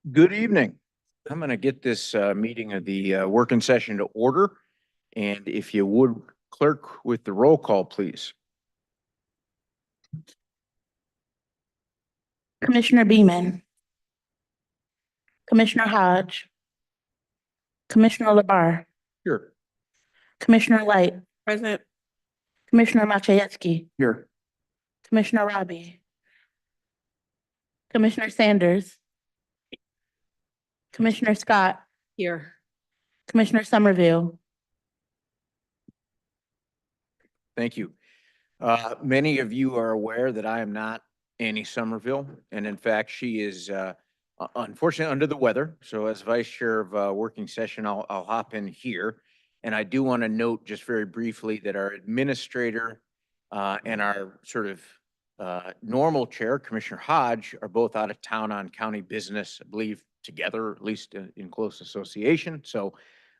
Good evening. I'm going to get this meeting of the working session to order. And if you would, clerk with the roll call, please. Commissioner Beaman, Commissioner Hodge, Commissioner LaBarre, Here. Commissioner Light, Present. Commissioner Machayevsky, Here. Commissioner Robbie, Commissioner Sanders, Commissioner Scott, Here. Commissioner Somerville. Thank you. Many of you are aware that I am not Annie Somerville. And in fact, she is unfortunately under the weather. So as vice chair of working session, I'll hop in here. And I do want to note just very briefly that our administrator and our sort of normal chair, Commissioner Hodge, are both out of town on county business, I believe together, at least in close association. So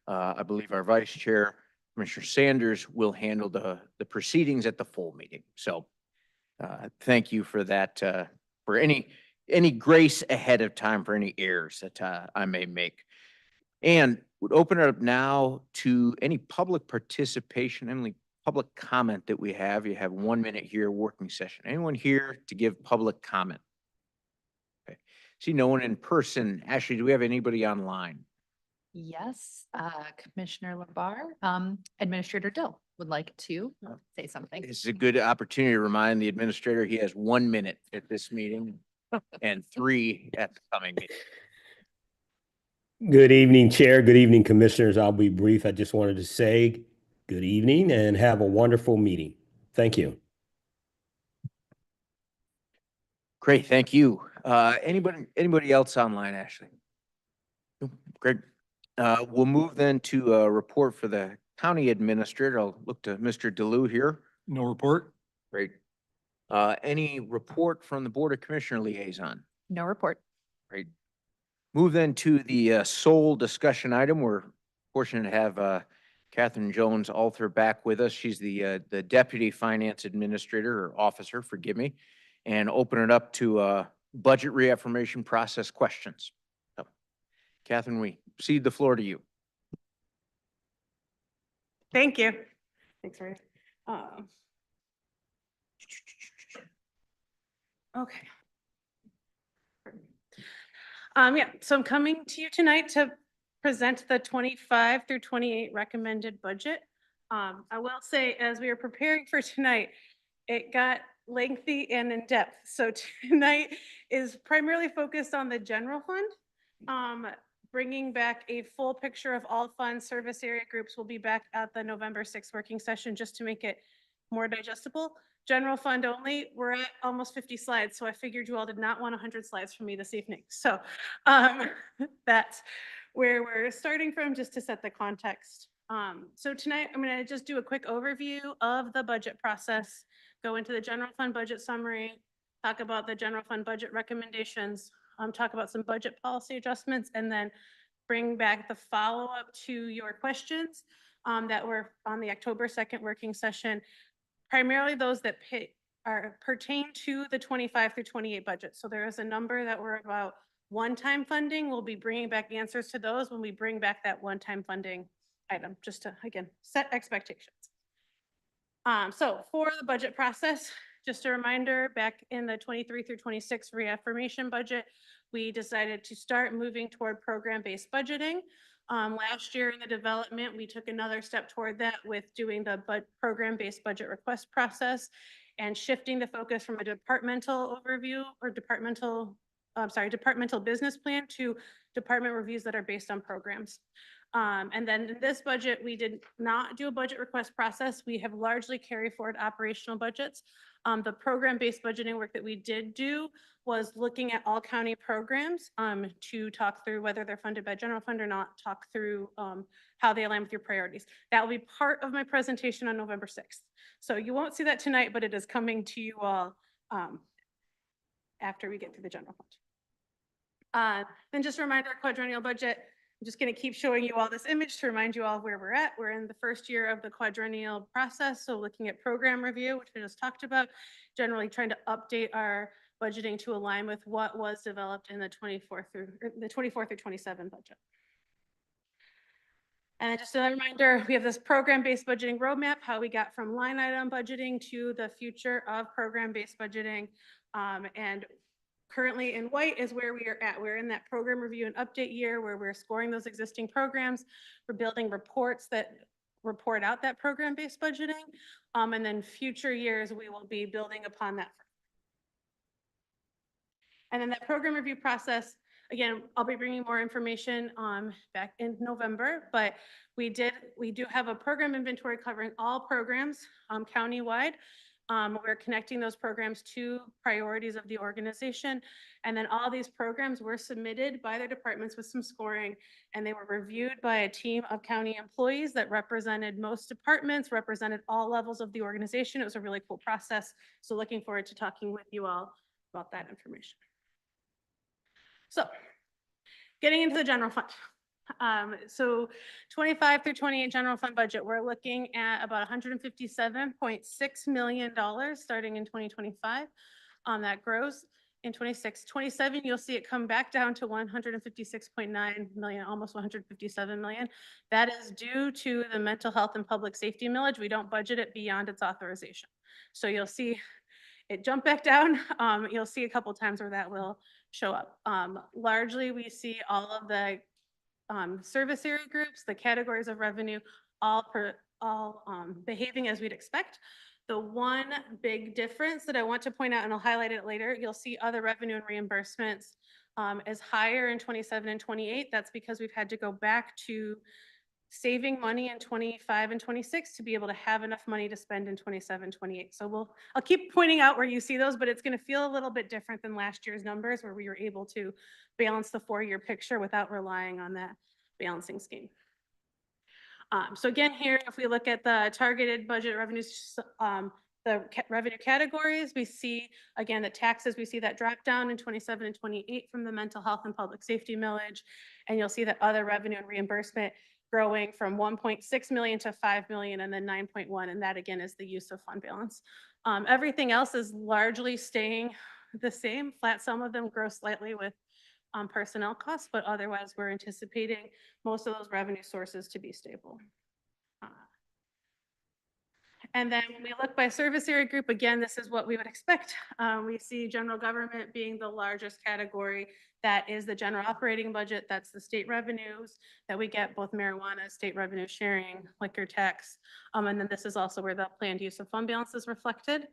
I believe our vice chair, Commissioner Sanders, will handle the proceedings at the full meeting. So thank you for that, for any grace ahead of time for any errors that I may make. And would open it up now to any public participation, any public comment that we have. You have 1 minute here, working session. Anyone here to give public comment? Okay. See no one in person. Ashley, do we have anybody online? Yes, Commissioner LaBarre, Administrator Dill would like to say something. This is a good opportunity to remind the administrator he has 1 minute at this meeting and 3 at the coming meeting. Good evening, Chair. Good evening, Commissioners. I'll be brief. I just wanted to say good evening and have a wonderful meeting. Thank you. Great, thank you. Anybody else online, Ashley? Great. We'll move then to a report for the county administrator. I'll look to Mr. DeLu here. No report. Great. Any report from the Board of Commissioner liaison? No report. Great. Move then to the sole discussion item. We're fortunate to have Catherine Jones Alter back with us. She's the Deputy Finance Administrator or Officer, forgive me, and open it up to budget reaffirmation process questions. So, Catherine, we cede the floor to you. Thank you. Thanks, Ray. Okay. Yeah, so I'm coming to you tonight to present the 25 through 28 recommended budget. I will say, as we were preparing for tonight, it got lengthy and in depth. So tonight is primarily focused on the general fund. Bringing back a full picture of all fund service area groups will be back at the November 6th working session just to make it more digestible. General fund only, we're at almost 50 slides, so I figured you all did not want 100 slides from me this evening. So that's where we're starting from, just to set the context. So tonight, I'm going to just do a quick overview of the budget process, go into the general fund budget summary, talk about the general fund budget recommendations, talk about some budget policy adjustments, and then bring back the follow-up to your questions that were on the October 2nd working session, primarily those that pertain to the 25 through 28 budget. So there is a number that were about one-time funding. We'll be bringing back answers to those when we bring back that one-time funding item, just to, again, set expectations. So for the budget process, just a reminder, back in the 23 through 26 reaffirmation budget, we decided to start moving toward program-based budgeting. Last year in the development, we took another step toward that with doing the program-based budget request process and shifting the focus from a departmental overview or departmental business plan to department reviews that are based on programs. And then in this budget, we did not do a budget request process. We have largely carried forward operational budgets. The program-based budgeting work that we did do was looking at all county programs to talk through whether they're funded by general fund or not, talk through how they align with your priorities. That will be part of my presentation on November 6th. So you won't see that tonight, but it is coming to you all after we get through the general fund. Then just a reminder, quadrennial budget. I'm just going to keep showing you all this image to remind you all where we're at. We're in the first year of the quadrennial process. So looking at program review, which we just talked about, generally trying to update our budgeting to align with what was developed in the 24 through 27 budget. And just a reminder, we have this program-based budgeting roadmap, how we got from line item budgeting to the future of program-based budgeting. And currently in white is where we are at. We're in that program review and update year where we're scoring those existing programs. We're building reports that report out that program-based budgeting. And then future years, we will be building upon that. And then that program review process, again, I'll be bringing more information back in November, but we do have a program inventory covering all programs countywide. We're connecting those programs to priorities of the organization. And then all these programs were submitted by their departments with some scoring, and they were reviewed by a team of county employees that represented most departments, represented all levels of the organization. It was a really cool process. So looking forward to talking with you all about that information. So getting into the general fund. So 25 through 28 general fund budget, we're looking at about $157.6 million starting in 2025. That grows in 26, 27, you'll see it come back down to 156.9 million, almost 157 million. That is due to the mental health and public safety millage. We don't budget it beyond its authorization. So you'll see it jump back down. You'll see a couple times where that will show up. Largely, we see all of the service area groups, the categories of revenue, all behaving as we'd expect. The one big difference that I want to point out, and I'll highlight it later, you'll see other revenue and reimbursements is higher in 27 and 28. That's because we've had to go back to saving money in 25 and 26 to be able to have enough money to spend in 27, 28. So I'll keep pointing out where you see those, but it's going to feel a little bit different than last year's numbers where we were able to balance the 4-year picture without relying on that balancing scheme. So again, here, if we look at the targeted budget revenues, revenue categories, we see, again, the taxes, we see that drop down in 27 and 28 from the mental health and public safety millage. And you'll see that other revenue and reimbursement growing from 1.6 million to 5 million and then 9.1. And that again is the use of fund balance. Everything else is largely staying the same, flat. Some of them grow slightly with personnel costs, but otherwise we're anticipating most of those revenue sources to be stable. And then when we look by service area group, again, this is what we would expect. We see general government being the largest category. That is the general operating budget. That's the state revenues that we get, both marijuana, state revenue sharing, liquor tax. And then this is also where the planned use of fund balance is reflected.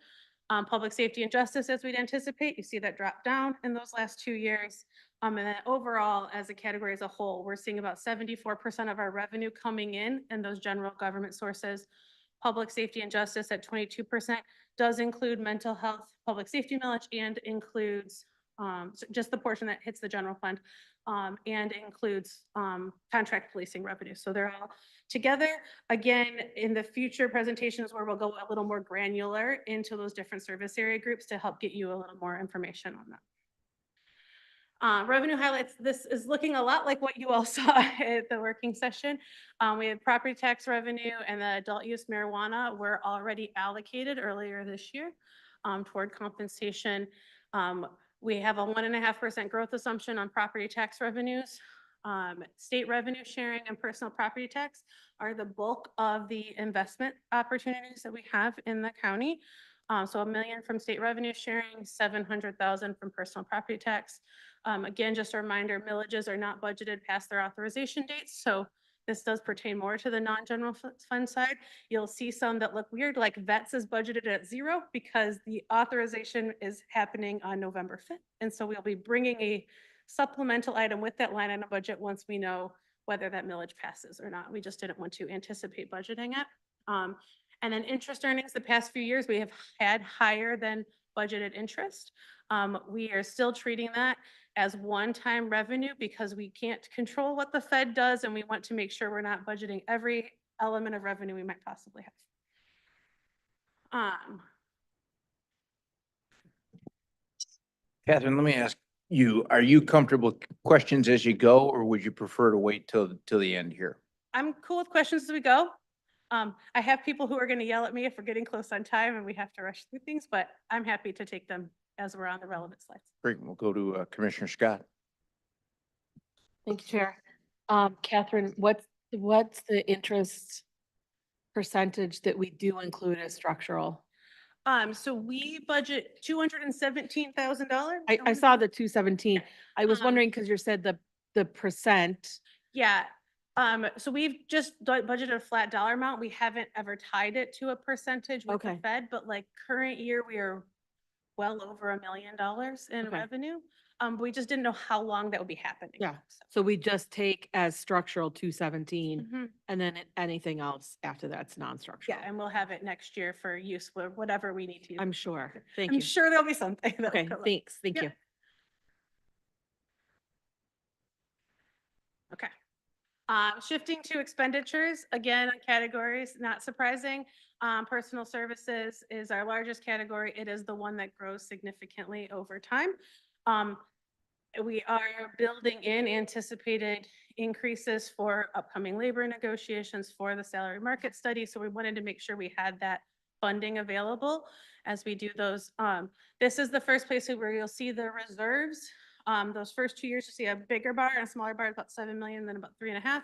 Public safety and justice, as we'd anticipate, you see that drop down in those last 2 years. And then overall, as a category as a whole, we're seeing about 74% of our revenue coming in those general government sources. Public safety and justice at 22% does include mental health, public safety millage, and includes just the portion that hits the general fund and includes contract policing revenue. So they're all together. Again, in the future presentations where we'll go a little more granular into those different service area groups to help get you a little more information on that. Revenue highlights, this is looking a lot like what you all saw at the working session. We had property tax revenue and the adult use marijuana were already allocated earlier this year toward compensation. We have a 1.5% growth assumption on property tax revenues. State revenue sharing and personal property tax are the bulk of the investment opportunities that we have in the county. So $1 million from state revenue sharing, $700,000 from personal property tax. Again, just a reminder, millages are not budgeted past their authorization dates. So this does pertain more to the non-general fund side. You'll see some that look weird, like vets is budgeted at 0 because the authorization is happening on November 5th. And so we'll be bringing a supplemental item with that line item budget once we know whether that millage passes or not. We just didn't want to anticipate budgeting it. And then interest earnings, the past few years, we have had higher than budgeted interest. We are still treating that as one-time revenue because we can't control what the Fed does, and we want to make sure we're not budgeting every element of revenue we might possibly have. Catherine, let me ask you, are you comfortable with questions as you go, or would you prefer to wait till the end here? I'm cool with questions as we go. I have people who are going to yell at me if we're getting close on time and we have to rush through things, but I'm happy to take them as we're on the relevant slides. Great. We'll go to Commissioner Scott. Thank you, Chair. Catherine, what's the interest percentage that we do include as structural? So we budget $217,000. I saw the 217. I was Um, wondering, because you said the percent. Yeah, so we've just budgeted a flat dollar amount. We haven't ever tied it to a percentage with the Okay. Fed, but like current year, we are well over $1 million in Okay. revenue. We just didn't know how long that would be happening. Yeah. So we just take as structural 217 Mhm. and then anything else after that's non-structural. Yeah, and we'll have it next year for use for whatever we need to use. I'm sure. Thank I'm you. sure there'll be something. that'll Okay, come up. thanks. Thank Yeah. you. Okay. Shifting to expenditures, again, on categories, not surprising. Personal services is our largest category. It is the one that grows significantly over time. We are building in anticipated increases for upcoming labor negotiations for the salary market study. So we wanted to make sure we had that funding available as we do those. This is the first place where you'll see the reserves. Those first 2 years, you see a bigger bar and a smaller bar, about 7 million, then about 3.5.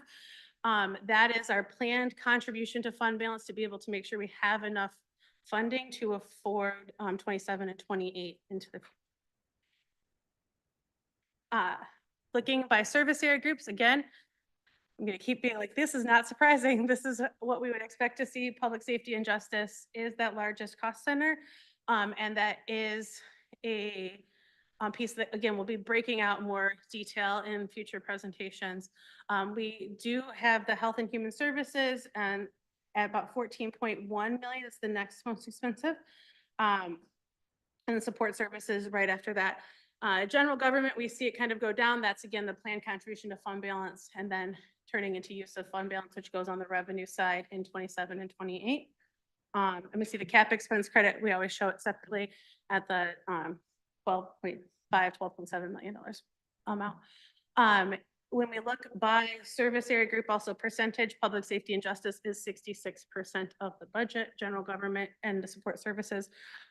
That is our planned contribution to fund balance to be able to make sure we have enough funding to afford 27 and 28 into the. Looking by service area groups, again, I'm going to keep being like, this is not surprising. This is what we would expect to see. Public safety and justice is that largest cost center. And that is a piece that, again, we'll be breaking out more detail in future presentations. We do have the health and human services and at about 14.1 million. It's the next most expensive. And the support services right after that. General government, we see it kind of go down. That's again, the planned contribution to fund balance and then turning into use of fund balance, which goes on the revenue side in 27 and 28. And we see the cap expense credit. We always show it separately at the 12.5, $12.7 million amount. When we look by service area group, also percentage, public safety and justice is 66% of the budget. General government and the support services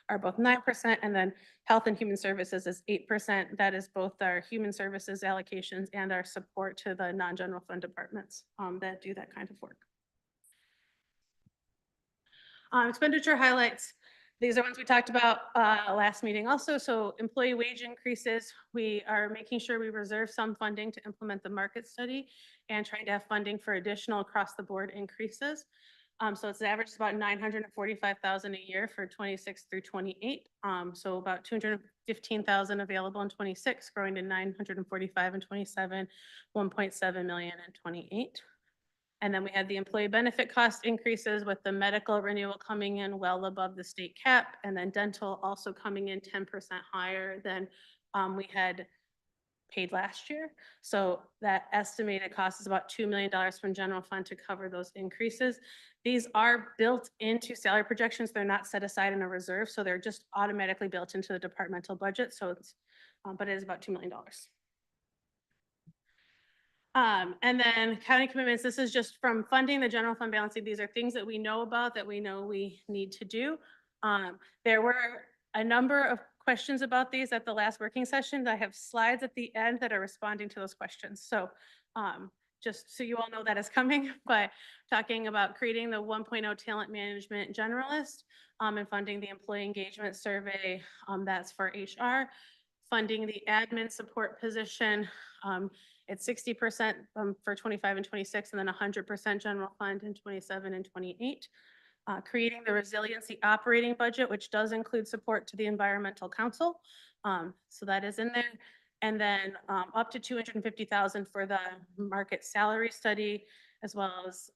are both 9%, and then health and human services is 8%. That is both our human services allocations and our support to the non-general fund departments that do that kind of work. Expenditure highlights. These are ones we talked about last meeting also. So employee wage increases, we are making sure we reserve some funding to implement the market study and trying to have funding for additional across the board increases. So it's average about 945,000 a year for 26 through 28. So about 215,000 available in 26, growing to 945 in 27, 1.7 million in 28. And then we had the employee benefit cost increases with the medical renewal coming in well above the state cap, and then dental also coming in 10% higher than we had paid last year. So that estimated cost is about $2 million from general fund to cover those increases. These are built into salary projections. They're not set aside in a reserve, so they're just automatically built into the departmental budget. So it's, but it is about $2 million. And then county commitments, this is just from funding the general fund balancing. These are things that we know about that we know we need to do. There were a number of questions about these at the last working session. I have slides at the end that are responding to those questions. So just so you all know that is coming, but talking about creating the 1.0 talent management generalist and funding the employee engagement survey, that's for HR, funding the admin support position. It's 60% for 25 and 26, and then 100% general fund in 27 and 28. Creating the resiliency operating budget, which does include support to the environmental council. So that is in there. And then up to 250,000 for the market salary study, as well as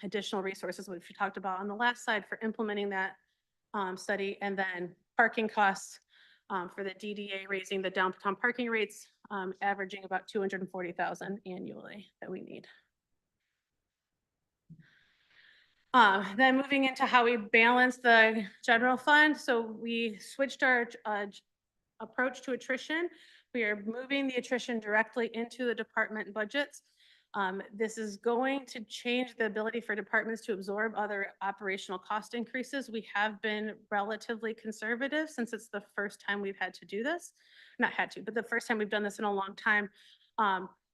additional resources, which we talked about on the last slide for implementing that study. And then parking costs for the DDA, raising the downtown parking rates, averaging about 240,000 annually that we need. Then moving into how we balance the general fund. So we switched our approach to attrition. We are moving the attrition directly into the department budgets. This is going to change the ability for departments to absorb other operational cost increases. We have been relatively conservative since it's the first time we've had to do this. Not had to, but the first time we've done this in a long time.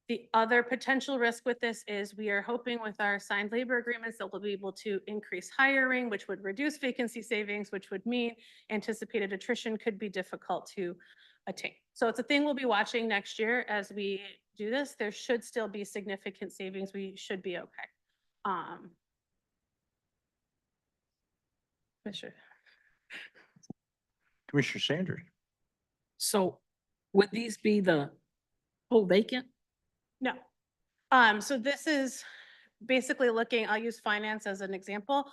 The other potential risk with this is we are hoping with our signed labor agreements that we'll be able to increase hiring, which would reduce vacancy savings, which would mean anticipated attrition could be difficult to attain. So it's a thing we'll be watching next year as we do this. There should still be significant savings. We should be okay. Commissioner. Commissioner Sanders. So would these be the whole vacant? No. So this is basically looking, I'll use finance as an example.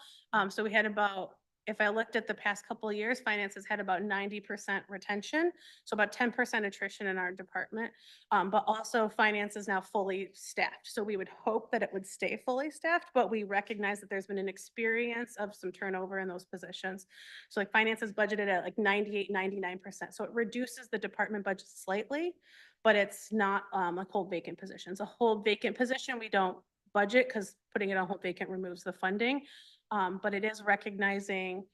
So we had about, if I looked at the past couple of years, finance has had about 90% retention. So about 10% attrition in our department. But also finance is now fully staffed. So we would hope that it would stay fully staffed, but we recognize that there's been an experience of some turnover in those positions. So like finance is budgeted at like 98, 99%. So it reduces the department budget slightly, but it's not like hold vacant positions. A hold vacant position, we don't budget because putting it on hold vacant removes the funding. But it is recognizing,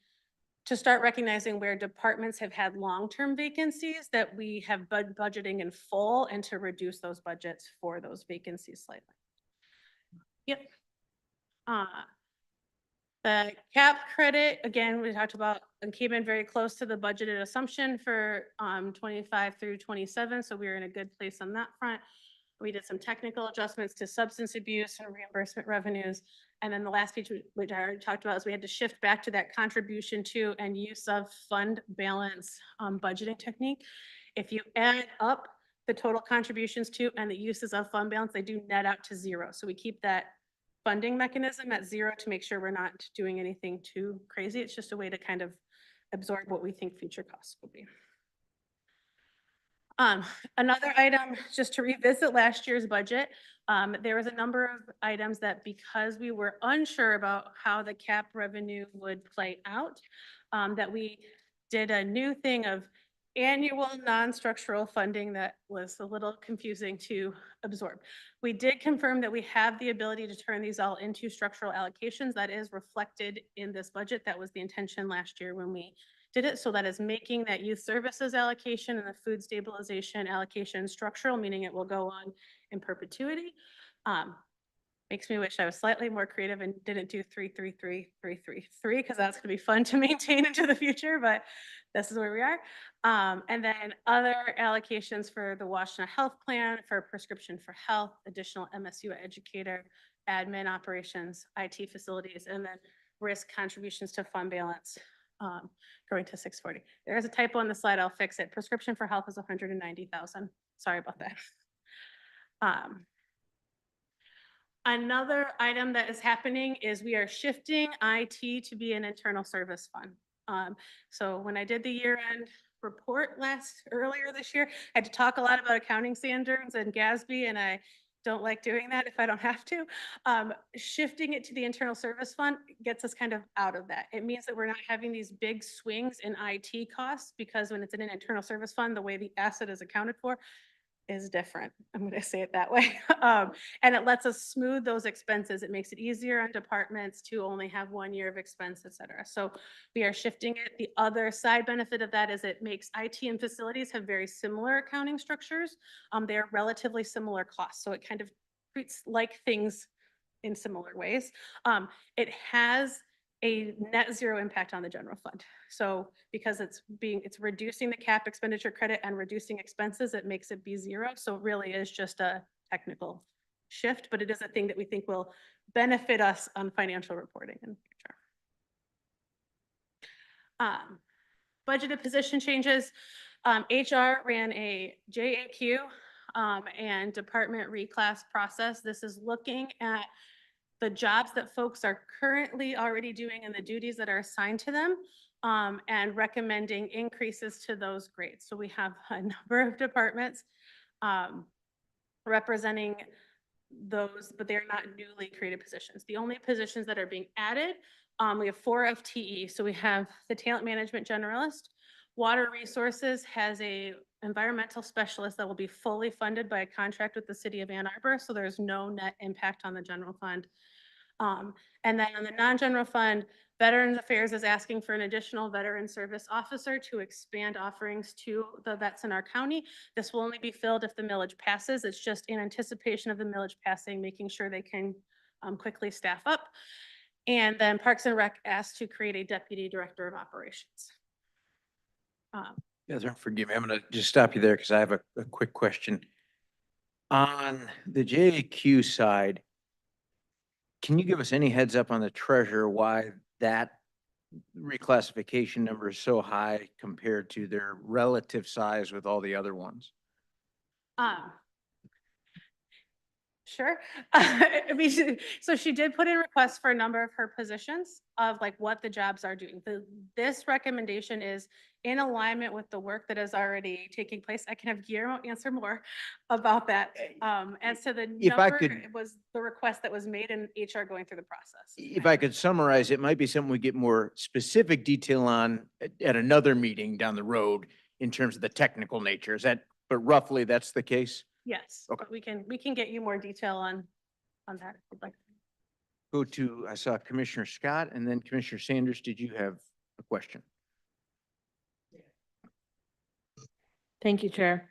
to start recognizing where departments have had long-term vacancies that we have budgeting in full and to reduce those budgets for those vacancies slightly. Yep. The cap credit, again, we talked about and came in very close to the budgeted assumption for 25 through 27. So we were in a good place on that front. We did some technical adjustments to substance abuse and reimbursement revenues. And then the last piece, which I already talked about, is we had to shift back to that contribution to and use of fund balance budgeting technique. If you add up the total contributions to and the uses of fund balance, they do net out to zero. So we keep that funding mechanism at zero to make sure we're not doing anything too crazy. It's just a way to kind of absorb what we think future costs will be. Another item, just to revisit last year's budget, there was a number of items that because we were unsure about how the cap revenue would play out, that we did a new thing of annual non-structural funding that was a little confusing to absorb. We did confirm that we have the ability to turn these all into structural allocations. That is reflected in this budget. That was the intention last year when we did it. So that is making that youth services allocation and the food stabilization allocation structural, meaning it will go on in perpetuity. Makes me wish I was slightly more creative and didn't do 3-3-3-3-3-3 because that's gonna be fun to maintain into the future, but this is where we are. And then other allocations for the Washtenaw Health Plan, for prescription for health, additional MSU educator, admin operations, IT facilities, and then risk contributions to fund balance. Going to 640. There is a typo on the slide. I'll fix it. Prescription for health is 190,000. Sorry about that. Another item that is happening is we are shifting IT to be an internal service fund. So when I did the year-end report earlier this year, I had to talk a lot about accounting standards and GASB, and I don't like doing that if I don't have to. Shifting it to the internal service fund gets us kind of out of that. It means that we're not having these big swings in IT costs because when it's in an internal service fund, the way the asset is accounted for is different. I'm going to say it that way. And it lets us smooth those expenses. It makes it easier on departments to only have 1 year of expense, et cetera. So we are shifting it. The other side benefit of that is it makes IT and facilities have very similar accounting structures. They're relatively similar costs. So it kind of treats like things in similar ways. It has a net zero impact on the general fund. So because it's reducing the cap expenditure credit and reducing expenses, it makes it be zero. So it really is just a technical shift, but it is a thing that we think will benefit us on financial reporting in the future. Budgeted position changes. HR ran a JAQ and department reclass process. This is looking at the jobs that folks are currently already doing and the duties that are assigned to them, and recommending increases to those grades. So we have a number of departments representing those, but they're not newly created positions. The only positions that are being added, we have 4 FTE. So we have the talent management generalist. Water resources has a environmental specialist that will be fully funded by a contract with the city of Ann Arbor, so there's no net impact on the general fund. And then on the non-general fund, Veterans Affairs is asking for an additional veteran service officer to expand offerings to the vets in our county. This will only be filled if the millage passes. It's just in anticipation of the millage passing, making sure they can quickly staff up. And then Parks and Rec asked to create a deputy director of operations. Catherine, forgive me, I'm gonna just stop you there because I have a quick question. On the JAQ side, can you give us any heads up on the treasurer, why that reclassification number is so high compared to their relative size with all the other ones? Sure. I mean, so she did put in requests for a number of her positions of like what the jobs are doing. This recommendation is in alignment with the work that is already taking place. I can have Guillermo answer more about that. As to the If I number, could- it was the request that was made in HR going through the process. If I could summarize, it might be something we get more specific detail on at another meeting down the road in terms of the technical nature. Is that, but roughly that's the case? Yes, Okay. but we can get you more detail on that if you'd like. Go to, I saw Commissioner Scott and then Commissioner Sanders. Did you have a question? Thank you, Chair.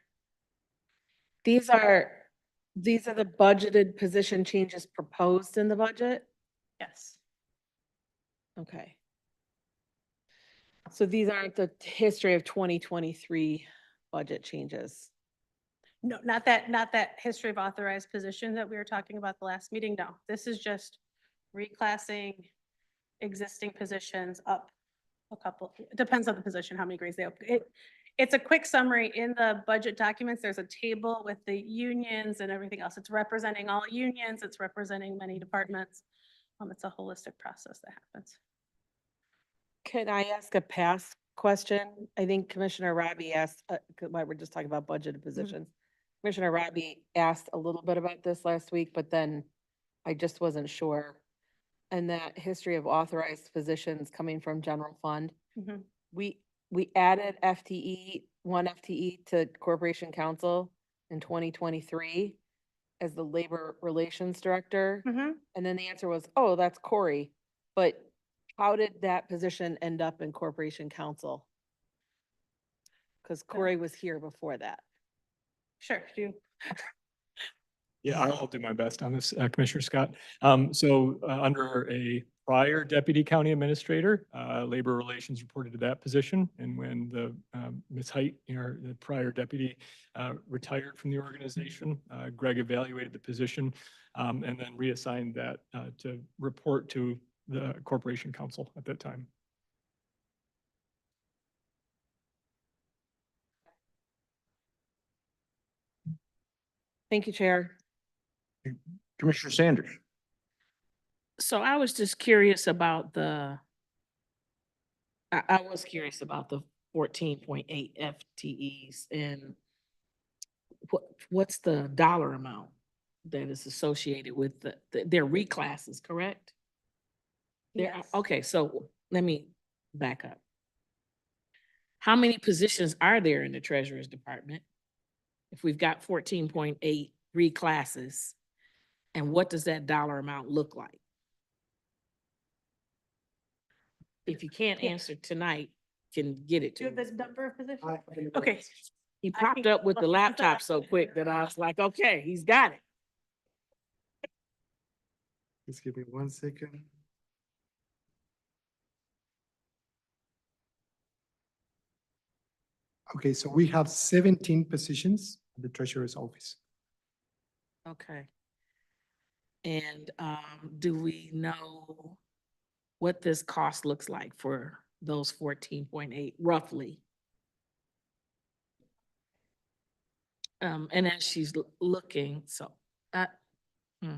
These are the budgeted position changes proposed in the budget? Yes. Okay. So these aren't the history of 2023 budget changes. No, not that history of authorized position that we were talking about the last meeting. No, this is just reclassing existing positions up a couple, it depends on the position, how many grades they have. It's a quick summary in the budget documents. There's a table with the unions and everything else. It's representing all unions. It's representing many departments. It's a holistic process that happens. Can I ask a past question? I think Commissioner Robbie asked, while we're just talking about budgeted positions. Commissioner Robbie asked a little bit about this last week, but then I just wasn't sure. And that history of authorized positions coming from general fund, Mhm. we added one FTE to Corporation Council in 2023 as the Labor Relations Director. Mhm. And then the answer was, oh, that's Corey. But how did that position end up in Corporation Council? Because Corey was here before that. Sure, do. Yeah, I'll do my best on this, Commissioner Scott. Under a prior deputy county administrator, labor relations reported to that position. And when the Ms. Height, the prior deputy, retired from the organization, Greg evaluated the position and then reassigned that to report to the corporation council at that time. Thank you, Chair. Commissioner Sanders? So I was just curious about I was curious about the 14.8 FTEs and what's the dollar amount that is associated with their reclasses, correct? Yes. Okay, so let me back up. How many positions are there in the treasurer's department? If we've got 14.8 reclasses, and what does that dollar amount look like? If you can't Yeah. answer tonight, can get it Do you to have me. the number of positions? Okay. He I popped can up with the look that laptop up. so quick that I was like, okay, he's got it. Just give me 1 second. Okay, so we have 17 positions in the treasurer's office. Okay. And do we know what this cost looks like for those 14.8 roughly? And as she's looking, so, hmm.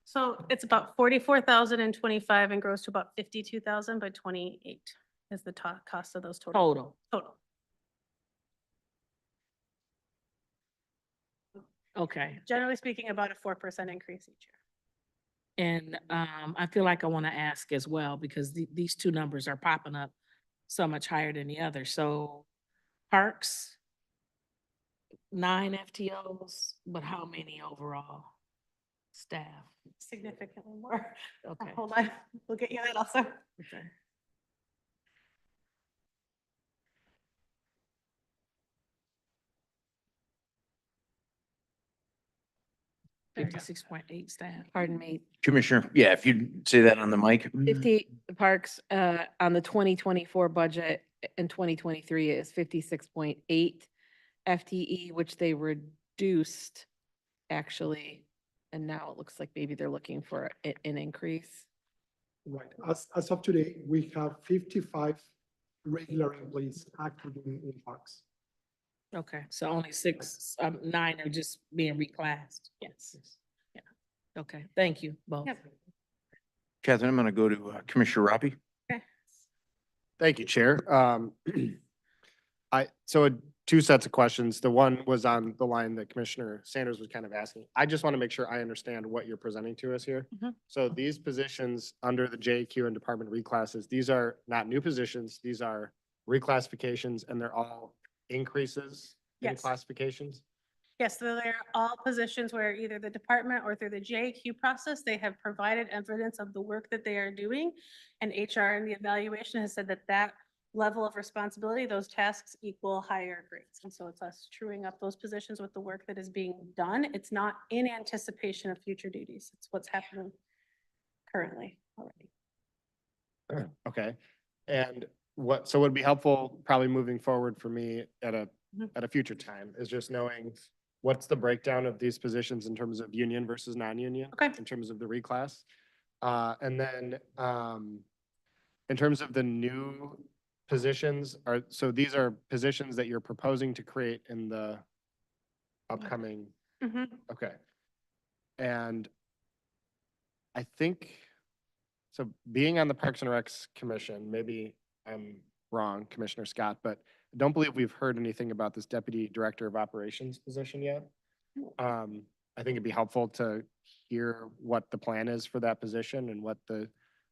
So it's about 44,000 and 25 and grows to about 52,000 by 28 is the cost of those total. Total. Okay, Generally speaking, about a 4% increase each year. And I feel like I want to ask as well, because these two numbers are popping up so much higher than the other. So parks, 9 FTOs, but how many overall staff? Significantly more. Okay. Hold on, we'll get you that also. Okay. There you go. 56.8 staff. Pardon me, Commissioner, yeah, if you'd say that on the mic. 50 parks, on the 2024 budget in 2023 is 56.8 FTE, which they reduced actually. And now it looks like maybe they're looking for an increase. Right, as of today, we have 55 regular employees active in parks. Okay, so only 9 are just being reclassed. Yes. Yeah. Okay, thank you both. Yep. Catherine, I'm going to go to Commissioner Robbie. Okay. Thank you, Chair. So two sets of questions. The one was on the line that Commissioner Sanders was kind of asking. I just want to make sure I understand what you're presenting to us here. Mhm. So these positions under the JQ and department reclasses, these are not new positions. These are reclassifications and they're all increases in Yes. classifications? Yes, so they're all positions where either the department or through the JQ process, they have provided evidence of the work that they are doing. And HR in the evaluation has said that that level of responsibility, those tasks equal higher grades. And so it's us truing up those positions with the work that is being done. It's not in anticipation of future duties. It's what's happening currently already. Okay. And so would be helpful probably moving forward for me at Mhm. a future time is just knowing what's the breakdown of these positions in terms of union versus non-union? Okay. In terms of the reclass. And then, in terms of the new positions so these are positions that you're proposing to create in the upcoming, Mhm. okay. And I think, so being on the Parks and Recs Commission, maybe I'm wrong, Commissioner Scott, but I don't believe we've heard anything about this Deputy Director of Operations position yet. I think it'd be helpful to hear what the plan is for that position and what the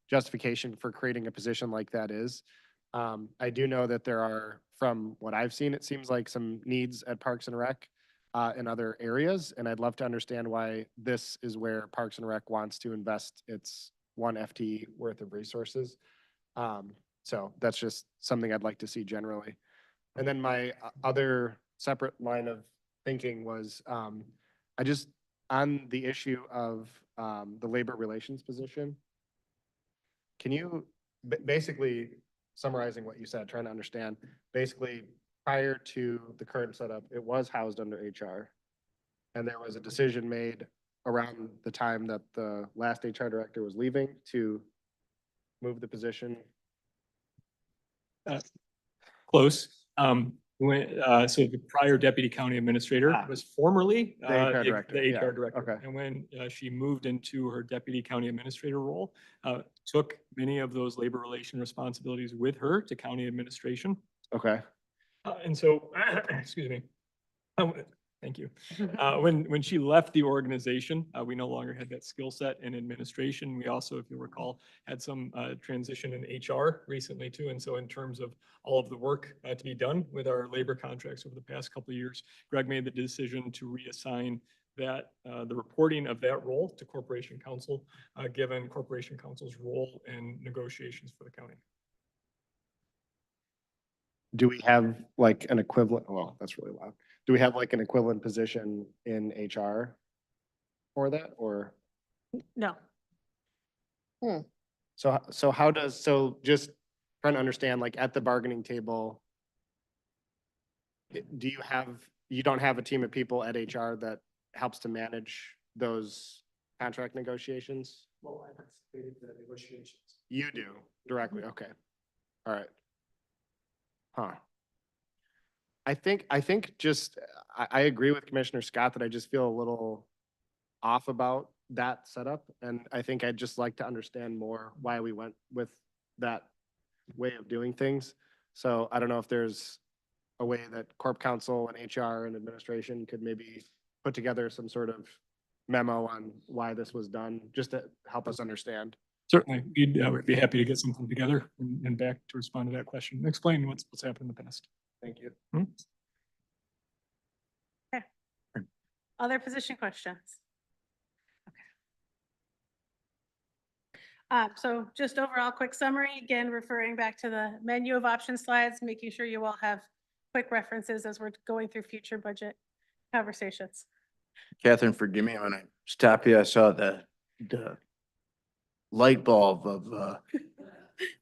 justification for creating a position like that is. I do know that there are, from what I've seen, it seems like some needs at Parks and Rec in other areas, and I'd love to understand why this is where Parks and Rec wants to invest its 1 FTE worth of resources. So that's just something I'd like to see generally. And then my other separate line of thinking was, I just, on the issue of the labor relations position, can you, basically summarizing what you said, trying to understand, basically prior to the current setup, it was housed under HR. And there was a decision made around the time that the last HR director was leaving to move the position. Close. So the prior deputy county administrator was formerly The HR director, the yeah, HR director. okay. And when she moved into her deputy county administrator role, took many of those labor relation responsibilities with her to county administration. Okay. And so, excuse me. Thank you. When she left the organization, we no longer had that skill set in administration. We also, if you recall, had some transition in HR recently too. And so in terms of all of the work to be done with our labor contracts over the past couple of years, Greg made the decision to reassign that the reporting of that role to Corporation Counsel, given Corporation Counsel's role in negotiations for the county. Do we have like an equivalent, well, that's really loud. Do we have like an equivalent position in HR for that or? No. So how does, so just trying to understand, like at the bargaining table, do you have, you don't have a team of people at HR that helps to manage those contract negotiations? Well, I participated in the negotiations. You do directly, okay. All right. Huh. I think just, I agree with Commissioner Scott that I just feel a little off about that setup. And I think I'd just like to understand more why we went with that way of doing things. So I don't know if there's a way that Corp Counsel and HR and administration could maybe put together some sort of memo on why this was done, just to help us understand? Certainly, we'd be happy to get something together and back to respond to that question, and explain what's happened in the past. Thank you. Other position questions? So just overall quick summary, again, referring back to the menu of option slides, making sure you all have quick references as we're going through future budget conversations. Catherine, forgive me, when I stopped you, I saw the light bulb of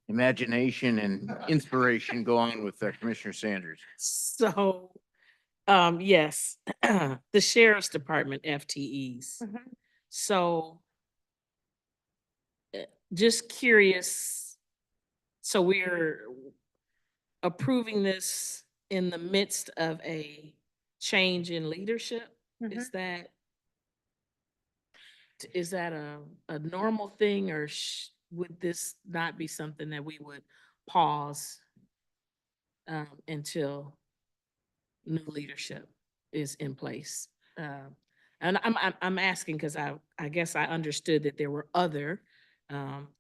imagination and inspiration go on with Commissioner Sanders. So, yes, the sheriff's department FTEs. So just curious, so we're approving this in the midst of a change in leadership? Is that a normal thing, or would this not be something that we would pause until new leadership is in place? And I'm asking because I guess I understood that there were other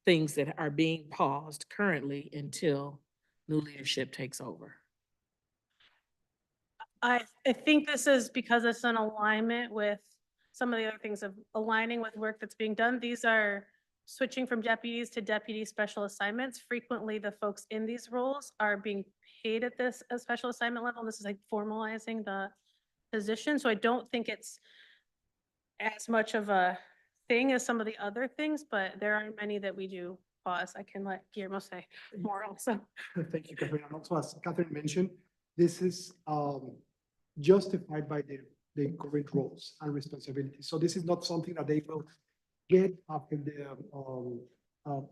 things that are being paused currently until new leadership takes over. I think this is because it's an alignment with some of the other things of aligning with work that's being done. These are switching from deputies to deputy special assignments. Frequently, the folks in these roles are being paid at this a special assignment level. This is like formalizing the position. So I don't think it's as much of a thing as some of the other things, but there are many that we do pause. I can let Guillermo say more also. Thank you, Catherine. And also, as Catherine mentioned, this is justified by the current roles and responsibilities. So this is not something that they will get after the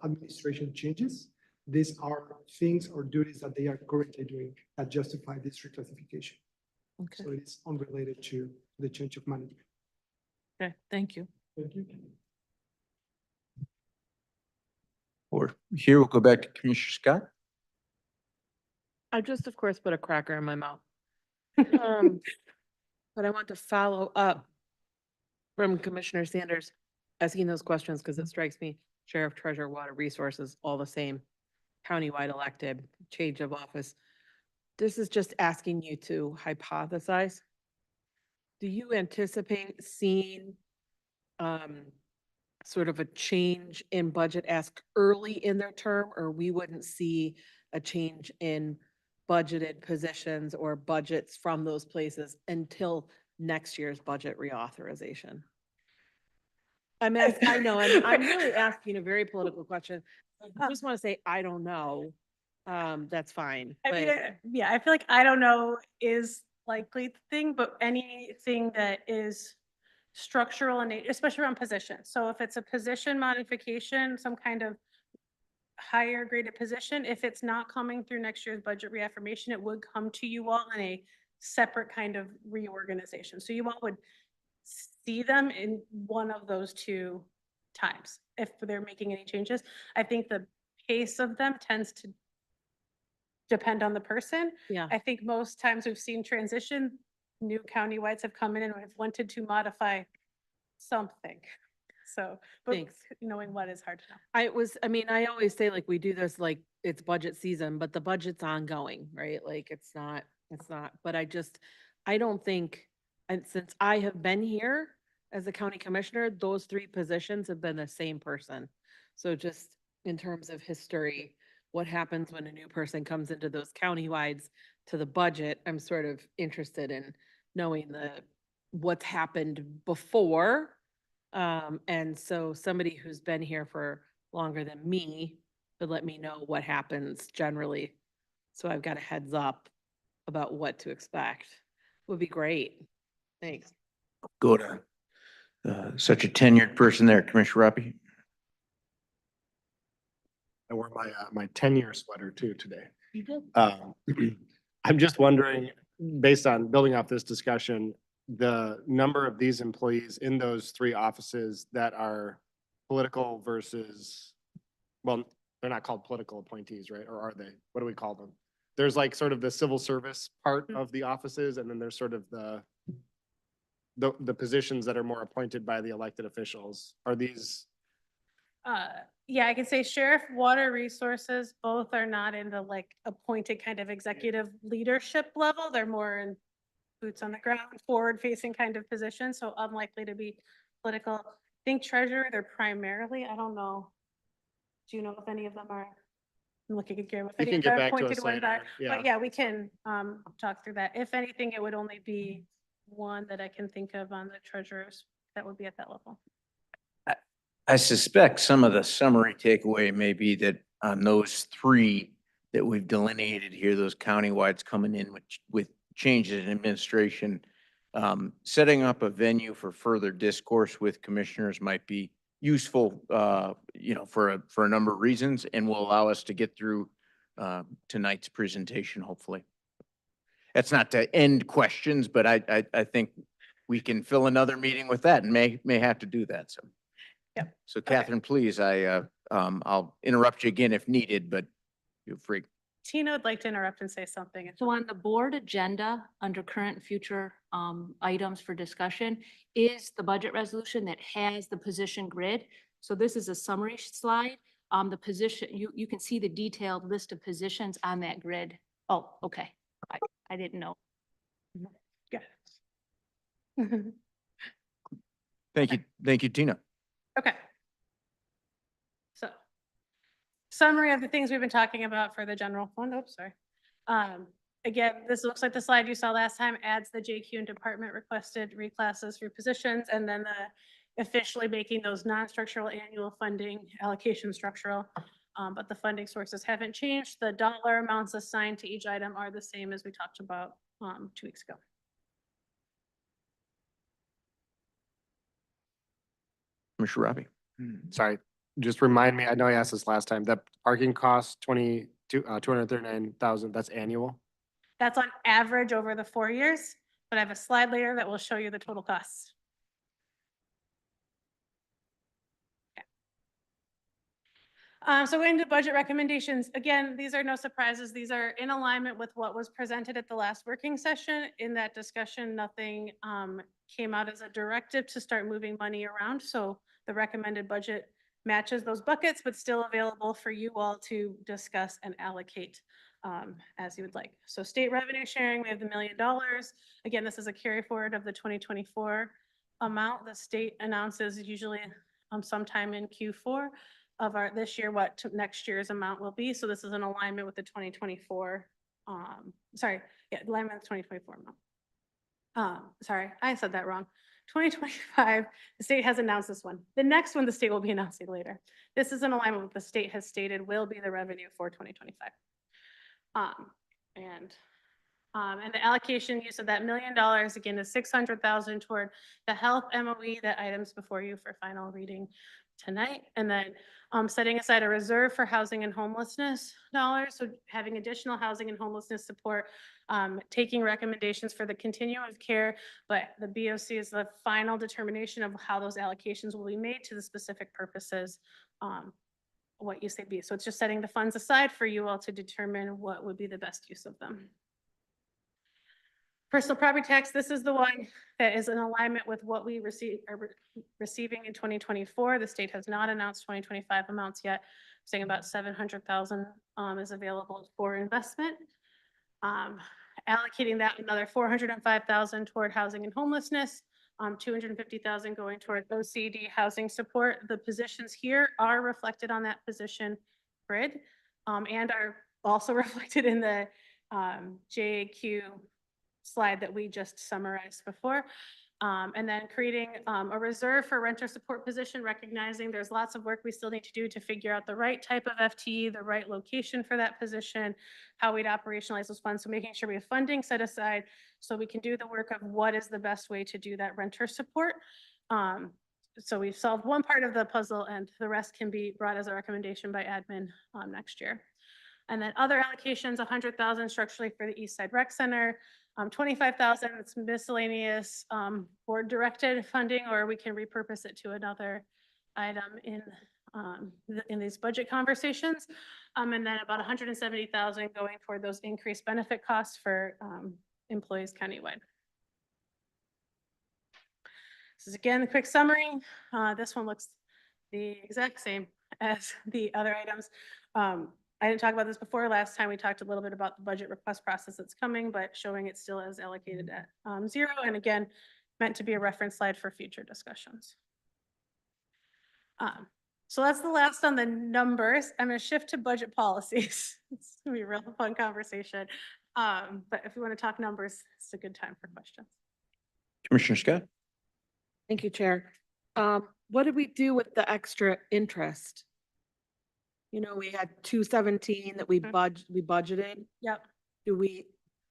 administration changes. These are things or duties that they are currently doing that justify this reclassification. Okay, So it is unrelated to the change of management. okay, thank you. Thank you. Or here, we'll go back to Commissioner Scott. I just, of course, put a cracker in my mouth. But I want to follow up from Commissioner Sanders asking those questions because it strikes me, sheriff, treasurer, water resources, all the same, countywide elected, change of office. This is just asking you to hypothesize. Do you anticipate seeing sort of a change in budget ask early in their term, or we wouldn't see a change in budgeted positions or budgets from those places until next year's budget reauthorization? I know, I'm really asking a very political question. I just want to say, I don't know. That's fine. I mean, But yeah, I feel like I don't know is likely the thing, but anything that is structural and especially around positions. So if it's a position modification, some kind of higher graded position, if it's not coming through next year's budget reaffirmation, it would come to you all in a separate kind of reorganization. So you all would see them in one of those two times if they're making any changes. I think the pace of them tends to depend on the person. yeah, I think most times we've seen transition, new countywides have come in and have wanted to modify something. So, but Thanks. knowing what is hard to know. I always say like we do this like it's budget season, but the budget's ongoing, right? Like it's not, but I don't think, and since I have been here as a county commissioner, those three positions have been the same person. So just in terms of history, what happens when a new person comes into those countywides to the budget, I'm sort of interested in knowing what's happened before. And so somebody who's been here for longer than me would let me know what happens generally. So I've got a heads up about what to expect. Would be great. Thanks. Go to such a tenured person there, Commissioner Robbie. I wore my 10-year sweater too today. You did. I'm just wondering, based on building off this discussion, the number of these employees in those three offices that are political versus, well, they're not called political appointees, right? Or are they? What do we call them? There's like sort of the civil service part of the offices, and then there's sort of the the positions that are more appointed by the elected officials, are these? Yeah, I can say sheriff, water resources, both are not in the like appointed kind of executive leadership level. They're more in boots on the ground, forward facing kind of positions, so unlikely to be political. I think treasurer, they're primarily, I don't know. Do you know if any of them are? I'm looking at Gary, if You any can of get the back to appointed us ones are, later, yeah. but yeah, we can talk through that. If anything, it would only be one that I can think of on the treasurers that would be at that level. I suspect some of the summary takeaway may be that on those three that we've delineated here, those countywides coming in with changes in administration, setting up a venue for further discourse with commissioners might be useful, for a number of reasons, and will allow us to get through tonight's presentation, hopefully. That's not to end questions, but I think we can fill another meeting with that and may have to do that, so. Yep. So Catherine, please, I'll interrupt you again if needed, but feel free. Tina would like to interrupt and say something. So on the board agenda, under current and future items for discussion, is the budget resolution that has the position grid. So this is a summary slide. The position, you can see the detailed list of positions on that grid. Oh, okay. I didn't know. Yeah. Thank you, Tina. Okay. So summary of the things we've been talking about for the general fund. Oh, sorry. Again, this looks like the slide you saw last time, adds the JQ and department requested reclasses for positions, and then the officially making those non-structural annual funding allocation structural. But the funding sources haven't changed. The dollar amounts assigned to each item are the same as we talked about 2 weeks ago. Commissioner Robbie. Sorry, just remind me, I know I asked this last time, that parking cost 239,000, that's annual? That's on average over the 4 years, but I have a slide later that will show you the total costs. So into budget recommendations, again, these are no surprises. These are in alignment with what was presented at the last working session. In that discussion, nothing came out as a directive to start moving money around. So the recommended budget matches those buckets, but still available for you all to discuss and allocate as you would like. So state revenue sharing, we have the $1 million. Again, this is a carry forward of the 2024 amount. The state announces usually sometime in Q4 of this year, what next year's amount will be. So this is in alignment with the 2024, alignment with the 2024 amount. Sorry, I said that wrong. 2025, the state has announced this one. The next one, the state will be announcing later. This is in alignment with what the state has stated will be the revenue for 2025. And the allocation use of that $1 million, again, is $600,000 toward the health MOE, that items before you for final reading tonight. And then setting aside a reserve for housing and homelessness dollars. So having additional housing and homelessness support, taking recommendations for the continuum of care, but the BOC is the final determination of how those allocations will be made to the specific purposes, what you say be. So it's just setting the funds aside for you all to determine what would be the best use of them. Personal property tax, this is the one that is in alignment with what we are receiving in 2024. The state has not announced 2025 amounts yet, saying about 700,000 is available for investment. Allocating that another 405,000 toward housing and homelessness, 250,000 going toward OCD housing support. The positions here are reflected on that position grid and are also reflected in the JAQ slide that we just summarized before. And then creating a reserve for renter support position, recognizing there's lots of work we still need to do to figure out the right type of FTE, the right location for that position, how we'd operationalize those funds. So making sure we have funding set aside so we can do the work of what is the best way to do that renter support. So we've solved one part of the puzzle and the rest can be brought as a recommendation by admin next year. And then other allocations, 100,000 structurally for the East Side Rec Center, 25,000, it's miscellaneous board directed funding, or we can repurpose it to another item in these budget conversations. And then about 170,000 going toward those increased benefit costs for employees countywide. This is again, a quick summary. This one looks the exact same as the other items. I didn't talk about this before. Last time we talked a little bit about the budget request process that's coming, but showing it still is allocated at 0. And again, meant to be a reference slide for future discussions. So that's the last on the numbers. I'm going to shift to budget policies. It's going to be a real fun conversation. But if we want to talk numbers, it's a good time for questions. Commissioner Scott? Thank you, Chair. What did we do with the extra interest? You know, we had 217 that we budgeted. Yep.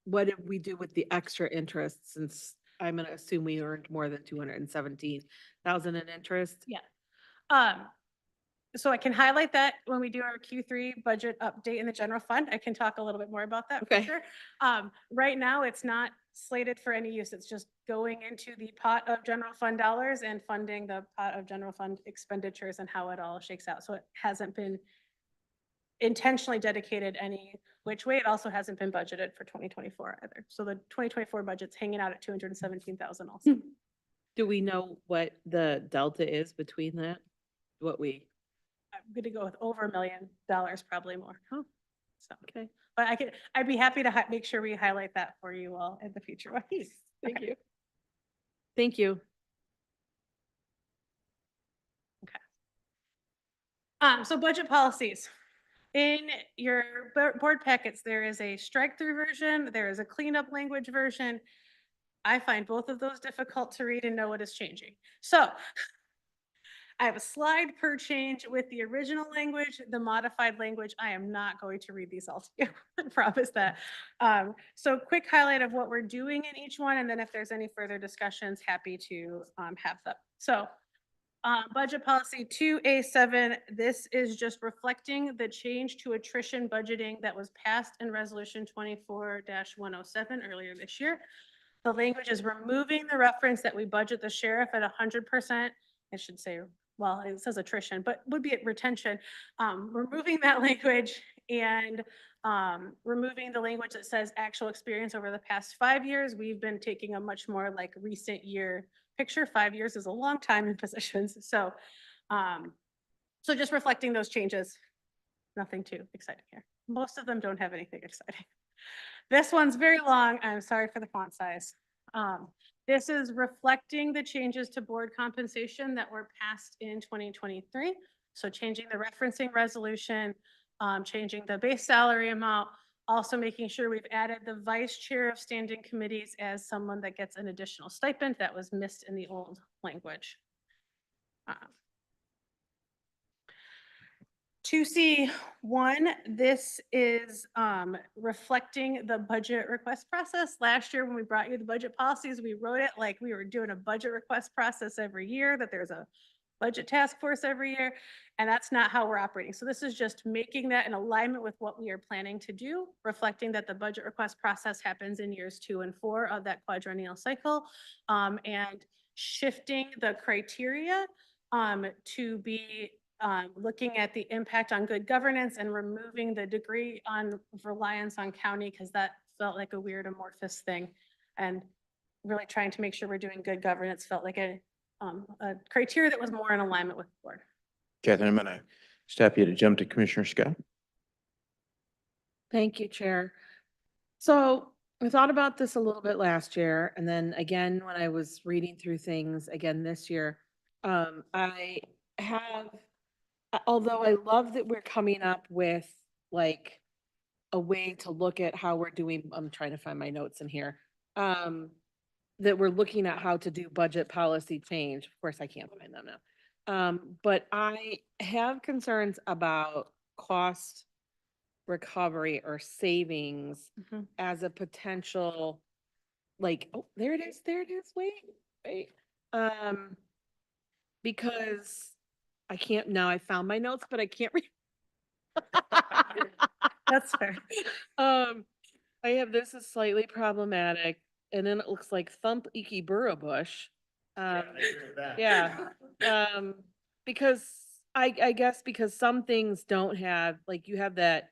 What did we do with the extra interest, since I'm gonna assume we earned more than 217,000 in interest? Yeah. So I can highlight that when we do our Q3 budget update in the general fund. I can talk a little bit more about that for Okay. sure. Right now, it's not slated for any use. It's just going into the pot of general fund dollars and funding the pot of general fund expenditures and how it all shakes out. So it hasn't been intentionally dedicated any which way. It also hasn't been budgeted for 2024 either. So the 2024 budget's hanging out at 217,000 also. Do we know what the delta is between that? I'm gonna go with over $1 million, probably more. Oh, So, okay. but I'd be happy to make sure we highlight that for you all in the future ones. Thank you. Thank you. So budget policies. In your board packets, there is a strike-through version, there is a cleanup language version. I find both of those difficult to read and know what is changing. So I have a slide per change with the original language, the modified language. I am not going to read these all to you, I promise that. So quick highlight of what we're doing in each one, and then if there's any further discussions, happy to have them. So budget policy 2A7, this is just reflecting the change to attrition budgeting that was passed in resolution 24-107 earlier this year. The language is removing the reference that we budget the sheriff at 100%. I should say, well, it says attrition, but would be at retention. Removing that language and removing the language that says actual experience over the past 5 years. We've been taking a much more like recent year picture. 5 years is a long time in positions. So, so just reflecting those changes, nothing too exciting here. Most of them don't have anything exciting. This one's very long. I'm sorry for the font size. This is reflecting the changes to board compensation that were passed in 2023. So changing the referencing resolution, changing the base salary amount, also making sure we've added the vice chair of standing committees as someone that gets an additional stipend that was missed in the old language. 2C1, this is reflecting the budget request process. Last year when we brought you the budget policies, we wrote it like we were doing a budget request process every year, that there's a budget task force every year, and that's not how we're operating. So this is just making that in alignment with what we are planning to do, reflecting that the budget request process happens in years 2 and 4 of that quadrennial cycle, and shifting the criteria to be looking at the impact on good governance and removing the degree on reliance on county, because that felt like a weird amorphous thing, and really trying to make sure we're doing good governance felt like a criteria that was more in alignment with the board. Catherine, I'm gonna stop you to jump to Commissioner Scott. Thank you, Chair. So I thought about this a little bit last year, and then again, when I was reading through things again this year, I have, although I love that we're coming up with like a way to look at how we're doing, I'm trying to find my notes in here, that we're looking at how to do budget policy change. Of course, I can't find them now. But I have concerns about cost recovery or savings as a potential, like, oh, there it is, wait. Because I can't, now I found my notes, but I can't read. That's fair. I have, this is slightly problematic, and then it looks like Thump Icky Burrow Bush. Yeah, because I guess because some things don't have, like you have that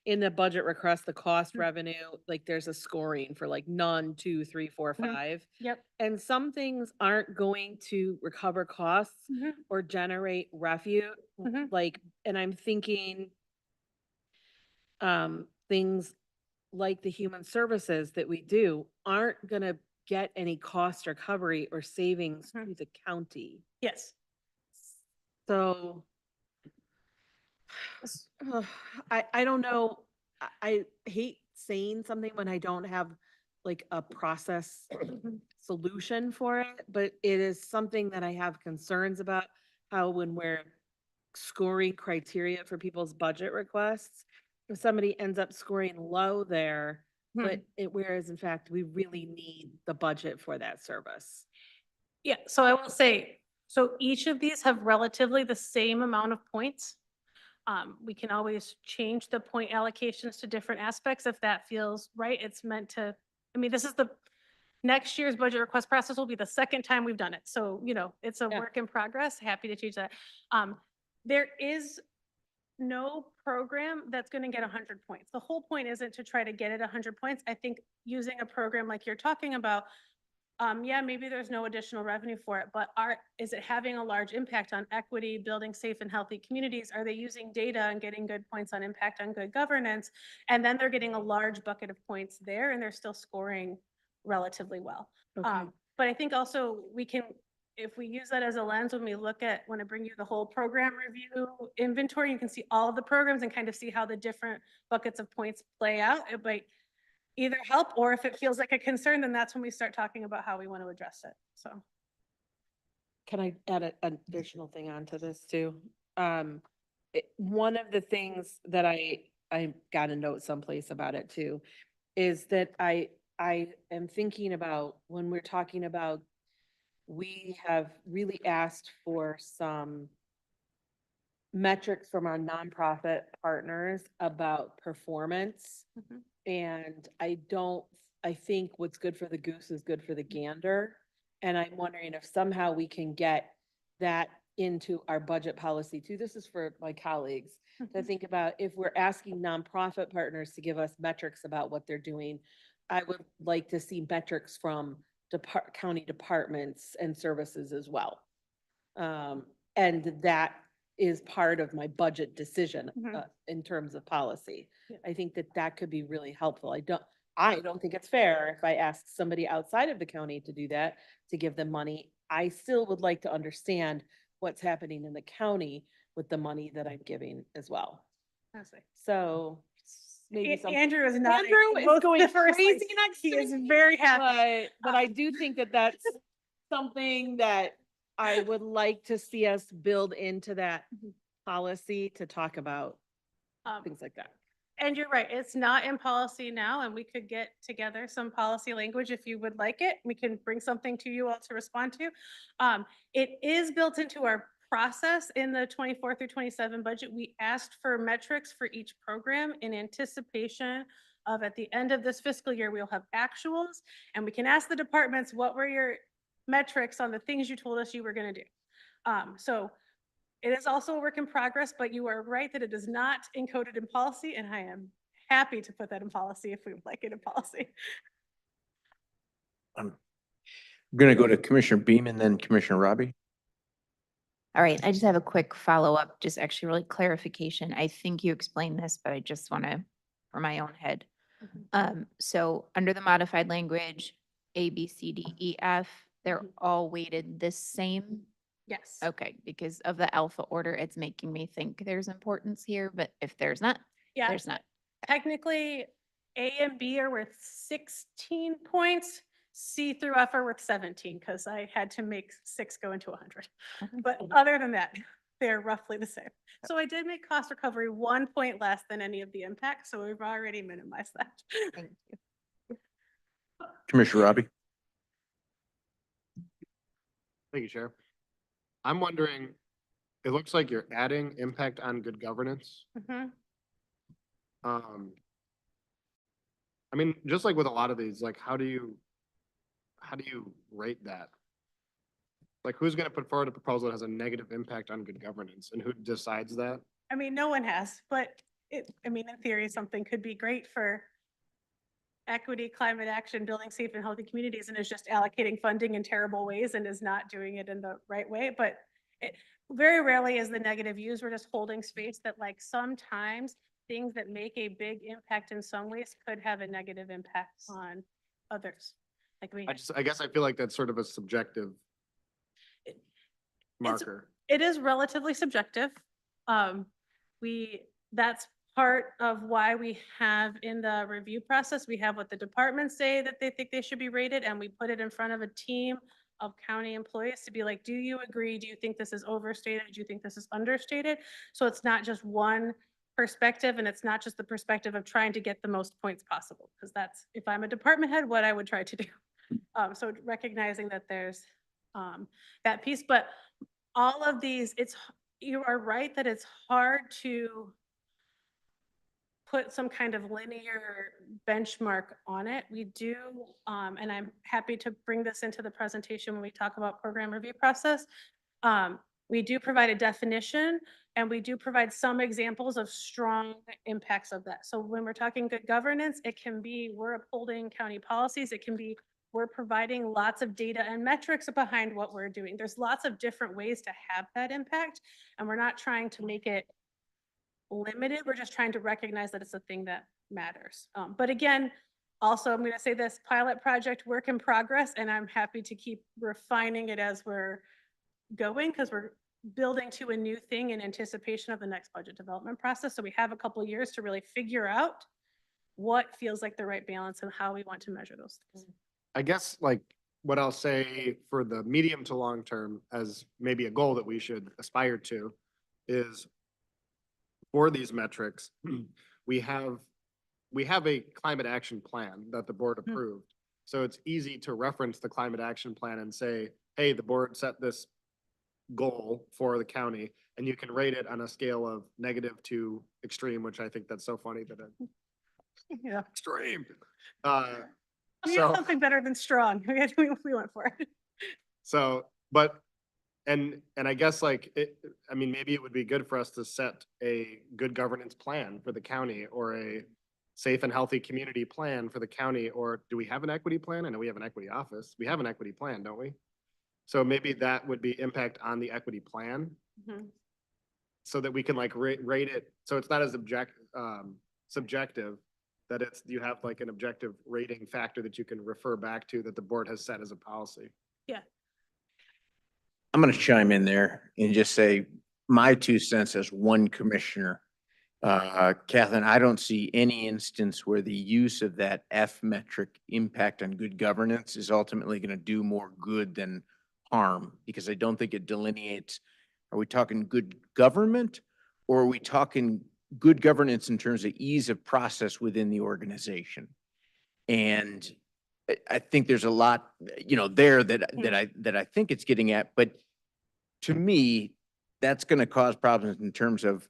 in the budget request, the cost Mm. revenue, like there's a scoring for like none, 2, 3, 4, Mhm. 5. Yep. And some things aren't going to recover costs Mhm. or generate revenue, Mhm. like, and I'm thinking things like the human services that we do aren't gonna get any cost recovery or savings Mhm. to the county. Yes. So I don't know. I hate saying something when I don't have like a process solution for it, but it is something that I have concerns about, how when we're scoring criteria for people's budget requests, if somebody ends up scoring low there, but whereas in fact, we really need the budget for that service. Yeah, so I will say, so each of these have relatively the same amount of points. We can always change the point allocations to different aspects if that feels right. It's meant to, I mean, this is next year's budget request process will be the second time we've done it. So, it's a Yeah. work in progress. Happy to change that. There is no program that's going to get 100 points. The whole point isn't to try to get it 100 points. I think using a program like you're talking about, yeah, maybe there's no additional revenue for it, but is it having a large impact on equity, building safe and healthy communities? Are they using data and getting good points on impact on good governance? And then they're getting a large bucket of points there and they're still scoring relatively well. Okay. But I think also if we use that as a lens, when I bring you the whole program review inventory, you can see all of the programs and kind of see how the different buckets of points play out. It might either help, or if it feels like a concern, then that's when we start talking about how we want to address it. So. Can I add an additional thing onto this too? One of the things that I got a note someplace about it too, is that I am thinking about when we're talking about, we have really asked for some metrics from our nonprofit partners about performance. Mhm. And I think what's good for the goose is good for the gander. And I'm wondering if somehow we can get that into our budget policy too. This is for my colleagues to Mhm. think about, if we're asking nonprofit partners to give us metrics about what they're doing, I would like to see metrics from county departments and services as well. And that is part of my budget decision, Mhm. in terms of policy. Yeah. I think that that could be really helpful. I don't think it's fair if I ask somebody outside of the county to do that, to give them money. I still would like to understand what's happening in the county with the money that I'm giving as well. Honestly. So maybe some. Andrew is not. Andrew is going crazy next He to is me, very happy. but I do think that that's something that I would like to see us build into that Mhm. policy to talk about Um, things like that. And you're right, it's not in policy now, and we could get together some policy language if you would like it. We can bring something to you all to respond to. It is built into our process in the 24 through 27 budget. We asked for metrics for each program in anticipation of, at the end of this fiscal year, we'll have actuals, and we can ask the departments, what were your metrics on the things you told us you were gonna do? So it is also a work in progress, but you are right that it is not encoded in policy, and I am happy to put that in policy if we would like it in policy. I'm going to go to Commissioner Beaman, then Commissioner Robbie. All right, I just have a quick follow-up, just actually really clarification. I think you explained this, but I just want to, for my own head. So under the modified language, A, B, C, D, E, F, they're all weighted the same? Yes. Okay, because of the alpha order, it's making me think there's importance here, but if there's not, Yeah, there's not. technically, A and B are worth 16 points. C through F are worth 17 because I had to make 6 go into 100. But other than that, they're roughly the same. So I did make cost recovery 1 point less than any of the impacts, so we've already minimized that. Thank you. Commissioner Robbie. Thank you, Chair. I'm wondering, it looks like you're adding impact on good governance. Mhm. I mean, just like with a lot of these, like, how do you rate that? Like, who's gonna put forward a proposal that has a negative impact on good governance, and who decides that? I mean, no one has, but I mean, in theory, something could be great for equity, climate action, building safe and healthy communities, and is just allocating funding in terrible ways and is not doing it in the right way. But it very rarely is the negative used. We're just holding space that like sometimes things that make a big impact in some ways could have a negative impact on others. Like I guess I feel like that's sort of a subjective It- marker. it is relatively subjective. That's part of why we have in the review process, we have what the departments say that they think they should be rated, and we put it in front of a team of county employees to be like, do you agree? Do you think this is overstated? Do you think this is understated? So it's not just one perspective, and it's not just the perspective of trying to get the most points possible, because that's, if I'm a department head, what I would try to do. So recognizing that there's that piece, but all of these, you are right that it's hard to put some kind of linear benchmark on it. We do, and I'm happy to bring this into the presentation when we talk about program review process. We do provide a definition, and we do provide some examples of strong impacts of that. So when we're talking good governance, it can be we're upholding county policies. It can be we're providing lots of data and metrics behind what we're doing. There's lots of different ways to have that impact, and we're not trying to make it limited. We're just trying to recognize that it's a thing that matters. But again, also, I'm going to say this pilot project work in progress, and I'm happy to keep refining it as we're going, because we're building to a new thing in anticipation of the next budget development process. So we have a couple of years to really figure out what feels like the right balance and how we want to measure those things. I guess like what I'll say for the medium to long term as maybe a goal that we should aspire to is for these metrics, we have a climate action plan that the board approved. So it's easy to reference the climate action plan and say, hey, the board set this goal for the county, and you can rate it on a scale of negative to extreme, which I think that's so funny that Yeah. extreme. We So- have something better than strong. We went for it. So, but, and I guess like, I mean, maybe it would be good for us to set a good governance plan for the county, or a safe and healthy community plan for the county, or do we have an equity plan? I know we have an equity office. We have an equity plan, don't we? So maybe that would be impact on the equity plan, Mhm. so that we can like rate it, so it's not as subjective, that it's, you have like an objective rating factor that you can refer back to that the board has set as a policy. Yeah. I'm going to chime in there and just say my 2 cents as one commissioner. Kathleen, I don't see any instance where the use of that F metric, impact on good governance, is ultimately going to do more good than harm, because I don't think it delineates, are we talking good government, or are we talking good governance in terms of ease of process within the organization? And I think there's a lot, there that I think it's getting at, but to me, that's going to cause problems in terms of,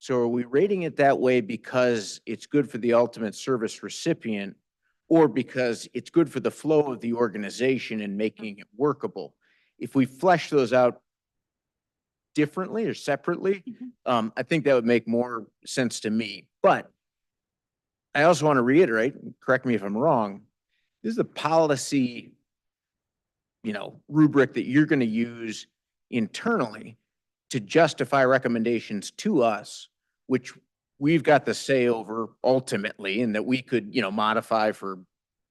so are we rating it that way because it's good for the ultimate service recipient, or because it's good for the flow of the organization and making it workable? If we flesh those out differently or separately, I think that would make more sense to me. But I also want to reiterate, correct me if I'm wrong, this is the policy, rubric that you're going to use internally to justify recommendations to us, which we've got the say over ultimately, and that we could, modify for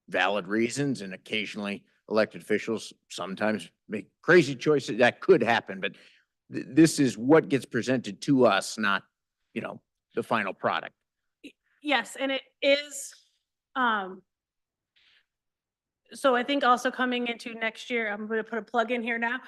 valid reasons, and occasionally elected officials sometimes make crazy choices. That could happen, but this is what gets presented to us, not, the final product. Yes, and it is, so I think also coming into next year, I'm going to put a plug in here now,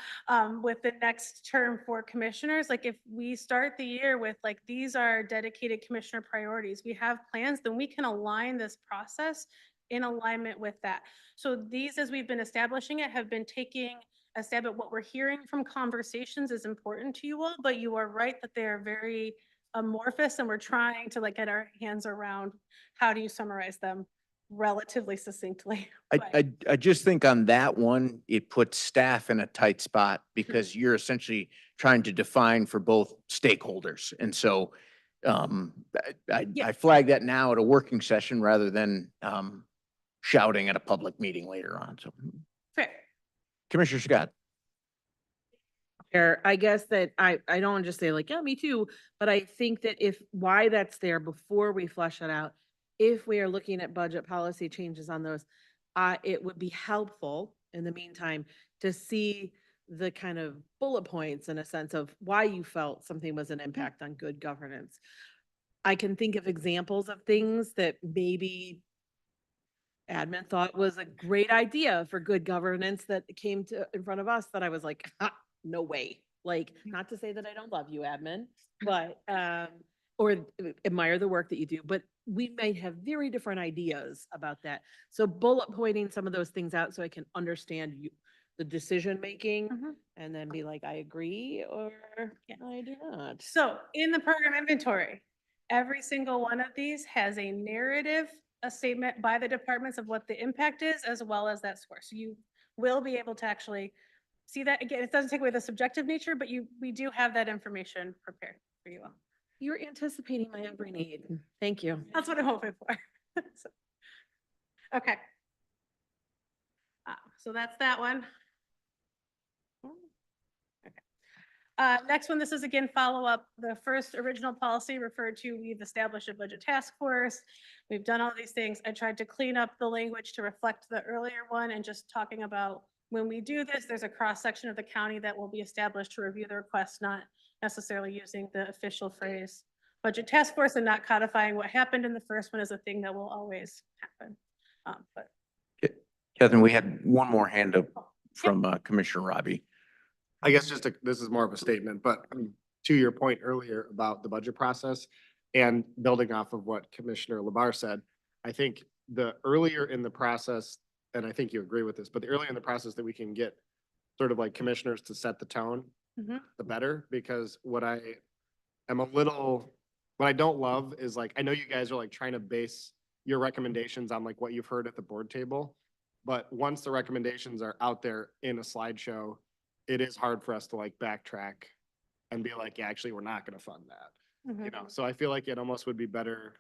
with the next term for commissioners. Like if we start the year with like, these are dedicated commissioner priorities, we have plans, then we can align this process in alignment with that. So these, as we've been establishing it, have been taking a stab at what we're hearing from conversations is important to you all, but you are right that they are very amorphous, and we're trying to like get our hands around how do you summarize them relatively succinctly. I just think on that one, it puts staff in a tight spot, because you're essentially trying to define for both stakeholders. And so I flag that now at a working session rather than, shouting at a public meeting later on. So Fair. Commissioner Scott. I guess that I don't wanna just say like, yeah, me too, but I think that why that's there before we flesh it out, if we are looking at budget policy changes on those, it would be helpful in the meantime to see the kind of bullet points in a sense of why you felt something was an impact on good governance. I can think of examples of things that maybe admin thought was a great idea for good governance that came to in front of us that I was like, no way. Like, not to say that I don't love you, admin, but, or admire the work that you do, but we might have very different ideas about that. So bullet pointing some of those things out so I can understand the decision making and then be like, I agree or I do not. So in the program inventory, every single one of these has a narrative, a statement by the departments of what the impact is, as well as that score. So you will be able to actually see that. Again, it doesn't take away the subjective nature, but we do have that information prepared for you all. You're anticipating my every need. Thank you. That's what I'm hoping for. So, okay. So that's that one. Next one, this is again follow-up. The first original policy referred to, we've established a budget task force. We've done all these things. I tried to clean up the language to reflect the earlier one and just talking about when we do this, there's a cross-section of the county that will be established to review the request, not necessarily using the official phrase budget task force and not codifying what happened in the first one is a thing that will always happen. But Catherine, we had one more hand up from Commissioner Robbie. I guess this is more of a statement, but to your point earlier about the budget process and building off of what Commissioner Labar said, I think the earlier in the process, and I think you agree with this, but the earlier in the process that we can get sort of like commissioners to set the tone, the better, because what I don't love is like, I know you guys are like trying to base your recommendations on like what you've heard at the board table, but once the recommendations are out there in a slideshow, it is hard for us to like backtrack and be like, yeah, actually, we're not going to fund that. You know, so I feel like it almost would be better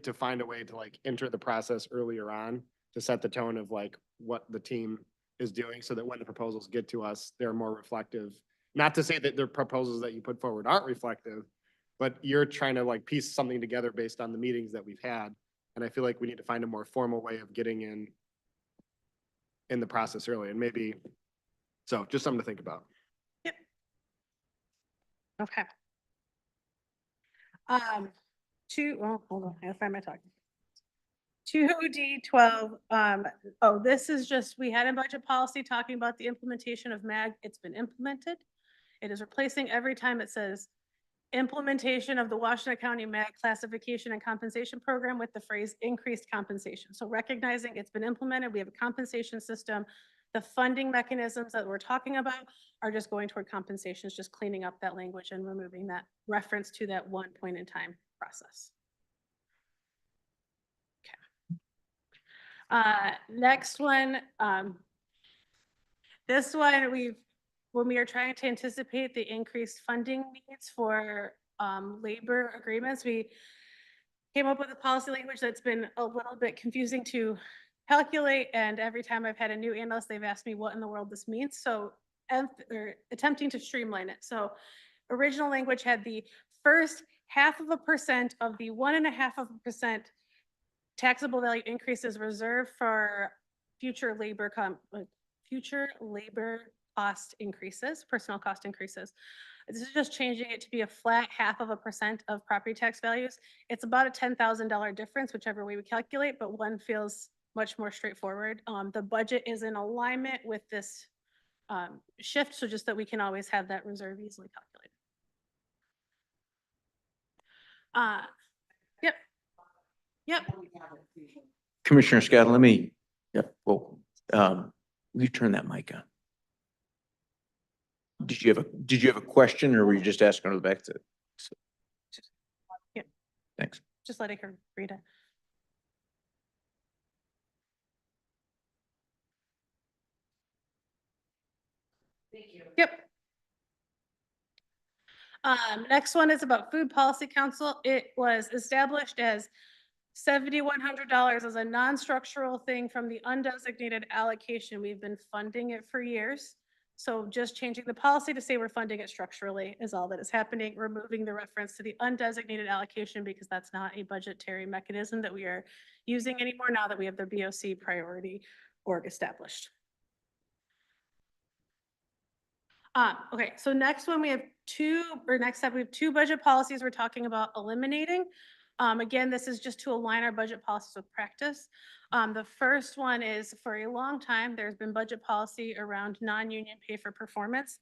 to find a way to like enter the process earlier on to set the tone of like what the team is doing so that when the proposals get to us, they're more reflective. Not to say that the proposals that you put forward aren't reflective, but you're trying to like piece something together based on the meetings that we've had. And I feel like we need to find a more formal way of getting in the process early and maybe, so just something to think about. Yep. Okay. Hold on, I gotta find my talking. 2D12, this is just, we had a budget policy talking about the implementation of MAG. It's been implemented. It is replacing every time it says implementation of the Washtenaw County MAG classification and compensation program with the phrase increased compensation. So recognizing it's been implemented, we have a compensation system. The funding mechanisms that we're talking about are just going toward compensations, just cleaning up that language and removing that reference to that one point in time process. Okay. Next one, this one when we are trying to anticipate the increased funding needs for labor agreements, we came up with a policy language that's been a little bit confusing to calculate. And every time I've had a new analyst, they've asked me what in the world this means. So attempting to streamline it. So original language had the first 0.5% of the 1.5% taxable value increases reserved for future labor cost increases, personnel cost increases. This is just changing it to be a flat 0.5% of property tax values. It's about a $10,000 difference, whichever way we calculate, but one feels much more straightforward. The budget is in alignment with this shift, so just that we can always have that reserve easily calculated. Yep. Commissioner Scott, will you turn that mic on? Did you have a question or were you just asking her back to? Yeah. Thanks. Just letting her read it. Thank you. Yep. Next one is about Food Policy Council. It was established as $7,100 as a non-structural thing from the undesignated allocation. We've been funding it for years. So just changing the policy to say we're funding it structurally is all that is happening, removing the reference to the undesignated allocation because that's not a budgetary mechanism that we are using anymore now that we have the BOC priority org established. Okay, so next one we have next up we have two budget policies we're talking about eliminating. Again, this is just to align our budget policies with practice. The first one is for a long time, there's been budget policy around non-union pay for performance.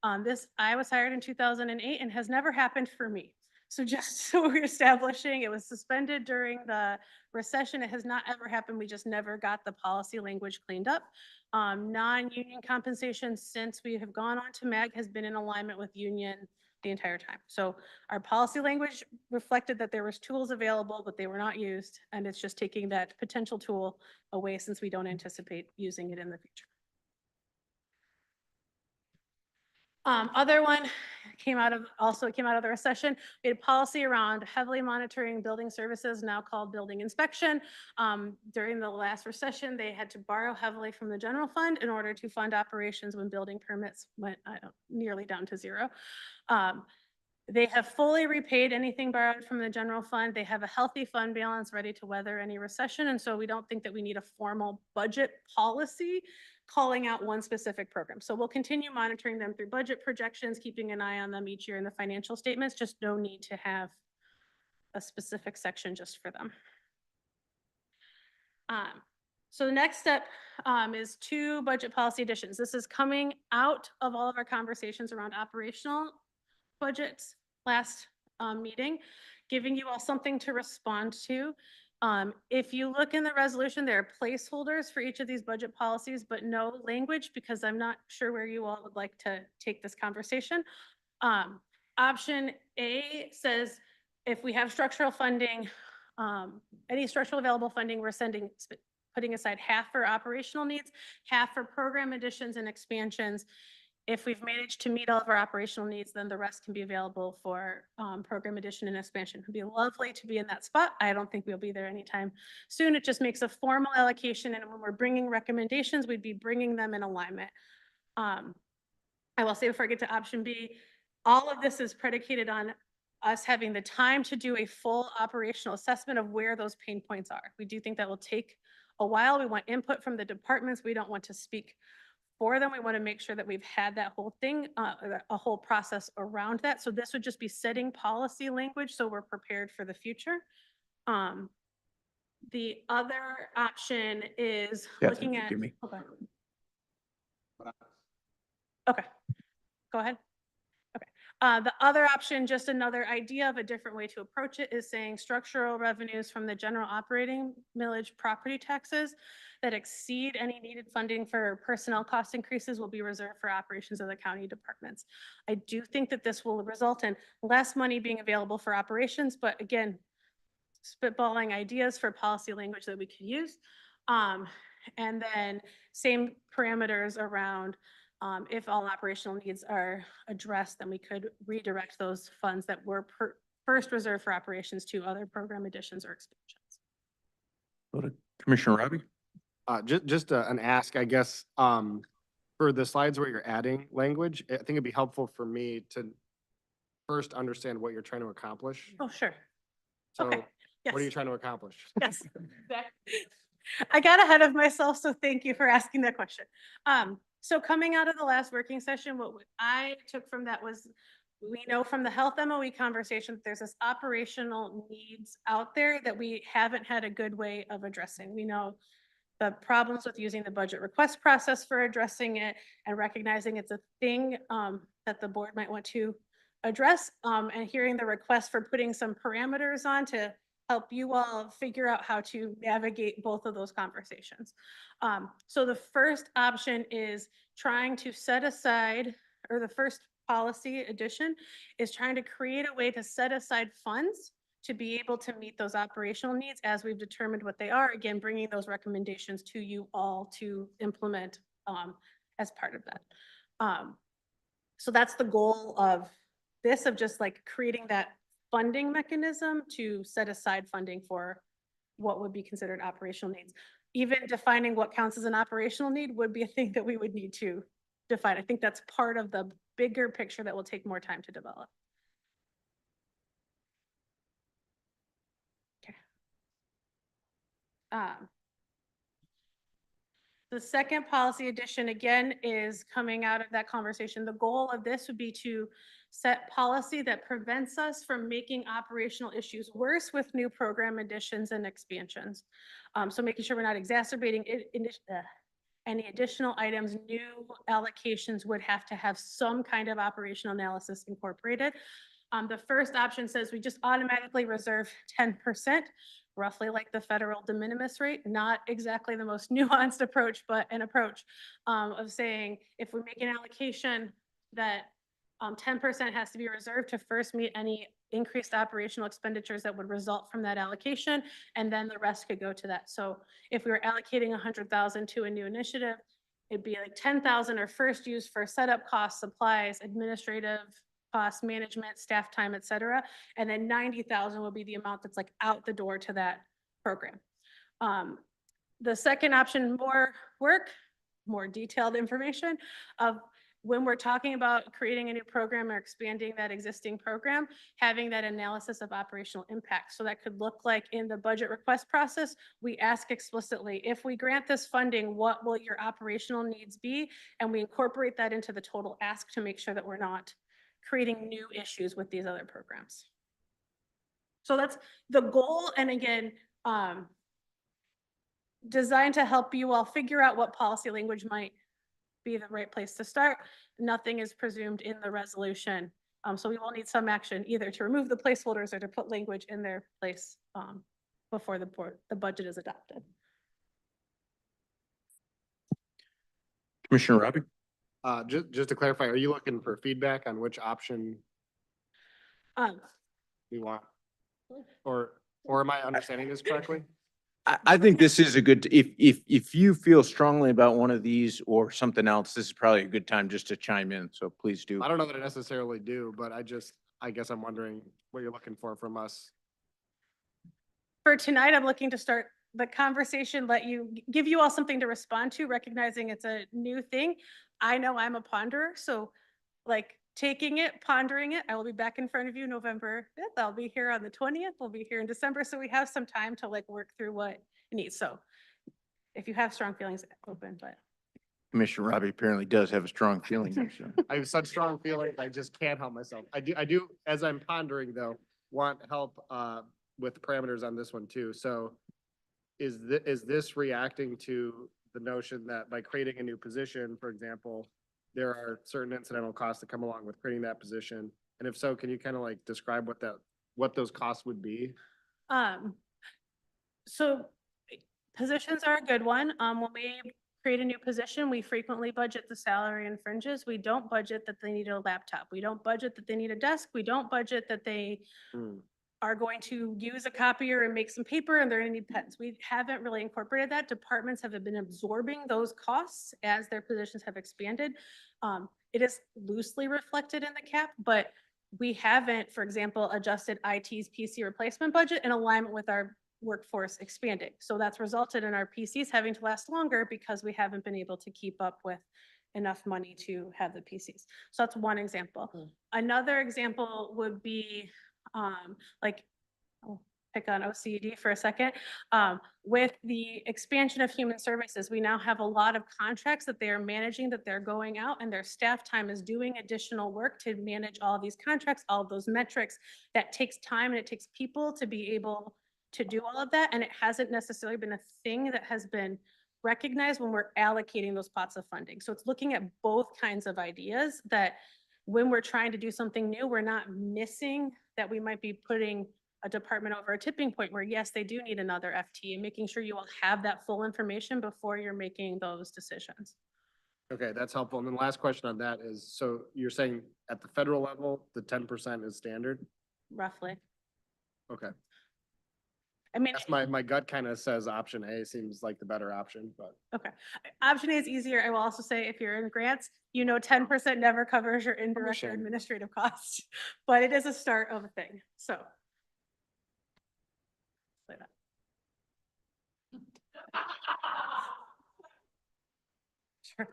I was hired in 2008 and has never happened for me. So just so we're establishing, it was suspended during the recession. It has not ever happened. We just never got the policy language cleaned up. Non-union compensation since we have gone on to MAG has been in alignment with union the entire time. So our policy language reflected that there was tools available, but they were not used. And it's just taking that potential tool away since we don't anticipate using it in the future. Other one came out of the recession. We had a policy around heavily monitoring building services, now called building inspection. During the last recession, they had to borrow heavily from the general fund in order to fund operations when building permits went nearly down to zero. They have fully repaid anything borrowed from the general fund. They have a healthy fund balance ready to weather any recession. And so we don't think that we need a formal budget policy calling out one specific program. So we'll continue monitoring them through budget projections, keeping an eye on them each year in the financial statements, just no need to have a specific section just for them. So the next step is two budget policy additions. This is coming out of all of our conversations around operational budgets last meeting, giving you all something to respond to. If you look in the resolution, there are placeholders for each of these budget policies, but no language because I'm not sure where you all would like to take this conversation. Option A says if we have structural funding, any structural available funding, we're putting aside half for operational needs, half for program additions and expansions. If we've managed to meet all of our operational needs, then the rest can be available for program addition and expansion. It would be lovely to be in that spot. I don't think we'll be there anytime soon. It just makes a formal allocation. And when we're bringing recommendations, we'd be bringing them in alignment. I will say before I get to option B, all of this is predicated on us having the time to do a full operational assessment of where those pain points are. We do think that will take a while. We want input from the departments. We don't want to speak for them. We want to make sure that we've had that whole thing, a whole process around that. So this would just be setting policy language so we're prepared for the future. The other option is looking at. Okay, go ahead. Okay. The other option, just another idea of a different way to approach it, is saying structural revenues from the general operating millage property taxes that exceed any needed funding for personnel cost increases will be reserved for operations of the county departments. I do think that this will result in less money being available for operations, but again, spitballing ideas for policy language that we could use. And then same parameters around if all operational needs are addressed, then we could redirect those funds that were first reserved for operations to other program additions or expansions. Go to Commissioner Robbie. Just an ask, I guess, for the slides where you're adding language, I think it'd be helpful for me to first understand what you're trying to accomplish. Oh, sure. So Okay. Yes. what are you trying to accomplish? Yes. I got ahead of myself, so thank you for asking that question. So coming out of the last working session, what I took from that was, we know from the health MOE conversation, there's this operational needs out there that we haven't had a good way of addressing. We know the problems with using the budget request process for addressing it and recognizing it's a thing that the board might want to address, and hearing the request for putting some parameters on to help you all figure out how to navigate both of those conversations. So the first option is trying to set aside, or the first policy addition is trying to create a way to set aside funds to be able to meet those operational needs as we've determined what they are. Again, bringing those recommendations to you all to implement as part of that. So that's the goal of this of just like creating that funding mechanism to set aside funding for what would be considered operational needs. Even defining what counts as an operational need would be a thing that we would need to define. I think that's part of the bigger picture that will take more time to develop. Okay. The second policy addition, again, is coming out of that conversation. The goal of this would be to set policy that prevents us from making operational issues worse with new program additions and expansions. So making sure we're not exacerbating any additional items. New allocations would have to have some kind of operational analysis incorporated. The first option says we just automatically reserve 10%. Roughly like the federal de minimis rate, not exactly the most nuanced approach, but an approach of saying if we make an allocation that 10% has to be reserved to first meet any increased operational expenditures that would result from that allocation, and then the rest could go to that. So if we were allocating 100,000 to a new initiative, it'd be like 10,000 are first used for setup costs, supplies, administrative cost management, staff time, et cetera. And then 90,000 will be the amount that's like out the door to that program. The second option, more work, more detailed information of when we're talking about creating a new program or expanding that existing program, having that analysis of operational impact. So that could look like in the budget request process, we ask explicitly, if we grant this funding, what will your operational needs be? And we incorporate that into the total ask to make sure that we're not creating new issues with these other programs. So that's the goal. And again, designed to help you all figure out what policy language might be the right place to start. Nothing is presumed in the resolution. So we will need some action either to remove the placeholders or to put language in their place before the budget is adopted. Commissioner Robbie? Just to clarify, are you looking for feedback on which option we want? Or am I understanding this correctly? I think this is a good, if you feel strongly about one of these or something else, this is probably a good time just to chime in. So please do. I don't know that I necessarily do, but I guess I'm wondering what you're looking for from us. For tonight, I'm looking to start the conversation, give you all something to respond to, recognizing it's a new thing. I know I'm a ponderer, so like taking it, pondering it, I will be back in front of you November 5th. I'll be here on the 20th. We'll be here in December. So we have some time to like work through what it needs. So if you have strong feelings, open, but. Commissioner Robbie apparently does have a strong feeling. So. I have such strong feelings, I just can't help myself. I do, as I'm pondering though, want help with the parameters on this one too. So is this reacting to the notion that by creating a new position, for example, there are certain incidental costs that come along with creating that position? And if so, can you kind of like describe what those costs would be? So positions are a good one. When we create a new position, we frequently budget the salary and fringes. We don't budget that they need a laptop. We don't budget that they need a desk. We don't budget that they are going to use a copier and make some paper and they're going to need pens. We haven't really incorporated that. Departments have been absorbing those costs as their positions have expanded. It is loosely reflected in the cap, but we haven't, for example, adjusted IT's PC replacement budget in alignment with our workforce expanding. So that's resulted in our PCs having to last longer because we haven't been able to keep up with enough money to have the PCs. So that's one example. Another example would be I'll pick on OCD for a second. With the expansion of human services, we now have a lot of contracts that they are managing, that they're going out, and their staff time is doing additional work to manage all of these contracts, all of those metrics. That takes time and it takes people to be able to do all of that. And it hasn't necessarily been a thing that has been recognized when we're allocating those pots of funding. So it's looking at both kinds of ideas that when we're trying to do something new, we're not missing that we might be putting a department over a tipping point where yes, they do need another FT, and making sure you will have that full information before you're making those decisions. Okay, that's helpful. And then last question on that is, so you're saying at the federal level, the 10% is standard? Roughly. Okay. I mean, That's my gut kind of says option A seems like the better option, but. okay. Option A is easier. I will also say if you're in grants, 10% never covers your indirect or Understand. administrative costs, but it is a start of a thing, so. Say that. Sure.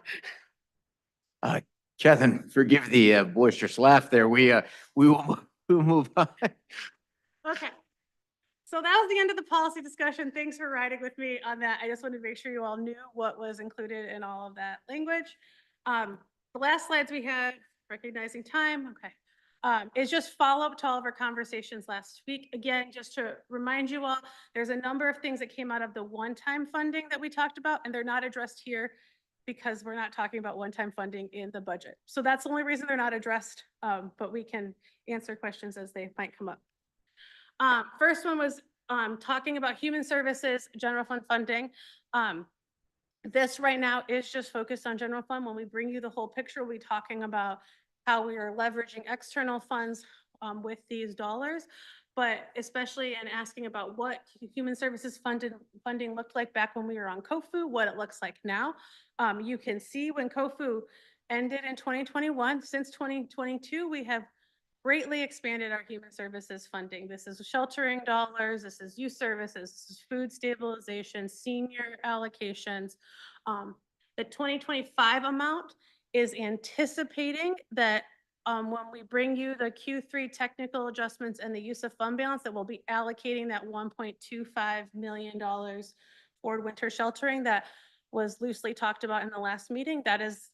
Catherine, forgive the boisterous laugh there. We will we'll move on. Okay. So that was the end of the policy discussion. Thanks for riding with me on that. I just wanted to make sure you all knew what was included in all of that language. The last slides we had, recognizing time, okay, is just follow up to all of our conversations last week. Again, just to remind you all, there's a number of things that came out of the one-time funding that we talked about, and they're not addressed here because we're not talking about one-time funding in the budget. So that's the only reason they're not addressed, but we can answer questions as they might come up. First one was talking about human services, general fund funding. This right now is just focused on general fund. When we bring you the whole picture, we'll be talking about how we are leveraging external funds with these dollars, but especially in asking about what human services funding looked like back when we were on COFU, what it looks like now. You can see when COFU ended in 2021, since 2022, we have greatly expanded our human services funding. This is sheltering dollars, this is youth services, this is food stabilization, senior allocations. The 2025 amount is anticipating that when we bring you the Q3 technical adjustments and the use of fund balance, that we'll be allocating that $1.25 million for winter sheltering that was loosely talked about in the last meeting. That is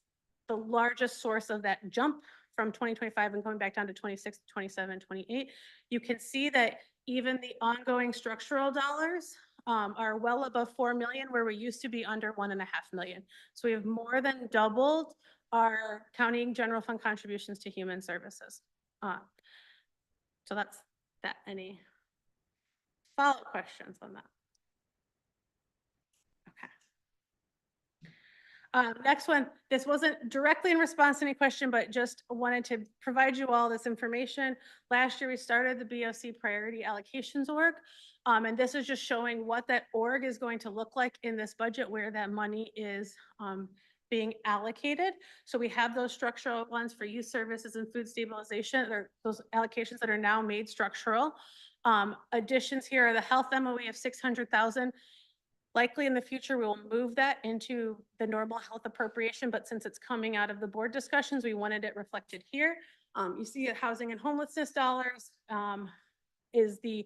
the largest source of that jump from 2025 and going back down to 26, 27, 28. You can see that even the ongoing structural dollars are well above 4 million, where we used to be under 1.5 million. So we have more than doubled our county general fund contributions to human services. So that's that. Any follow-up questions on that? Next one, this wasn't directly in response to any question, but just wanted to provide you all this information. Last year, we started the BOC Priority Allocations Org, and this is just showing what that org is going to look like in this budget, where that money is being allocated. So we have those structural ones for youth services and food stabilization, or those allocations that are now made structural. Additions here are the health MOE of 600,000. Likely in the future, we will move that into the normal health appropriation, but since it's coming out of the board discussions, we wanted it reflected here. You see housing and homelessness dollars is the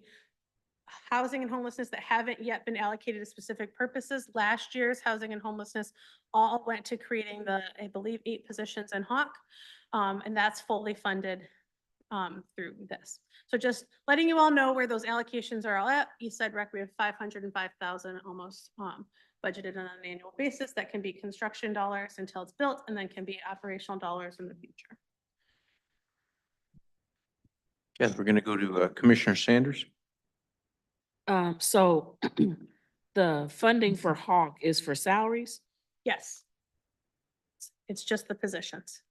housing and homelessness that haven't yet been allocated to specific purposes. Last year's housing and homelessness all went to creating the, I believe, 8 positions in Hawk, and that's fully funded through this. So just letting you all know where those allocations are all at. East Side Rec, we have 505,000 almost budgeted on an annual basis. That can be construction dollars until it's built, and then can be operational dollars in the future. Yes, we're going to go to Commissioner Sanders. So the funding for Hawk is for salaries? Yes. It's just the positions.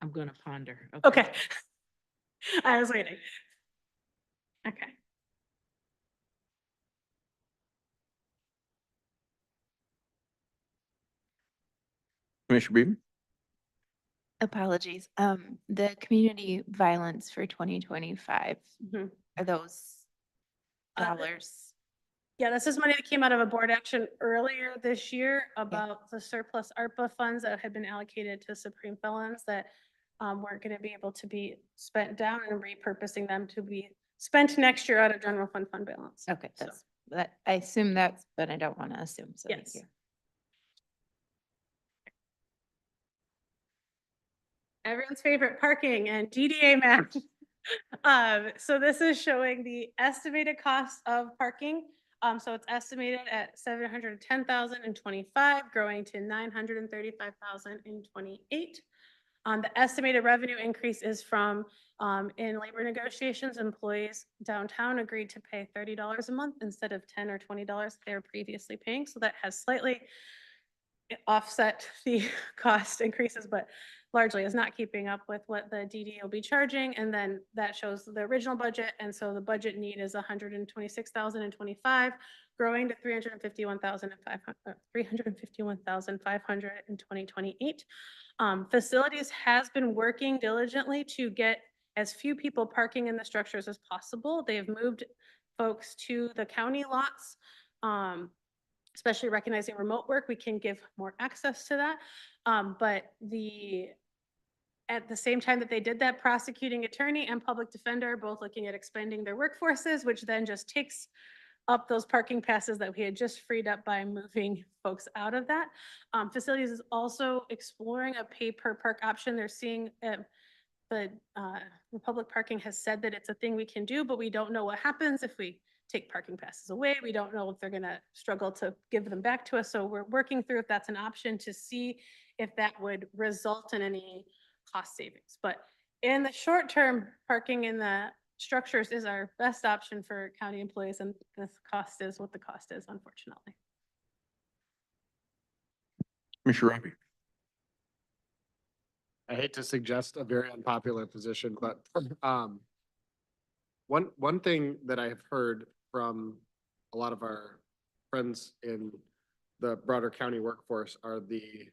I'm gonna ponder. Okay. I was waiting. Okay. Commissioner Beaman? Apologies. The community violence for 2025, Mhm. are those Uh, dollars? Yeah, this is money that came out of a board action earlier this year about the surplus ARPA funds that had been allocated to Supreme felons that weren't going to be able to be spent down, and repurposing them to be spent next year out of general fund balance. Okay, So, that, I assume that's, but I don't want to assume, so thank yes. you. Everyone's favorite, parking and DDA match. So this is showing the estimated cost of parking. So it's estimated at 710,000 in 25, growing to 935,000 in 28. The estimated revenue increase is from, in labor negotiations, employees downtown agreed to pay $30 a month instead of $10 or $20 they were previously paying. So that has slightly offset the cost increases, but largely is not keeping up with what the DD will be charging. And then that shows the original budget. And so the budget need is 126,025, growing to 351,500 in 2028. Facilities has been working diligently to get as few people parking in the structures as possible. They have moved folks to the county lots, especially recognizing remote work, we can give more access to that. But at the same time that they did that, prosecuting attorney and public defender are both looking at expanding their workforces, which then just takes up those parking passes that we had just freed up by moving folks out of that. Facilities is also exploring a pay per park option. They're seeing the Republic Parking has said that it's a thing we can do, but we don't know what happens if we take parking passes away. We don't know if they're gonna struggle to give them back to us. So we're working through if that's an option to see if that would result in any cost savings. But in the short term, parking in the structures is our best option for county employees, and this cost is what the cost is, unfortunately. Commissioner Robbie. I hate to suggest a very unpopular position, but one thing that I have heard from a lot of our friends in the broader county workforce are the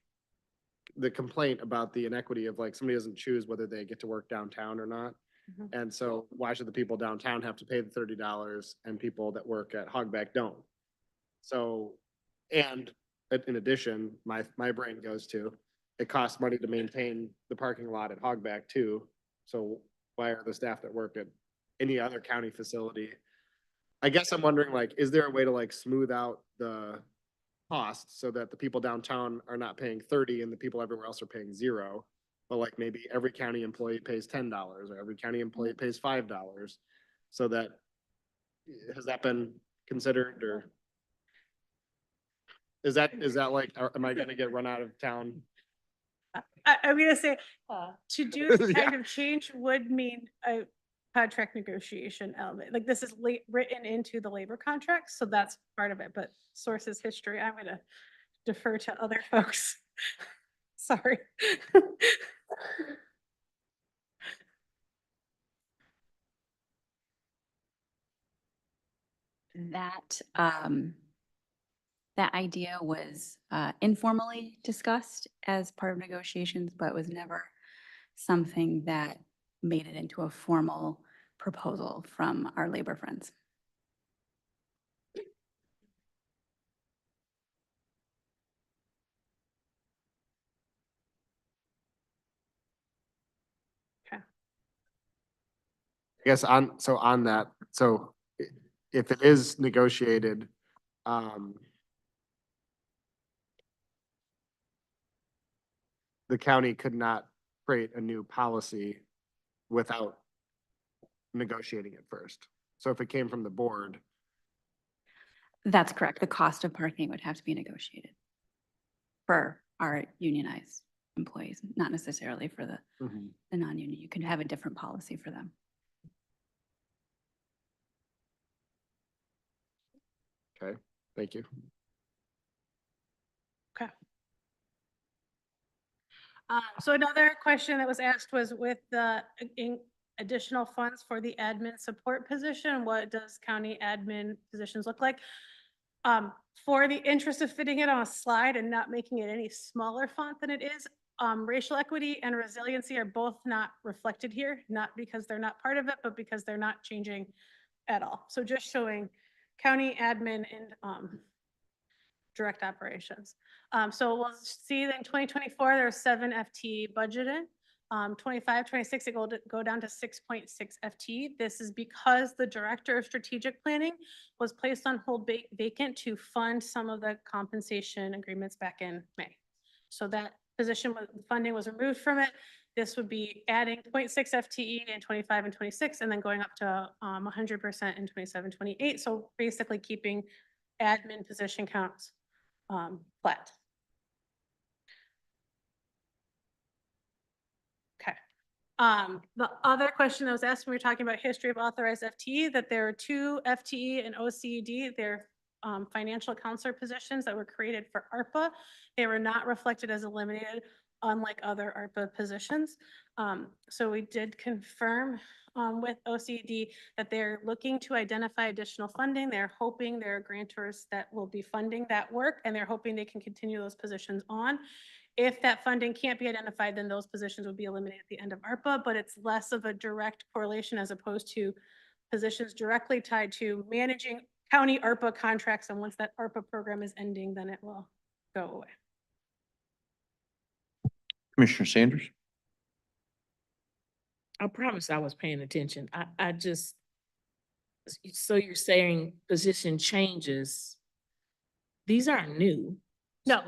complaint about the inequity of like somebody doesn't choose whether they get to work downtown or not. And so why should the people downtown have to pay the $30 and people that work at Hogback don't? So, and in addition, my brain goes to, it costs money to maintain the parking lot at Hogback too. So why are the staff that work at any other county facility? I guess I'm wondering, like, is there a way to like smooth out the costs so that the people downtown are not paying 30 and the people everywhere else are paying 0? But like maybe every county employee pays $10 or every county employee pays $5, so that, has that been considered, or is that like, am I gonna get run out of town? I'm gonna say, to do the kind Yeah. of change would mean a contract negotiation element. Like this is written into the labor contract, so that's part of it, but sources history, I'm gonna defer to other folks. Sorry. That idea was informally discussed as part of negotiations, but was never something that made it into a formal proposal from our labor friends. I guess on that, so if it is negotiated, the county could not create a new policy without negotiating it first. So if it came from the board, That's correct. The cost of parking would have to be negotiated for our unionized employees, not necessarily for the non-union. You can have a different policy for them. okay, thank you. Okay. So another question that was asked was with the additional funds for the admin support position, what does county admin positions look like? For the interest of fitting it on a slide and not making it any smaller font than it is, racial equity and resiliency are both not reflected here, not because they're not part of it, but because they're not changing at all. So just showing county admin and direct operations. So we'll see that in 2024, there are 7 FTE budgeted. 25, 26, it will go down to 6.6 FTE. This is because the director of strategic planning was placed on hold vacant to fund some of the compensation agreements back in May. So that position, funding was removed from it. This would be adding 0.6 FTE in 25 and 26, and then going up to 100% in 27, 28. So basically keeping admin position counts flat. Okay. The other question that was asked when we were talking about history of authorized FTE, that there are 2 FTE and OCD. They're financial counselor positions that were created for ARPA. They were not reflected as eliminated. unlike other ARPA positions. So we did confirm with OCD that they're looking to identify additional funding. They're hoping there are grantors that will be funding that work, and they're hoping they can continue those positions on. If that funding can't be identified, then those positions would be eliminated at the end of ARPA, but it's less of a direct correlation as opposed to positions directly tied to managing county ARPA contracts. And once that ARPA program is ending, then it will go away. Commissioner Sanders? I promise I was paying attention. I just, so you're saying position changes. These aren't new. No,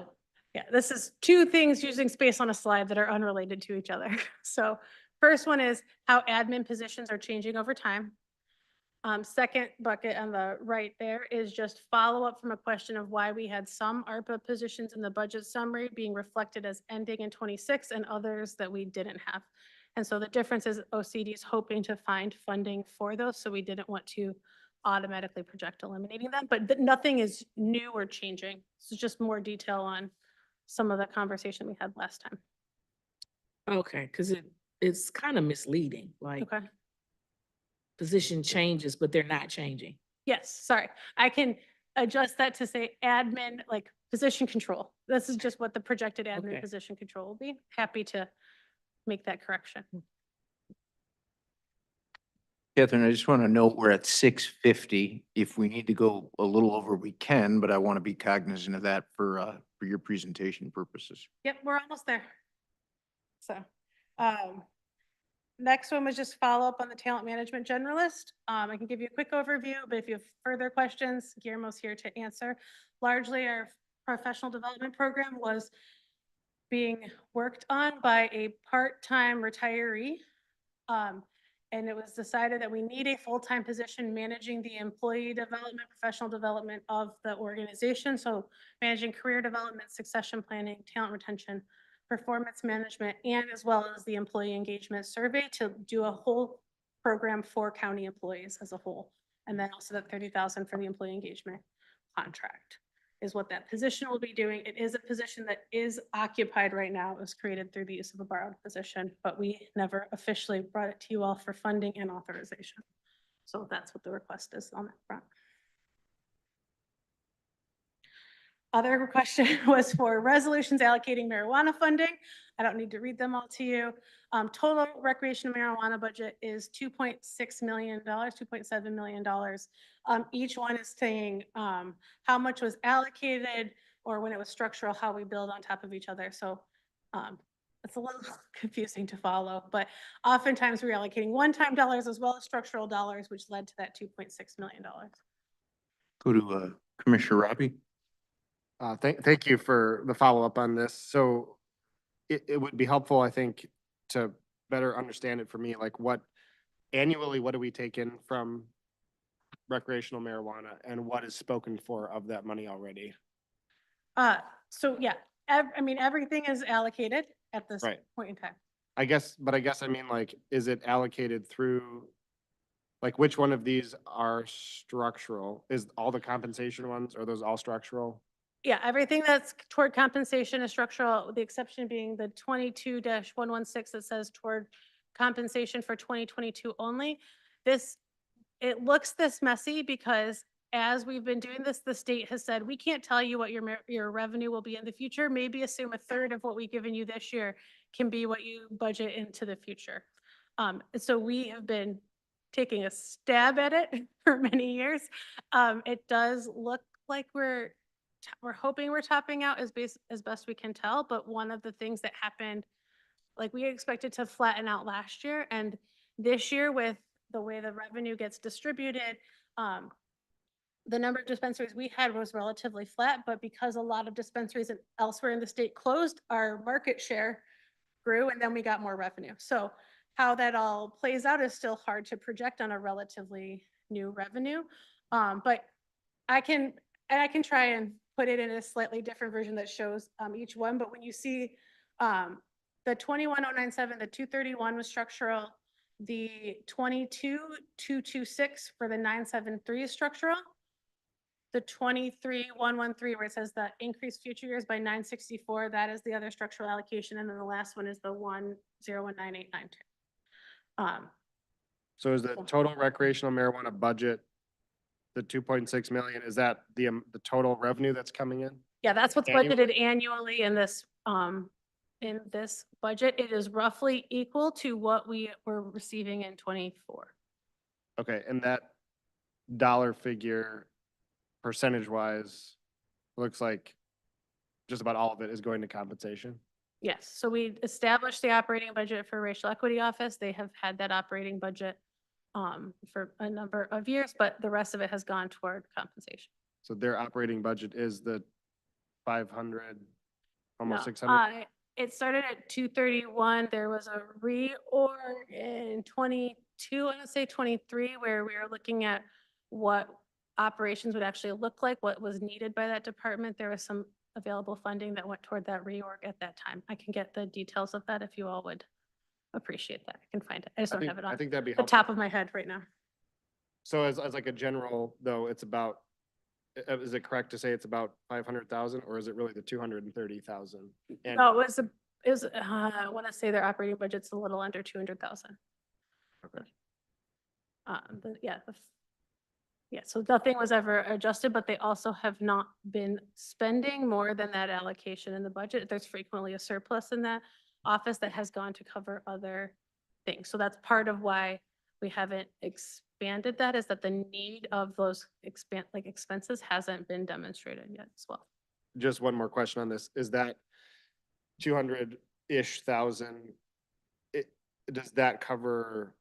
yeah, this is two things using space on a slide that are unrelated to each other. So first one is how admin positions are changing over time. Second bucket on the right there is just follow-up from a question of why we had some ARPA positions in the budget summary being reflected as ending in 26 and others that we didn't have. And so the difference is OCD is hoping to find funding for those, so we didn't want to automatically project eliminating them, but nothing is new or changing. It's just more detail on some of the conversation we had last time. Okay, because it's kind of misleading, like Okay. position changes, but they're not changing. Yes, sorry. I can adjust that to say admin, like position control. This is just what the projected admin Okay. position control will be. Happy to make that correction. Catherine, I just want to note we're at 6:50. If we need to go a little over, we can, but I want to be cognizant of that for your presentation purposes. Yep, we're almost there. So, next one was just follow up on the talent management generalist. I can give you a quick overview, but if you have further questions, Guillermo's here to answer. Largely, our professional development program was being worked on by a part-time retiree. And it was decided that we need a full-time position managing the employee development, professional development of the organization. So managing career development, succession planning, talent retention, performance management, and as well as the employee engagement survey to do a whole program for county employees as a whole. And then also that 30,000 for the employee engagement contract is what that position will be doing. It is a position that is occupied right now. It was created through the use of a borrowed position, but we never officially brought it to you all for funding and authorization. So that's what the request is on that front. Other question was for resolutions allocating marijuana funding. I don't need to read them all to you. Total recreational marijuana budget is $2.6 million, $2.7 million. Each one is saying how much was allocated or when it was structural, how we build on top of each other. So it's a little confusing to follow, but oftentimes we're allocating one-time dollars as well as structural dollars, which led to that $2.6 million. Go to Commissioner Robbie. Thank you for the follow-up on this. So it would be helpful, I think, to better understand it for me, like annually, what do we take in from recreational marijuana and what is spoken for of that money already? So yeah, I mean, everything is allocated at this Right. point in time. I guess I mean, like, is it allocated through, like, which one of these are structural? Is all the compensation ones, are those all structural? Yeah, everything that's toward compensation is structural, with the exception being the 22-116 that says toward compensation for 2022 only. It looks this messy because as we've been doing this, the state has said, we can't tell you what your revenue will be in the future. Maybe assume a third of what we've given you this year can be what you budget into the future. So we have been taking a stab at it for many years. It does look like we're hoping we're topping out as best we can tell, but one of the things that happened, like we expected to flatten out last year, and this year with the way the revenue gets distributed, the number of dispensaries we had was relatively flat, but because a lot of dispensaries elsewhere in the state closed, our market share grew and then we got more revenue. So how that all plays out is still hard to project on a relatively new revenue. But I can try and put it in a slightly different version that shows each one. But when you see the 21,097, the 231 was structural, the 22,226 for the 973 is structural. the 23,113, where it says the increased future years by 964, that is the other structural allocation, and then the last one is the 1019892. So is the total recreational marijuana budget, the 2.6 million, is that the total revenue that's coming in? Yeah, that's what's Annually? budgeted annually in this budget. It is roughly equal to what we were receiving in 24. Okay, and that dollar figure, percentage wise, looks like just about all of it is going to compensation. Yes, so we established the operating budget for racial equity office. They have had that operating budget for a number of years, but the rest of it has gone toward compensation. So their operating budget is the 500, almost No, 600? It started at 231. There was a reorg in 22, I want to say 23, where we were looking at what operations would actually look like, what was needed by that department. There was some available funding that went toward that reorg at that time. I can get the details of that if you all would appreciate that. I can find it. I just don't have it I on think that'd be the helpful. top of my head right now. So as like a general, though, it's about, is it correct to say it's about 500,000 or is it really the 230,000? No, it was, I want to say their operating budget's a little under 200,000. Okay. But yeah, yeah, so nothing was ever adjusted, but they also have not been spending more than that allocation in the budget. There's frequently a surplus in that office that has gone to cover other things. So that's part of why we haven't expanded that, is that the need of those expenses hasn't been demonstrated yet as well. Just one more question on this. Is that 200-ish thousand, does that cover,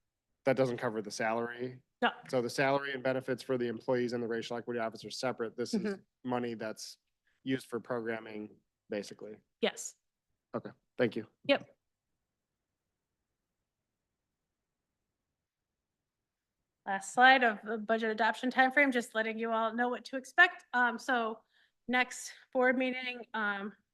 that doesn't cover the salary? No. So the salary and benefits for the employees and the racial equity office are separate. This is money that's used for programming, basically. Yes. Okay, thank you. Yep. Last slide of the budget adoption timeframe, just letting you all know what to expect. So next board meeting,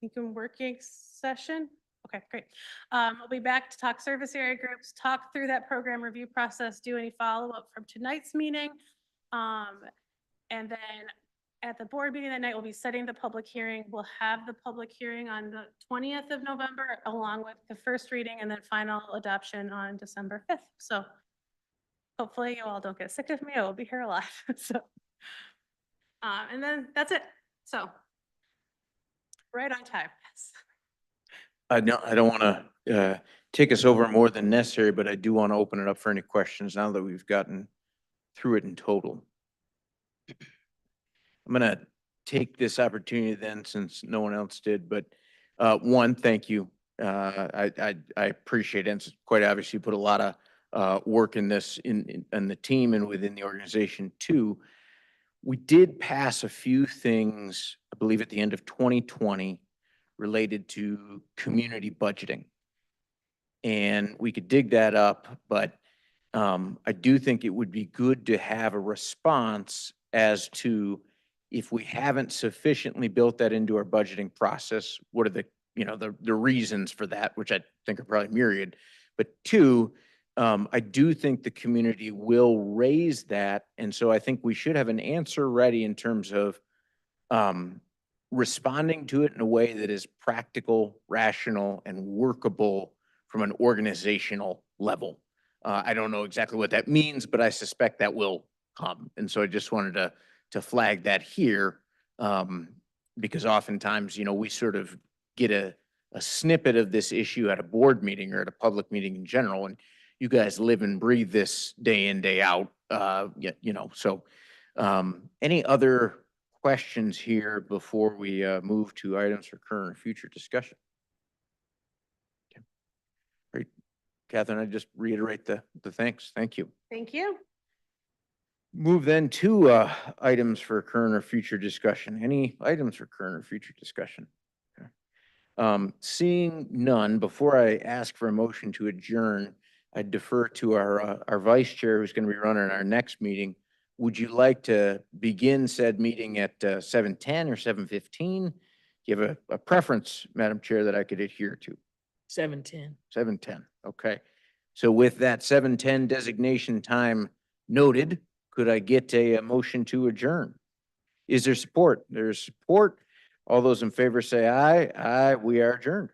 you can working session. Okay, great. We'll be back to talk service area groups, talk through that program review process, do any follow-up from tonight's meeting. And then at the board meeting that night, we'll be setting the public hearing. We'll have the public hearing on the 20th of November, along with the first reading and then final adoption on December 5th. So hopefully you all don't get sick of me. I will be here a lot. So, and then that's it. So right on time. Yes. I don't want to take us over more than necessary, but I do want to open it up for any questions now that we've gotten through it in total. I'm going to take this opportunity then, since no one else did, but one, thank you. I appreciate it. It's quite obvious you put a lot of work in this in the team and within the organization too. We did pass a few things, I believe at the end of 2020, related to community budgeting. And we could dig that up, but I do think it would be good to have a response as to, if we haven't sufficiently built that into our budgeting process, what are the, the reasons for that, which I think are probably myriad. But two, I do think the community will raise that. And so I think we should have an answer ready in terms of responding to it in a way that is practical, rational, and workable from an organizational level. I don't know exactly what that means, but I suspect that will come. And so I just wanted to flag that here, because oftentimes, we sort of get a snippet of this issue at a board meeting or at a public meeting in general, and you guys live and breathe this day in, day out. So any other questions here before we move to items for current or future discussion? Okay. Great. Catherine, I just reiterate the thanks. Thank you. Thank you. Move then to items for current or future discussion. Any items for current or future discussion? Okay. Seeing none, before I ask for a motion to adjourn, I defer to our vice chair, who's going to be running our next meeting. Would you like to begin said meeting at 7:10 or 7:15? Do you have a preference, Madam Chair, that I could adhere to? 7:10. 7:10. Okay. So with that 7:10 designation time noted, could I get a motion to adjourn? Is there support? There's support. All those in favor say aye. Aye, we are adjourned.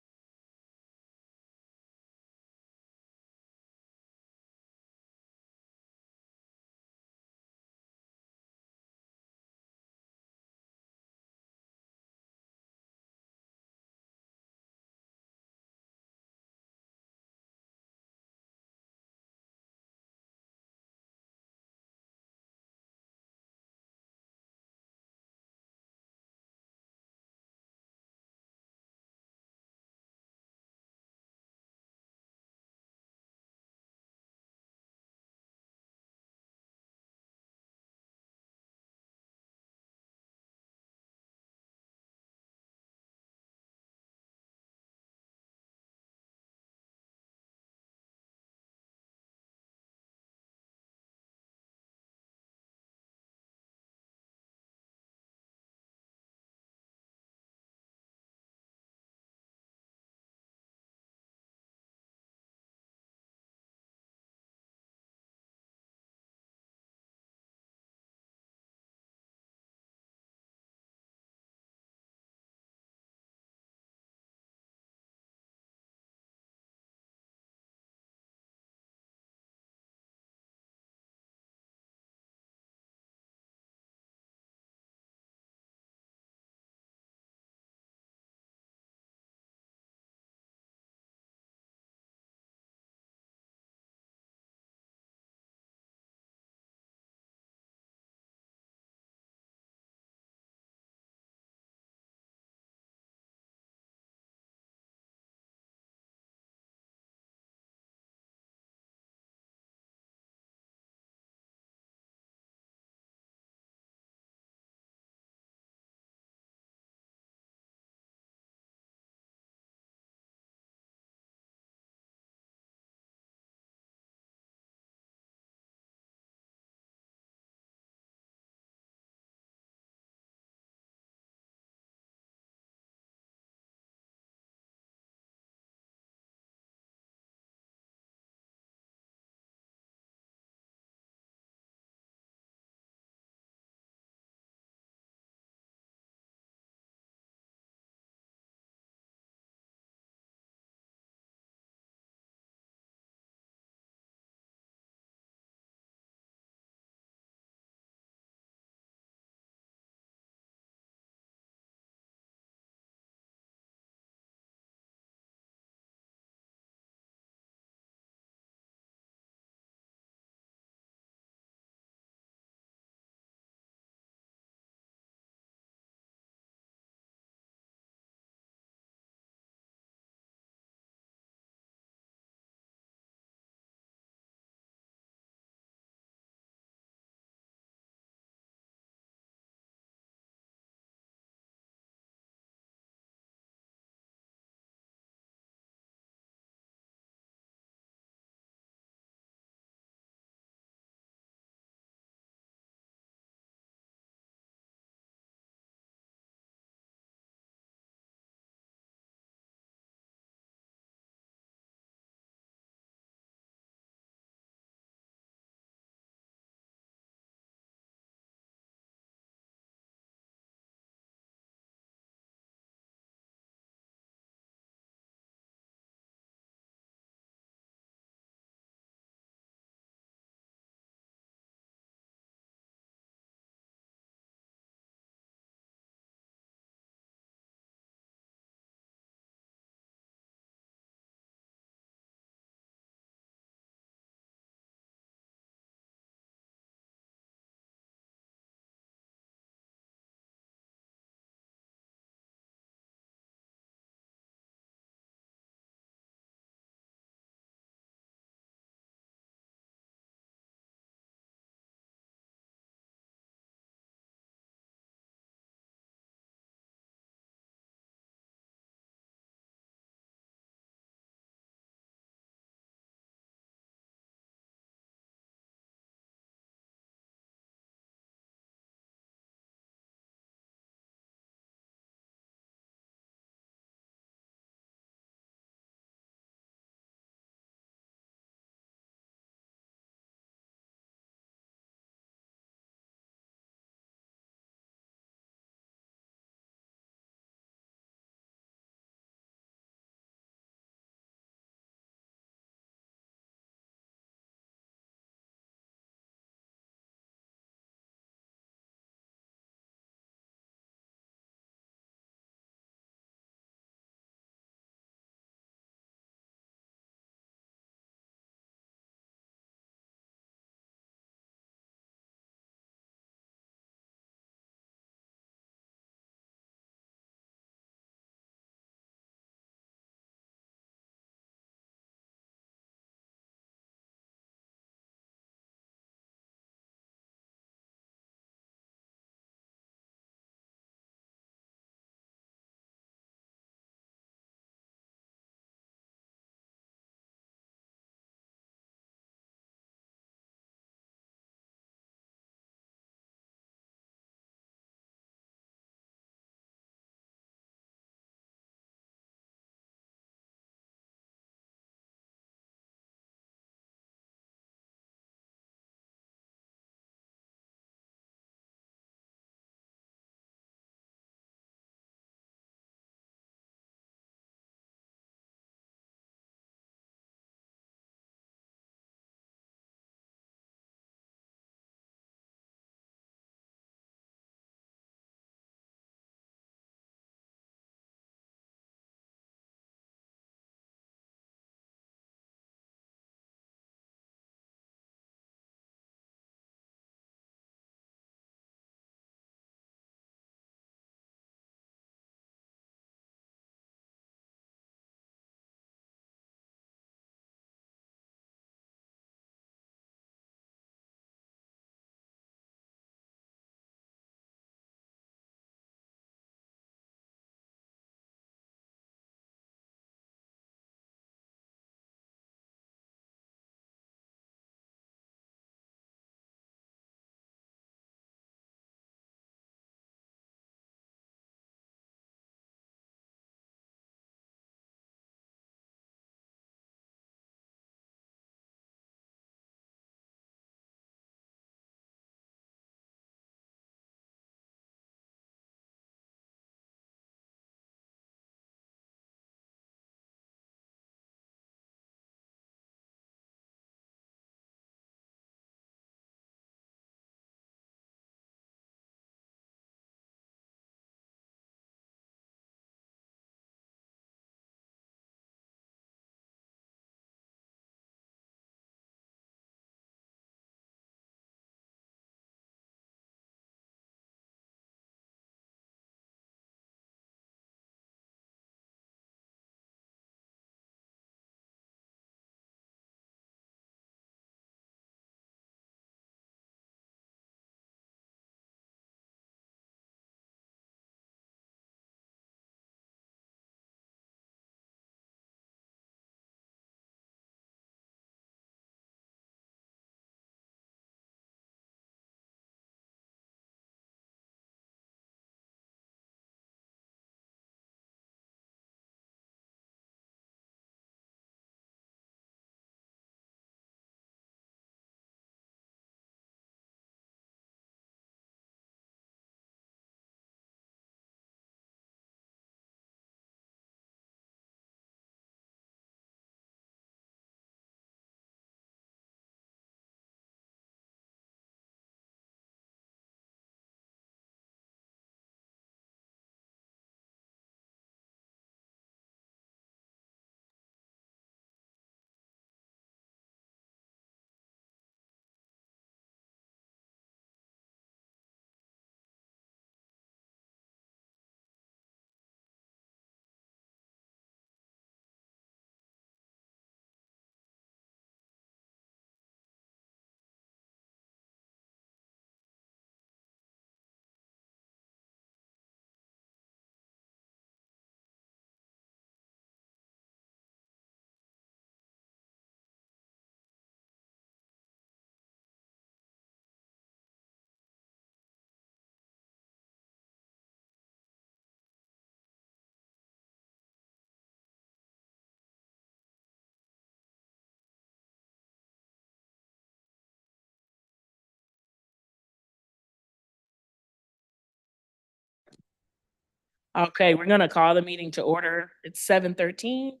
Okay, we're gonna call the meeting to order. It's 7:13.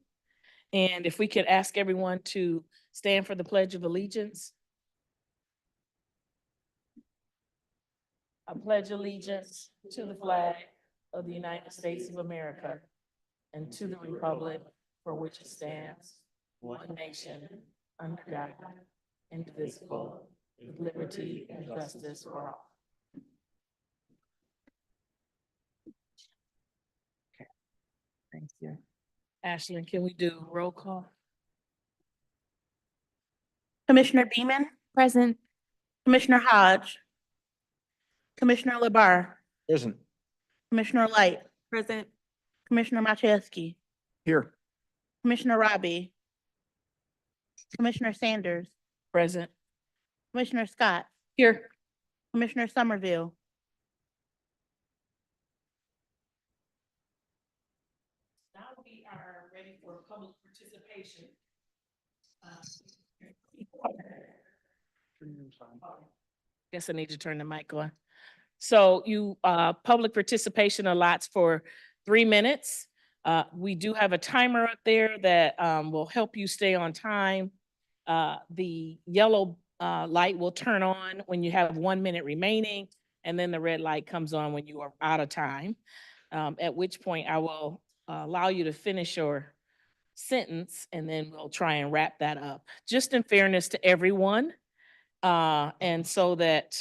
And if we could ask everyone to stand for the Pledge of Allegiance. I pledge allegiance to the flag of the United States of America and to the republic for which it stands, one nation, under God, indivisible, with liberty and justice for all. Okay. Thank you. Ashley, can we do roll call? Commissioner Beaman, Present. Commissioner Hodge, Commissioner Labar, Present. Commissioner Light. Present. Commissioner Machewski, Here. Commissioner Robbie, Commissioner Sanders, Present. Commissioner Scott, Here. Commissioner Somerville. Now we are ready for public participation. Guess I need to turn the mic on. So public participation allots for 3 minutes. We do have a timer up there that will help you stay on time. The yellow light will turn on when you have 1 minute remaining, and then the red light comes on when you are out of time. At which point I will allow you to finish your sentence, and then we'll try and wrap that up, just in fairness to everyone. And so that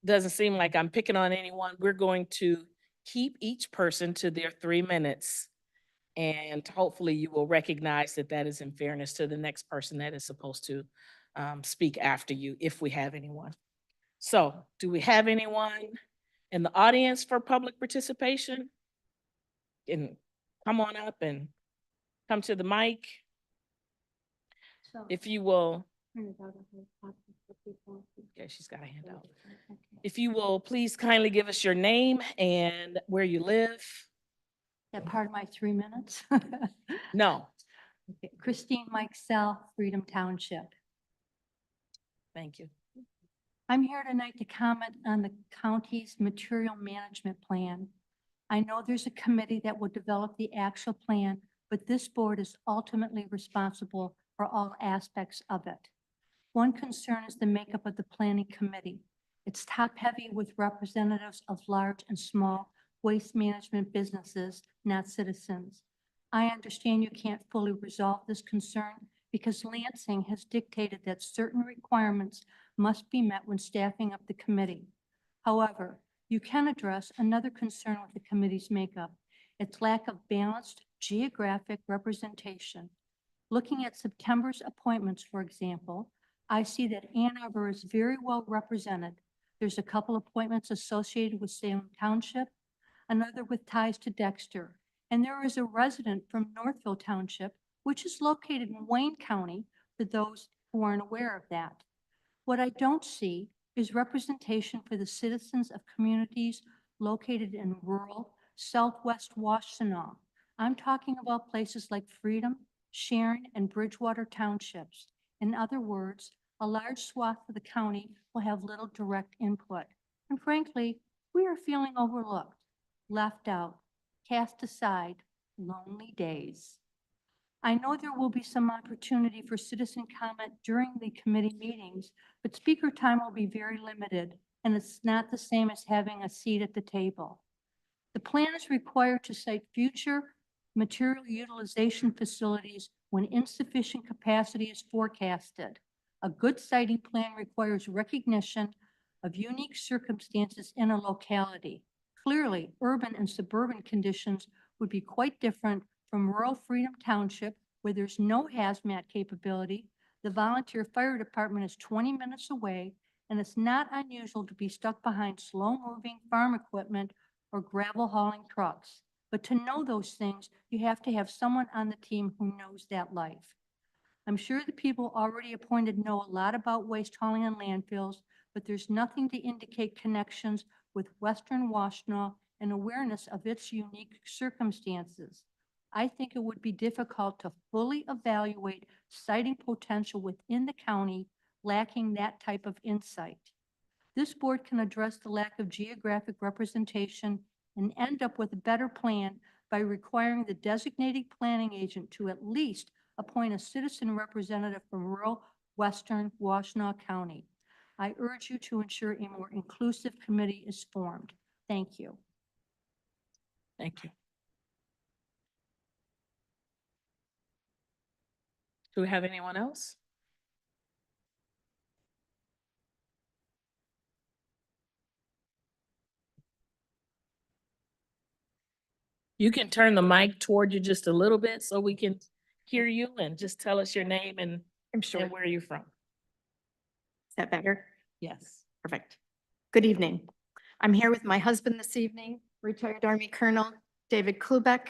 doesn't seem like I'm picking on anyone. We're going to keep each person to their 3 minutes. And hopefully you will recognize that that is in fairness to the next person that is supposed to speak after you, if we have anyone. So do we have anyone in the audience for public participation? And come on up and come to the mic. If you will. Okay, she's got a handout. If you will, please kindly give us your name and where you live. That part of my 3 minutes? No. Okay. Christine Mikesell, Freedom Township. Thank you. I'm here tonight to comment on the county's material management plan. I know there's a committee that will develop the actual plan, but this board is ultimately responsible for all aspects of it. One concern is the makeup of the planning committee. It's top-heavy with representatives of large and small waste management businesses, not citizens. I understand you can't fully resolve this concern because Lansing has dictated that certain requirements must be met when staffing up the committee. However, you can address another concern with the committee's makeup, its lack of balanced geographic representation. Looking at September's appointments, for example, I see that Ann Arbor is very well represented. There's a couple appointments associated with Salem Township, another with ties to Dexter, and there is a resident from Northville Township, which is located in Wayne County, for those who aren't aware of that. What I don't see is representation for the citizens of communities located in rural southwest Washtenaw. I'm talking about places like Freedom, Sharon, and Bridgewater Townships. In other words, a large swath of the county will have little direct input. And frankly, we are feeling overlooked, left out, cast aside, lonely days. I know there will be some opportunity for citizen comment during the committee meetings, but speaker time will be very limited, and it's not the same as having a seat at the table. The plan is required to cite future material utilization facilities when insufficient capacity is forecasted. A good siting plan requires recognition of unique circumstances in a locality. Clearly, urban and suburban conditions would be quite different from rural Freedom Township, where there's no hazmat capability. The volunteer fire department is 20 minutes away, and it's not unusual to be stuck behind slow-moving farm equipment or gravel hauling trucks. But to know those things, you have to have someone on the team who knows that life. I'm sure the people already appointed know a lot about waste hauling and landfills, but there's nothing to indicate connections with Western Washtenaw and awareness of its unique circumstances. I think it would be difficult to fully evaluate siting potential within the county lacking that type of insight. This board can address the lack of geographic representation and end up with a better plan by requiring the designated planning agent to at least appoint a citizen representative from rural western Washtenaw County. I urge you to ensure a more inclusive committee is formed. Thank you. Thank you. Do we have anyone else? You can turn the mic toward you just a little bit so we can hear you, and just tell us your name and and where you're from. Is that better? Yes. Perfect. Good evening. I'm here with my husband this evening, retired Army Colonel David Klubeck.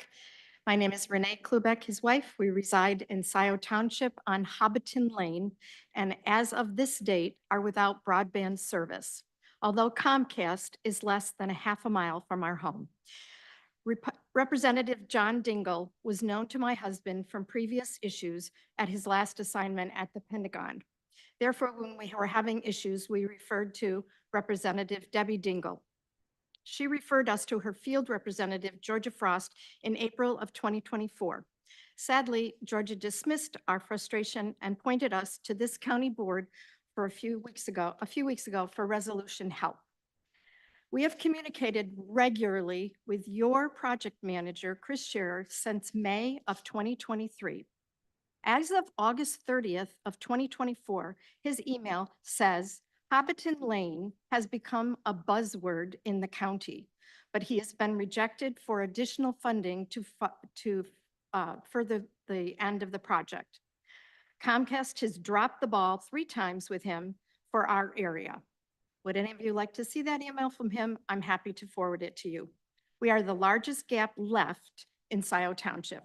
My name is Renee Klubeck, his wife. We reside in Scioto Township on Hobbiton Lane, and as of this date are without broadband service, although Comcast is less than a half a mile from our home. Representative John Dingle was known to my husband from previous issues at his last assignment at the Pentagon. Therefore, when we were having issues, we referred to Representative Debbie Dingle. She referred us to her field representative, Georgia Frost, in April of 2024. Sadly, Georgia dismissed our frustration and pointed us to this county board for a few weeks ago for resolution help. We have communicated regularly with your project manager, Chris Scherer, since May of 2023. As of August 30th of 2024, his email says, Hobbiton Lane has become a buzzword in the county, but he has been rejected for additional funding to further the end of the project. Comcast has dropped the ball 3 times with him for our area. Would any of you like to see that email from him? I'm happy to forward it to you. We are the largest gap left in Scioto Township.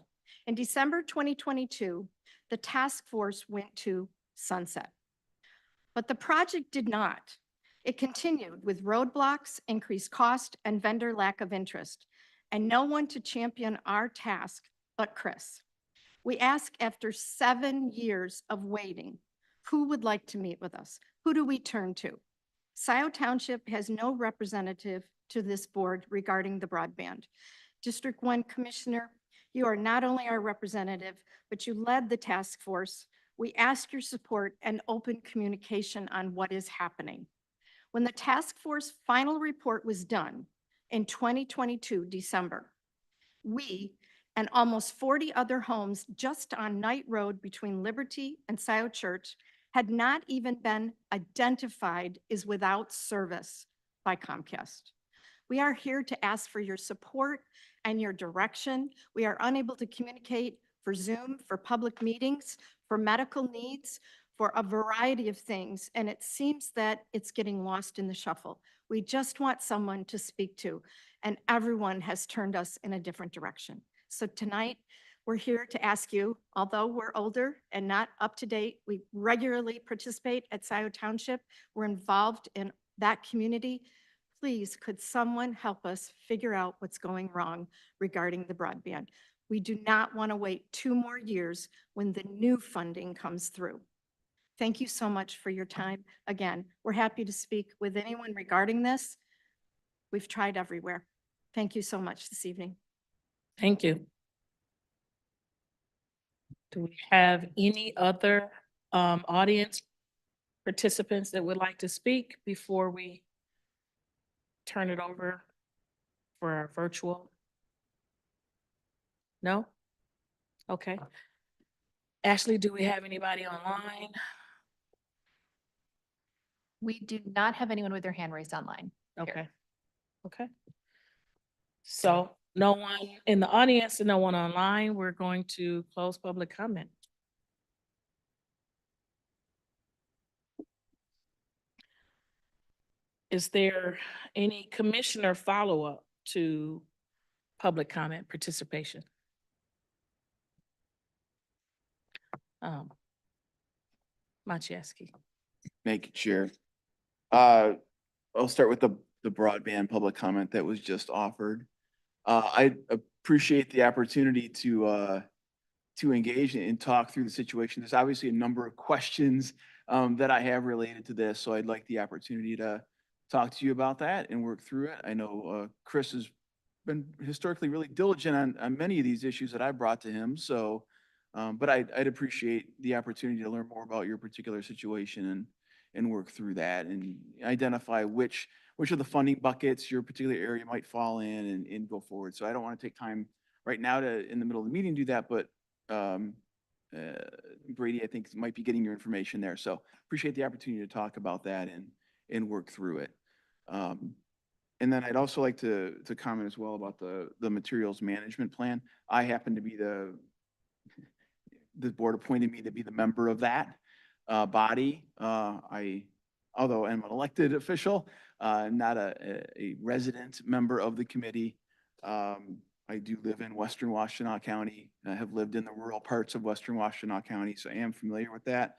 In December 2022, the task force went to sunset. But the project did not. It continued with roadblocks, increased cost, and vendor lack of interest, and no one to champion our task but Chris. We ask, after 7 years of waiting, who would like to meet with us? Who do we turn to? Scioto Township has no representative to this board regarding the broadband. District 1 Commissioner, you are not only our representative, but you led the task force. We ask your support and open communication on what is happening. When the task force final report was done in 2022, December, we and almost 40 other homes just on Knight Road between Liberty and Scioto Church had not even been identified as without service by Comcast. We are here to ask for your support and your direction. We are unable to communicate for Zoom, for public meetings, for medical needs, for a variety of things, and it seems that it's getting lost in the shuffle. We just want someone to speak to, and everyone has turned us in a different direction. So tonight, we're here to ask you, although we're older and not up to date, we regularly participate at Scioto Township. We're involved in that community. Please, could someone help us figure out what's going wrong regarding the broadband? We do not want to wait 2 more years when the new funding comes through. Thank you so much for your time. Again, we're happy to speak with anyone regarding this. We've tried everywhere. Thank you so much this evening. Thank you. Do we have any other audience participants that would like to speak before we turn it over for our virtual? No? Okay. Ashley, do we have anybody online? We do not have anyone with their hand raised online. Okay. Okay. So no one in the audience and no one online, we're going to close public comment. Is there any commissioner follow-up to public comment participation? Maciejewski. Thank you, Chair. I'll start with the broadband public comment that was just offered. I appreciate the opportunity to engage and talk through the situation. There's obviously a number of questions that I have related to this, so I'd like the opportunity to talk to you about that and work through it. I know Chris is been historically really diligent on many of these issues that I brought to him. So, but I'd appreciate the opportunity to learn more about your particular situation and work through that and identify which of the funding buckets your particular area might fall in and go forward. So I don't want to take time right now to, in the middle of the meeting, do that, but Brady, I think, might be getting your information there. So appreciate the opportunity to talk about that and work through it. And then I'd also like to comment as well about the materials management plan. I happen to be the board appointed me to be the member of that body. Although I'm an elected official, not a resident member of the committee. I do live in Western Washtenaw County. I have lived in the rural parts of Western Washtenaw County, so I am familiar with that.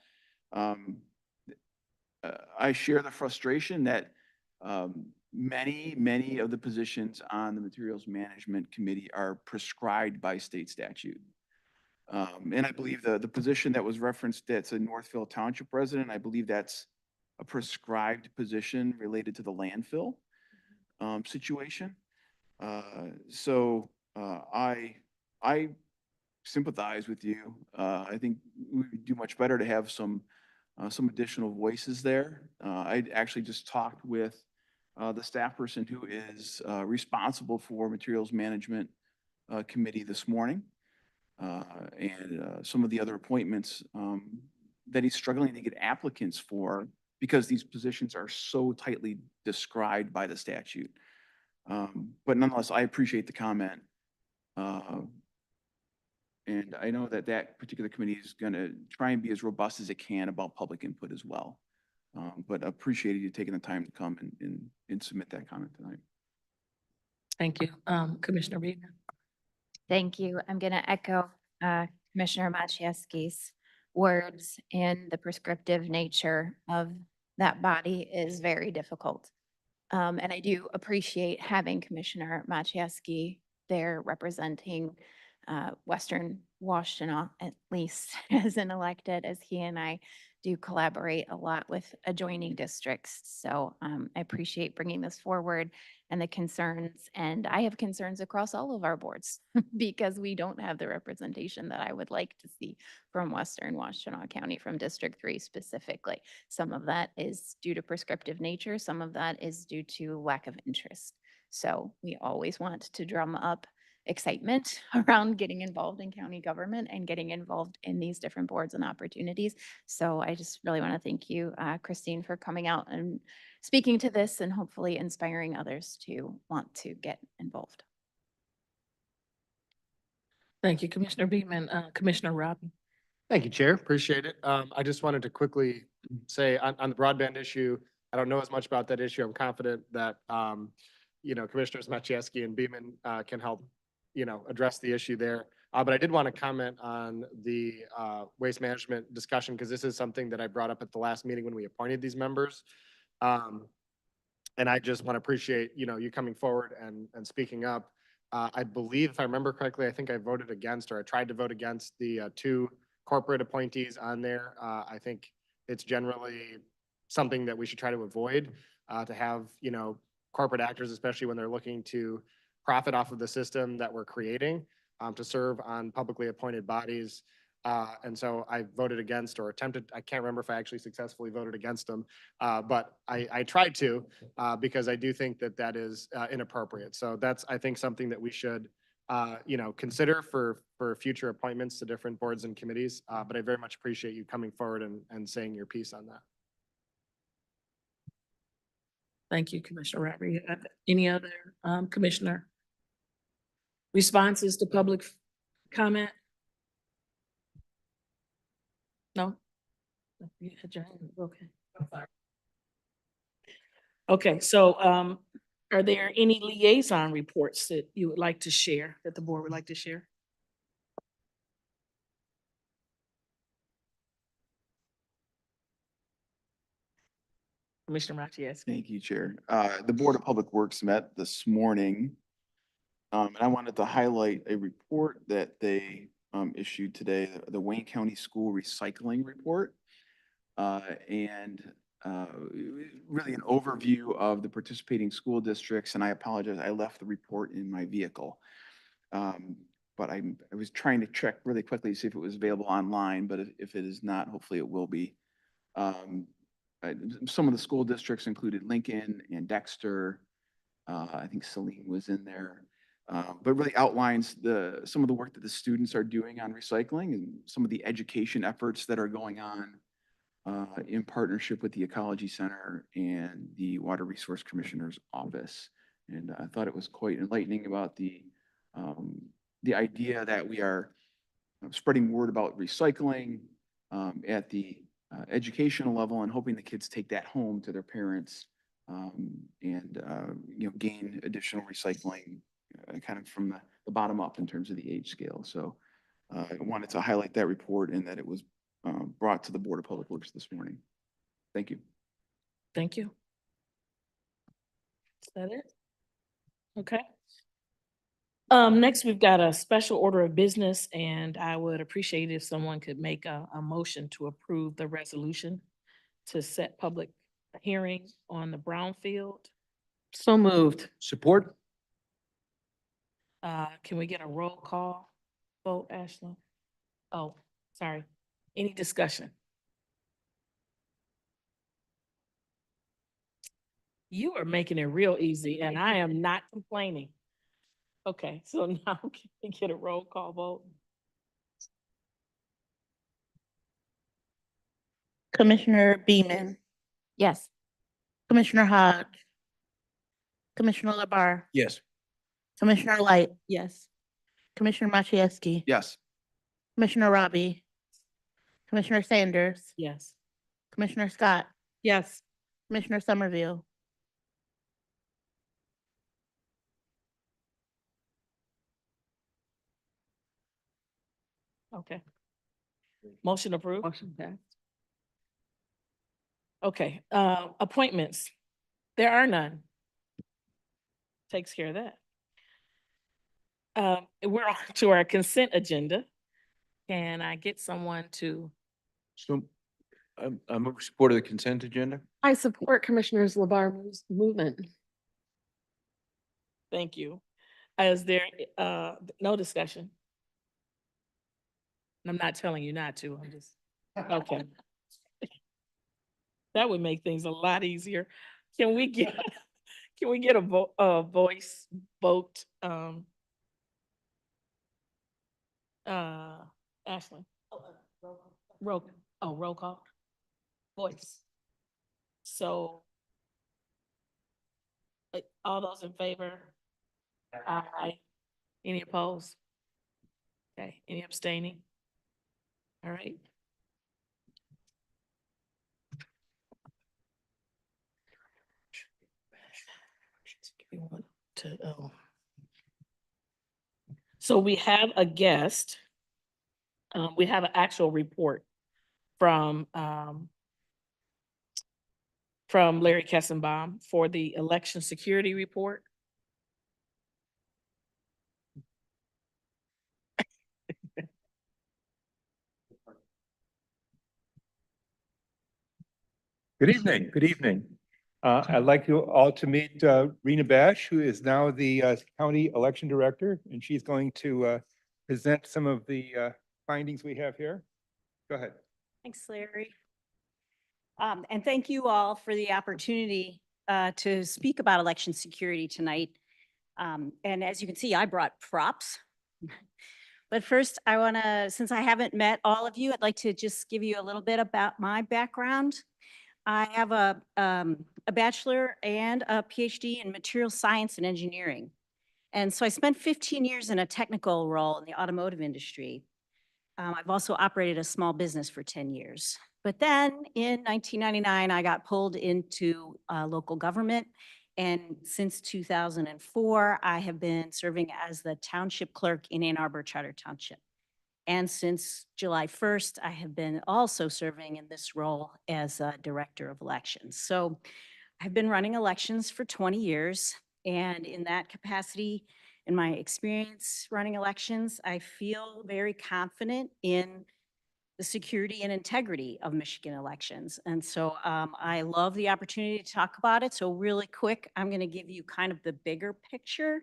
I share the frustration that many of the positions on the Materials Management Committee are prescribed by state statute. And I believe the position that was referenced, that's a Northville Township resident, I believe that's a prescribed position related to the landfill situation. I sympathize with you. I think we would do much better to have some additional voices there. I actually just talked with the staff person who is responsible for Materials Management Committee this morning. And some of the other appointments that he's struggling to get applicants for because these positions are so tightly described by the statute. But nonetheless, I appreciate the comment. And I know that that particular committee is going to try and be as robust as it can about public input as well. But appreciated you taking the time to come and submit that comment tonight. Thank you. Commissioner Reedman. Thank you. I'm going to echo Commissioner Machewski's words, and the prescriptive nature of that body is very difficult. And I do appreciate having Commissioner Machewski there representing Western Washtenaw, at least as an elected, as he and I do collaborate a lot with adjoining districts. So I appreciate bringing this forward and the concerns. And I have concerns across all of our boards because we don't have the representation that I would like to see from Western Washtenaw County, from District 3 specifically. Some of that is due to prescriptive nature. Some of that is due to lack of interest. So we always want to drum up excitement around getting involved in county government and getting involved in these different boards and opportunities. So I just really want to thank you, Christine, for coming out and speaking to this and hopefully inspiring others to want to get involved. Thank you, Commissioner Beekman. Commissioner Robbie. Thank you, Chair. Appreciate it. I just wanted to quickly say on the broadband issue, I don't know as much about that issue. I'm confident that, Commissioners Machewski and Beekman can help, address the issue there. But I did want to comment on the waste management discussion because this is something that I brought up at the last meeting when we appointed these members. And I just want to appreciate, you coming forward and speaking up. I believe, if I remember correctly, I think I voted against, or I tried to vote against the 2 corporate appointees on there. I think it's generally something that we should try to avoid, to have, corporate actors, especially when they're looking to profit off of the system that we're creating, to serve on publicly appointed bodies. And so I voted against, or attempted, I can't remember if I actually successfully voted against them, but I tried to, because I do think that that is inappropriate. So that's, I think, something that we should, consider for future appointments to different boards and committees. But I very much appreciate you coming forward and saying your piece on that. Thank you, Commissioner Robbie. Any other commissioner responses to public comment? No? You had your hand, okay. I'm sorry. Okay, so are there any liaison reports that you would like to share, that the board would like to share? Commissioner Machewski. Thank you, Chair. The Board of Public Works met this morning. And I wanted to highlight a report that they issued today, the Wayne County School Recycling Report. And really an overview of the participating school districts, and I apologize, I left the report in my vehicle. But I was trying to check really quickly to see if it was available online, but if it is not, hopefully it will be. Some of the school districts included Lincoln and Dexter. I think Saline was in there. But really outlines some of the work that the students are doing on recycling and some of the education efforts that are going on in partnership with the Ecology Center and the Water Resource Commissioner's Office. And I thought it was quite enlightening about the idea that we are spreading word about recycling at the educational level and hoping the kids take that home to their parents and gain additional recycling kind of from the bottom up in terms of the age scale. So I wanted to highlight that report and that it was brought to the Board of Public Works this morning. Thank you. Thank you. Is that it? Okay. Next, we've got a special order of business, and I would appreciate if someone could make a motion to approve the resolution to set public hearing on the brownfield. So moved. Support? Can we get a roll call vote, Ashley? Oh, sorry. Any discussion? You are making it real easy, and I am not complaining. Okay, so now can we get a roll call vote? Commissioner Beaman, Yes. Commissioner Hodge, Commissioner LeBar, Yes. Commissioner Light, Yes. Commissioner Machewski, Yes. Commissioner Robbie, Commissioner Sanders, Yes. Commissioner Scott, Yes. Commissioner Somerville. Okay. Motion approved. Motion passed. Okay, appointments. There are none. Takes care of that. We're on to our consent agenda. Can I get someone to, So I'm in support of the consent agenda. I support Commissioners LeBar's movement. thank you. Is there, no discussion? I'm not telling you not to, I'm just, okay. That would make things a lot easier. Can we get, can we get a voice vote? Ashley? Roll call. Voice. So all those in favor? Aye. Any opposed? Okay, any abstaining? All right. So we have a guest. We have an actual report from Larry Kessenbaum for the election security report. Good evening. Good evening. I'd like you all to meet Rena Bash, who is now the county election director, and she's going to present some of the findings we have here. Go ahead. Thanks, Larry. And thank you all for the opportunity to speak about election security tonight. And as you can see, I brought props. But first, I want to, since I haven't met all of you, I'd like to just give you a little bit about my background. I have a bachelor and a PhD in material science and engineering. And so I spent 15 years in a technical role in the automotive industry. I've also operated a small business for 10 years. But then in 1999, I got pulled into local government. And since 2004, I have been serving as the township clerk in Ann Arbor Charter Township. And since July 1st, I have been also serving in this role as a director of elections. So I've been running elections for 20 years. And in that capacity, in my experience running elections, I feel very confident in the security and integrity of Michigan elections. And so I love the opportunity to talk about it. So really quick, I'm going to give you kind of the bigger picture.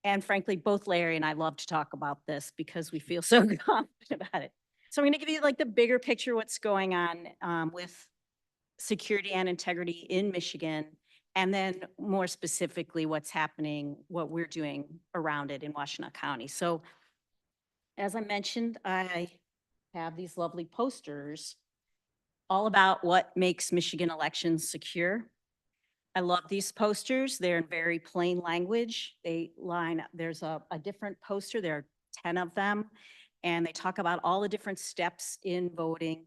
And frankly, both Larry and I love to talk about this because we feel so confident about it. So I'm going to give you like the bigger picture, what's going on with security and integrity in Michigan, and then more specifically, what's happening, what we're doing around it in Washtenaw County. So as I mentioned, I have these lovely posters all about what makes Michigan elections secure. I love these posters. They're in very plain language. There's a different poster, there are 10 of them, and they talk about all the different steps in voting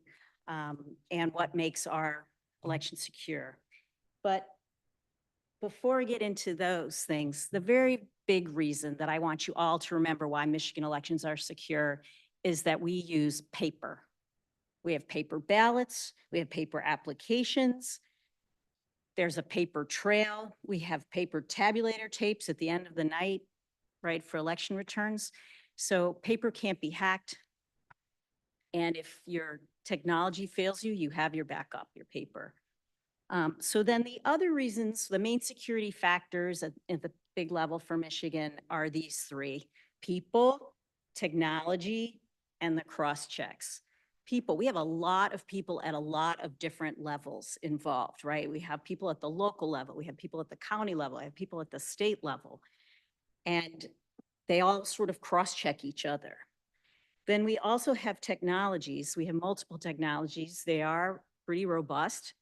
and what makes our election secure. But before I get into those things, the very big reason that I want you all to remember why Michigan elections are secure is that we use paper. We have paper ballots, we have paper applications, there's a paper trail, we have paper tabulator tapes at the end of the night, right, for election returns. So paper can't be hacked. And if your technology fails you, you have your backup, your paper. So then the other reasons, the main security factors at the big level for Michigan are these three: people, technology, and the cross checks. People, we have a lot of people at a lot of different levels involved, right? We have people at the local level, we have people at the county level, we have people at the state level, and they all sort of cross check each other. Then we also have technologies. We have multiple technologies. They are pretty robust.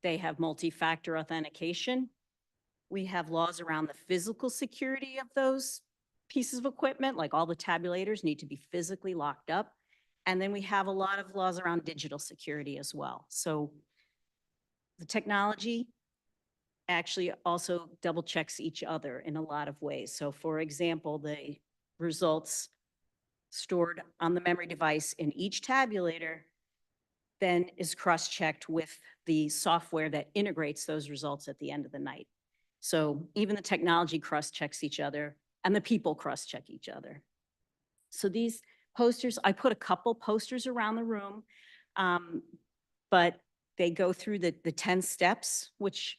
They have multi-factor authentication. We have laws around the physical security of those pieces of equipment, like all the tabulators need to be physically locked up. And then we have a lot of laws around digital security as well. So the technology actually also double checks each other in a lot of ways. So for example, the results stored on the memory device in each tabulator then is cross-checked with the software that integrates those results at the end of the night. So even the technology cross-checks each other and the people cross-check each other. So these posters, I put a couple posters around the room, but they go through the 10 steps, which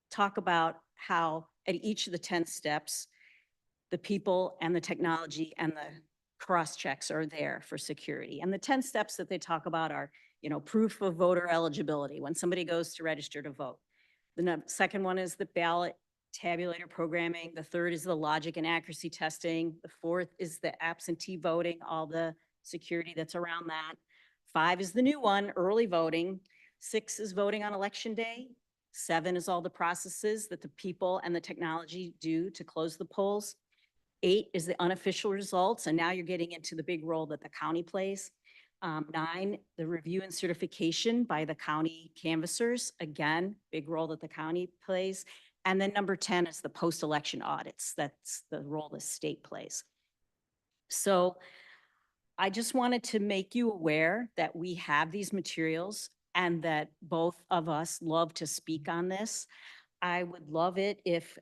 talk about how at each of the 10 steps, the people and the technology and the cross checks are there for security. And the 10 steps that they talk about are, you know, proof of voter eligibility when somebody goes to register to vote. The second one is the ballot tabulator programming. The third is the logic and accuracy testing. The fourth is the absentee voting, all the security that's around that. 5 is the new one, early voting. 6 is voting on election day. 7 is all the processes that the people and the technology do to close the polls. 8 is the unofficial results, and now you're getting into the big role that the county plays. 9, the review and certification by the county canvassers. Again, big role that the county plays. And then number 10 is the post-election audits. That's the role the state plays. So I just wanted to make you aware that we have these materials and that both of us love to speak on this. I would love it if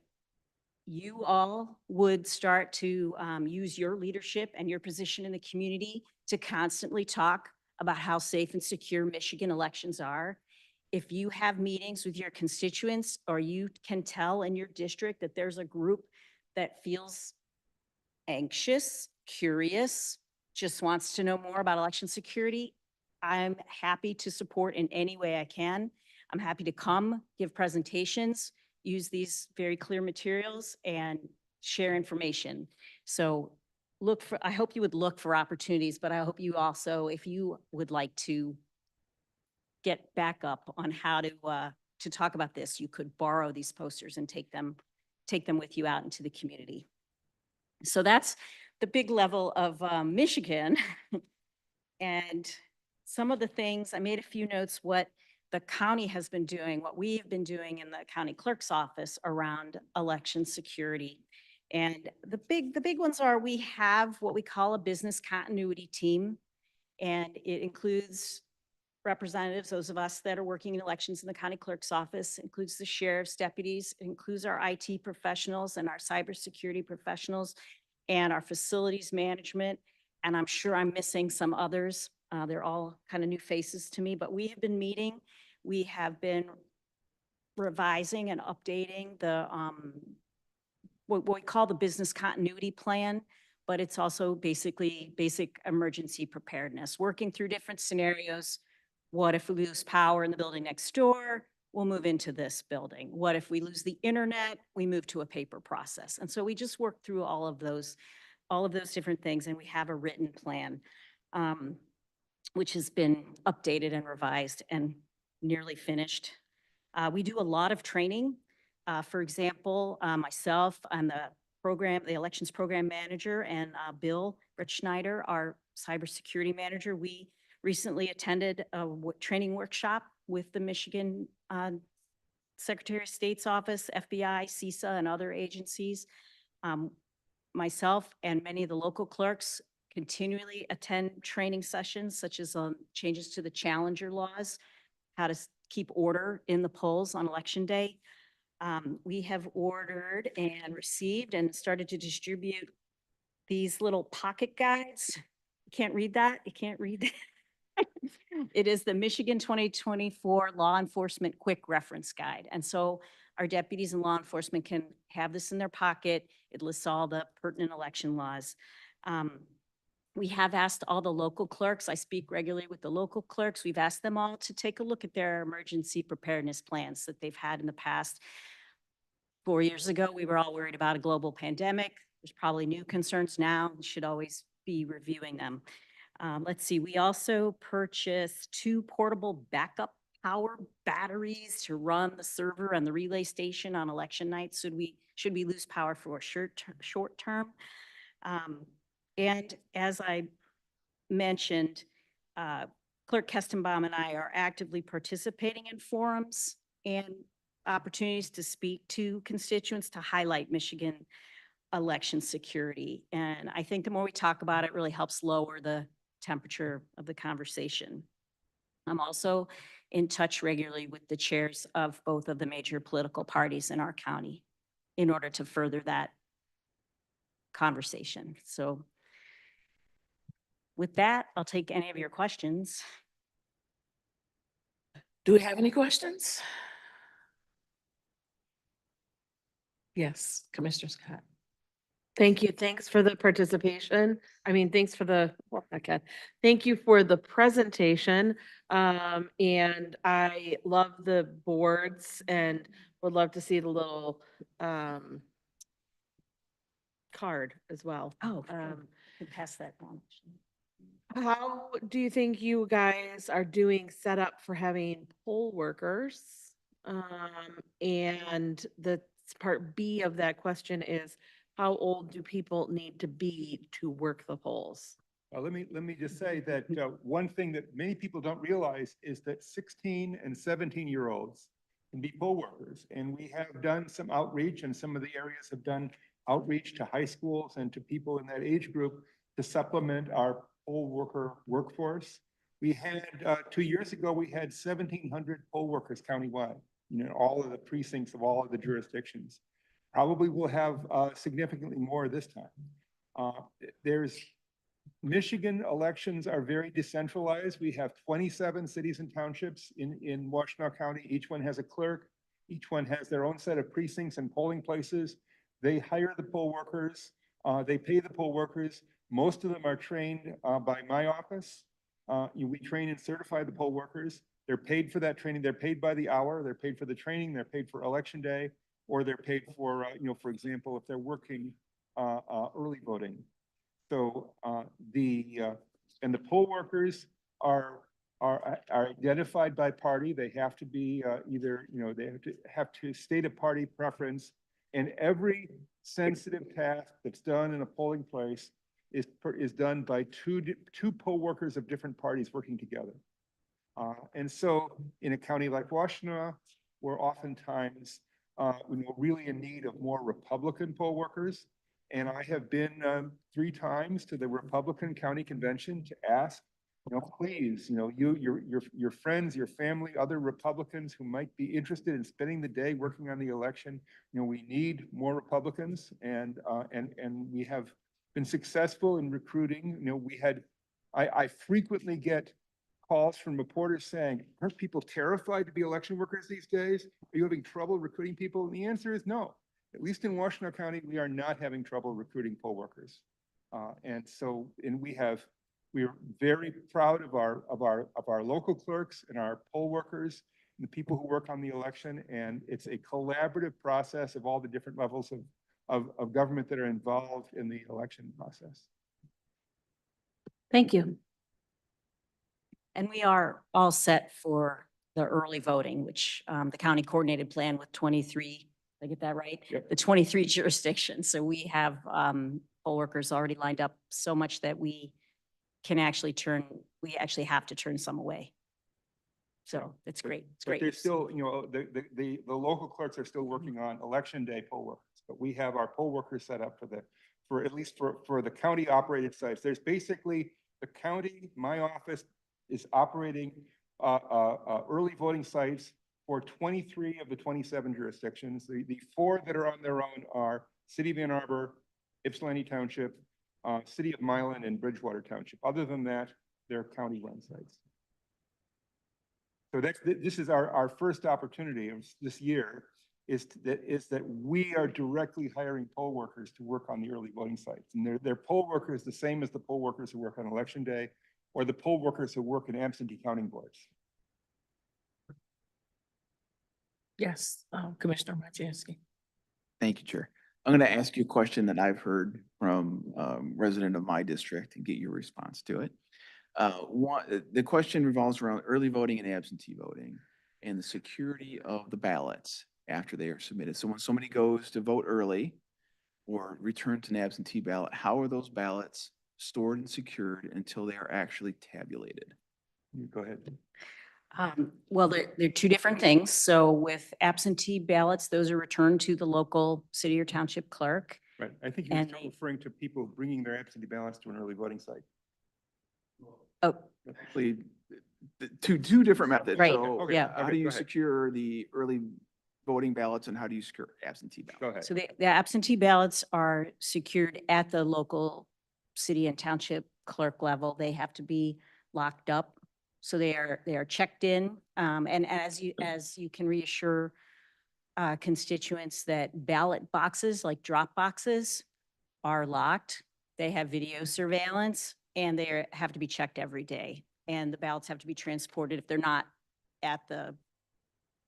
you all would start to use your leadership and your position in the community to constantly talk about how safe and secure Michigan elections are. If you have meetings with your constituents or you can tell in your district that there's a group that feels anxious, curious, just wants to know more about election security, I'm happy to support in any way I can. I'm happy to come, give presentations, use these very clear materials and share information. So I hope you would look for opportunities, but I hope you also, if you would like to get back up on how to talk about this, you could borrow these posters and take them with you out into the community. So that's the big level of Michigan. And some of the things, I made a few notes, what the county has been doing, what we've been doing in the county clerk's office around election security. And the big ones are, we have what we call a business continuity team, and it includes representatives, those of us that are working in elections in the county clerk's office, includes the sheriff's deputies, includes our IT professionals and our cybersecurity professionals and our facilities management. And I'm sure I'm missing some others. They're all kind of new faces to me, but we have been meeting. We have been revising and updating the, what we call the business continuity plan, but it's also basically basic emergency preparedness, working through different scenarios. What if we lose power in the building next door? We'll move into this building. What if we lose the internet? We move to a paper process. And so we just work through all of those different things, and we have a written plan, which has been updated and revised and nearly finished. We do a lot of training. For example, myself and the elections program manager, and Bill Schneider, our cybersecurity manager, we recently attended a training workshop with the Michigan Secretary of State's office, FBI, CISA, and other agencies. Myself and many of the local clerks continually attend training sessions, such as changes to the challenger laws, how to keep order in the polls on election day. We have ordered and received and started to distribute these little pocket guides. You can't read that? You can't read that? It is the Michigan 2024 Law Enforcement Quick Reference Guide. And so our deputies and law enforcement can have this in their pocket. It lists all the pertinent election laws. We have asked all the local clerks, I speak regularly with the local clerks, we've asked them all to take a look at their emergency preparedness plans that they've had in the past. 4 years ago, we were all worried about a global pandemic. There's probably new concerns now. We should always be reviewing them. Let's see, we also purchased 2 portable backup power batteries to run the server and the relay station on election night. Should we lose power for a short term? And as I mentioned, Clerk Kestenbaum and I are actively participating in forums and opportunities to speak to constituents to highlight Michigan election security. And I think the more we talk about it, really helps lower the temperature of the conversation. I'm also in touch regularly with the chairs of both of the major political parties in our county in order to further that conversation. So with that, I'll take any of your questions. Do we have any questions? Yes, Commissioner Scott. Thank you. Thanks for the participation. Thanks for the, thank you for the presentation. And I love the boards and would love to see the little card as well. Oh, can pass that on. How do you think you guys are doing set up for having poll workers? And the part B of that question is, how old do people need to be to work the polls? Well, let me just say that one thing that many people don't realize is that 16 and 17-year-olds can be poll workers. And we have done some outreach, and some of the areas have done outreach to high schools and to people in that age group to supplement our poll worker workforce. We had, 2 years ago, we had 1,700 poll workers countywide, all of the precincts of all of the jurisdictions. Probably will have significantly more this time. Michigan elections are very decentralized. We have 27 cities and townships in Washtenaw County. Each one has a clerk. Each one has their own set of precincts and polling places. They hire the poll workers. They pay the poll workers. Most of them are trained by my office. We train and certify the poll workers. They're paid for that training. They're paid by the hour. They're paid for the training. They're paid for election day, or they're paid for, for example, if they're working early voting. So and the poll workers are identified by party. They have to be either, they have to state a party preference, and every sensitive task that's done in a polling place is done by two poll workers of different parties working together. And so in a county like Washtenaw, we're oftentimes we're really in need of more Republican poll workers. And I have been 3 times to the Republican County Convention to ask, please, your friends, your family, other Republicans who might be interested in spending the day working on the election, we need more Republicans, and we have been successful in recruiting. We had I frequently get calls from reporters saying, aren't people terrified to be election workers these days? Are you having trouble recruiting people? And the answer is no. At least in Washtenaw County, we are not having trouble recruiting poll workers. We're very proud of our local clerks and our poll workers and the people who work on the election. And it's a collaborative process of all the different levels of government that are involved in the election process. Thank you. And we are all set for the early voting, which the county coordinated plan with 23, did I get that right? Yep. The 23 jurisdictions. So we have poll workers already lined up so much that we actually have to turn some away. So it's great. It's But great. there's still, the local clerks are still working on election day poll workers, but we have our poll workers set up for at least for the county operated sites. There's basically the county, my office is operating early voting sites for 23 of the 27 jurisdictions. The 4 that are on their own are City of Ann Arbor, Ypsilanti Township, City of Milan, and Bridgewater Township. Other than that, they're county run sites. So this is our first opportunity of this year is that we are directly hiring poll workers to work on the early voting sites. And they're poll workers the same as the poll workers who work on election day or the poll workers who work in absentee counting boards. Yes, Commissioner Maciejewski. Thank you, Chair. I'm going to ask you a question that I've heard from a resident of my district and get your response to it. The question revolves around early voting and absentee voting and the security of the ballots after they are submitted. So when somebody goes to vote early or return to an absentee ballot, how are those ballots stored and secured until they are actually tabulated? You go ahead. Well, they're 2 different things. So with absentee ballots, those are returned to the local city or township clerk. Right. I think you're still referring to people bringing their absentee ballots to an early voting site. Oh, Two different methods. Right. So, Okay. Yeah. how Okay, do go you ahead. secure the early voting ballots and how do you secure absentee ballots? Go ahead. So the absentee ballots are secured at the local city and township clerk level. They have to be locked up. So they are checked in. And as you can reassure constituents that ballot boxes, like drop boxes, are locked. They have video surveillance and they have to be checked every day. And the ballots have to be transported. If they're not at the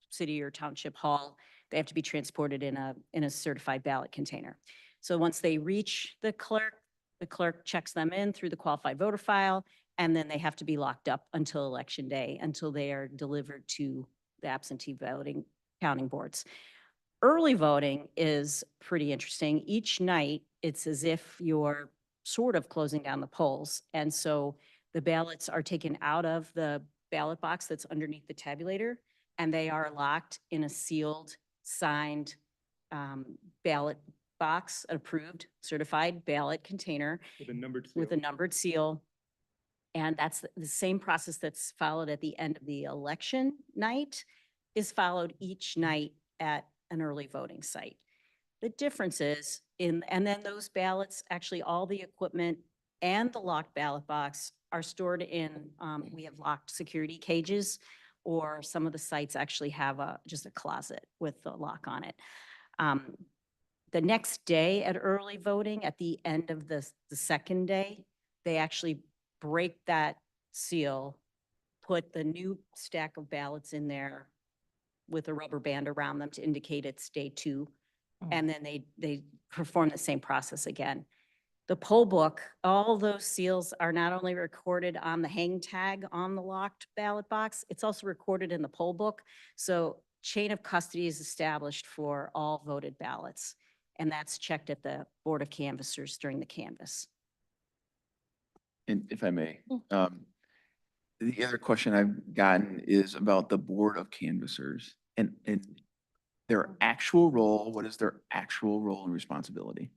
city or township hall, they have to be transported in a certified ballot container. So once they reach the clerk checks them in through the qualified voter file, and then they have to be locked up until election day, until they are delivered to the absentee voting counting boards. Early voting is pretty interesting. Each night, it's as if you're sort of closing down the polls. And so the ballots are taken out of the ballot box that's underneath the tabulator, and they are locked in a sealed, signed ballot box, approved, certified ballot container With a numbered seal. with a numbered seal. And that's the same process that's followed at the end of the election night is followed each night at an early voting site. The difference is and then those ballots, actually all the equipment and the locked ballot box are stored in, we have locked security cages, or some of the sites actually have just a closet with the lock on it. The next day at early voting, at the end of the second day, they actually break that seal, put the new stack of ballots in there with a rubber band around them to indicate it's day 2. And then they perform the same process again. The poll book, all those seals are not only recorded on the hang tag on the locked ballot box, it's also recorded in the poll book. So chain of custody is established for all voted ballots. And that's checked at the Board of Canvassers during the canvass. And if I may, the other question I've gotten is about the Board of Canvassers and their actual role. What is their actual role and responsibility?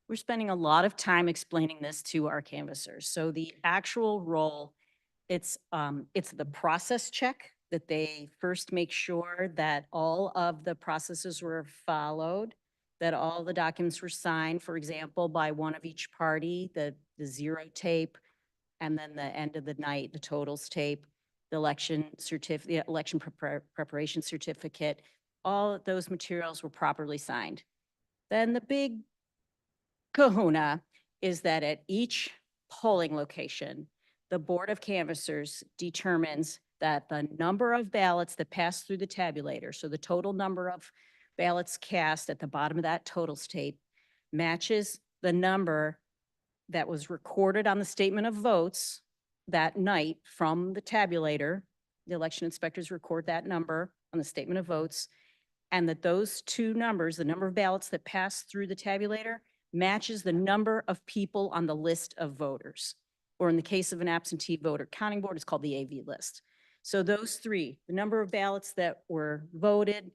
We're spending a lot of time explaining this to our canvassers. So the actual role, it's the process check that they first make sure that all of the processes were followed, that all the documents were signed, for example, by one of each party, the zero tape, and then the end of the night, the totals tape, the election certificate, the election preparation certificate, all of those materials were properly signed. Then the big kahuna is that at each polling location, the Board of Canvassers determines that the number of ballots that pass through the tabulator, so the total number of ballots cast at the bottom of that totals tape, matches the number that was recorded on the statement of votes that night from the tabulator. The election inspectors record that number on the statement of votes, and that those two numbers, the number of ballots that pass through the tabulator, matches the number of people on the list of voters. Or in the case of an absentee voter counting board, it's called the AV list. So those three, the number of ballots that were voted,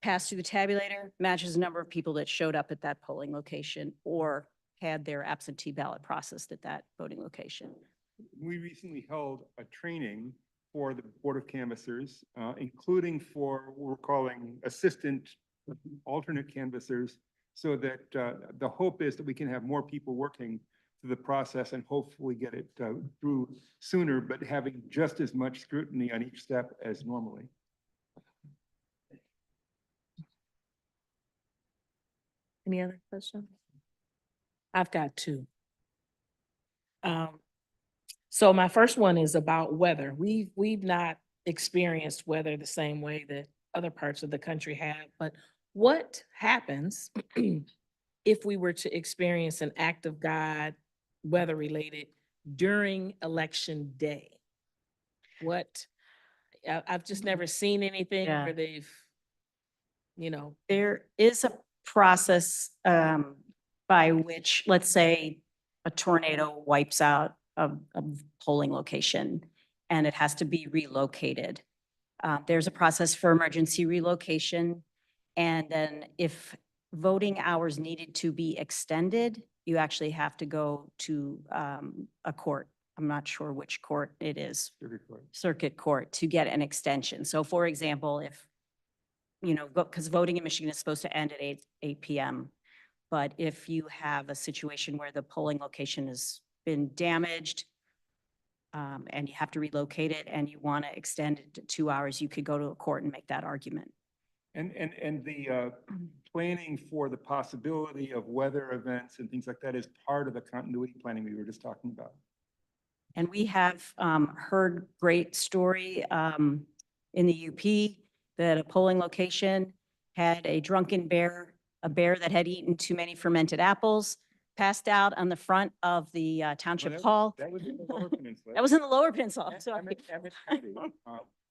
passed through the tabulator, matches the number of people that showed up at that polling location or had their absentee ballot processed at that voting location. We recently held a training for the Board of Canvassers, including for what we're calling assistant alternate canvassers, so that the hope is that we can have more people working through the process and hopefully get it through sooner, but having just as much scrutiny on each step as normally. Any other questions? I've got two. So my first one is about weather. We've not experienced weather the same way that other parts of the country have, but what happens if we were to experience an act of God, weather related, during election day? I've just never seen anything Yeah. where they've, you know. There is a process by which, let's say, a tornado wipes out a polling location and it has to be relocated. There's a process for emergency relocation. And then if voting hours needed to be extended, you actually have to go to a court. I'm not sure which court it is. Circuit court to get an extension. So for example, if, you know, because voting in Michigan is supposed to end at 8 p.m. But if you have a situation where the polling location has been damaged and you have to relocate it and you want to extend it to 2 hours, you could go to a court and make that argument. And the planning for the possibility of weather events and things like that is part of the continuity planning we were just talking about. And we have heard great story in the UP that a polling location had a drunken bear, a bear that had eaten too many fermented apples, passed out on the front of the township hall. That was in the Lower Peninsula. That was in the Lower Peninsula. So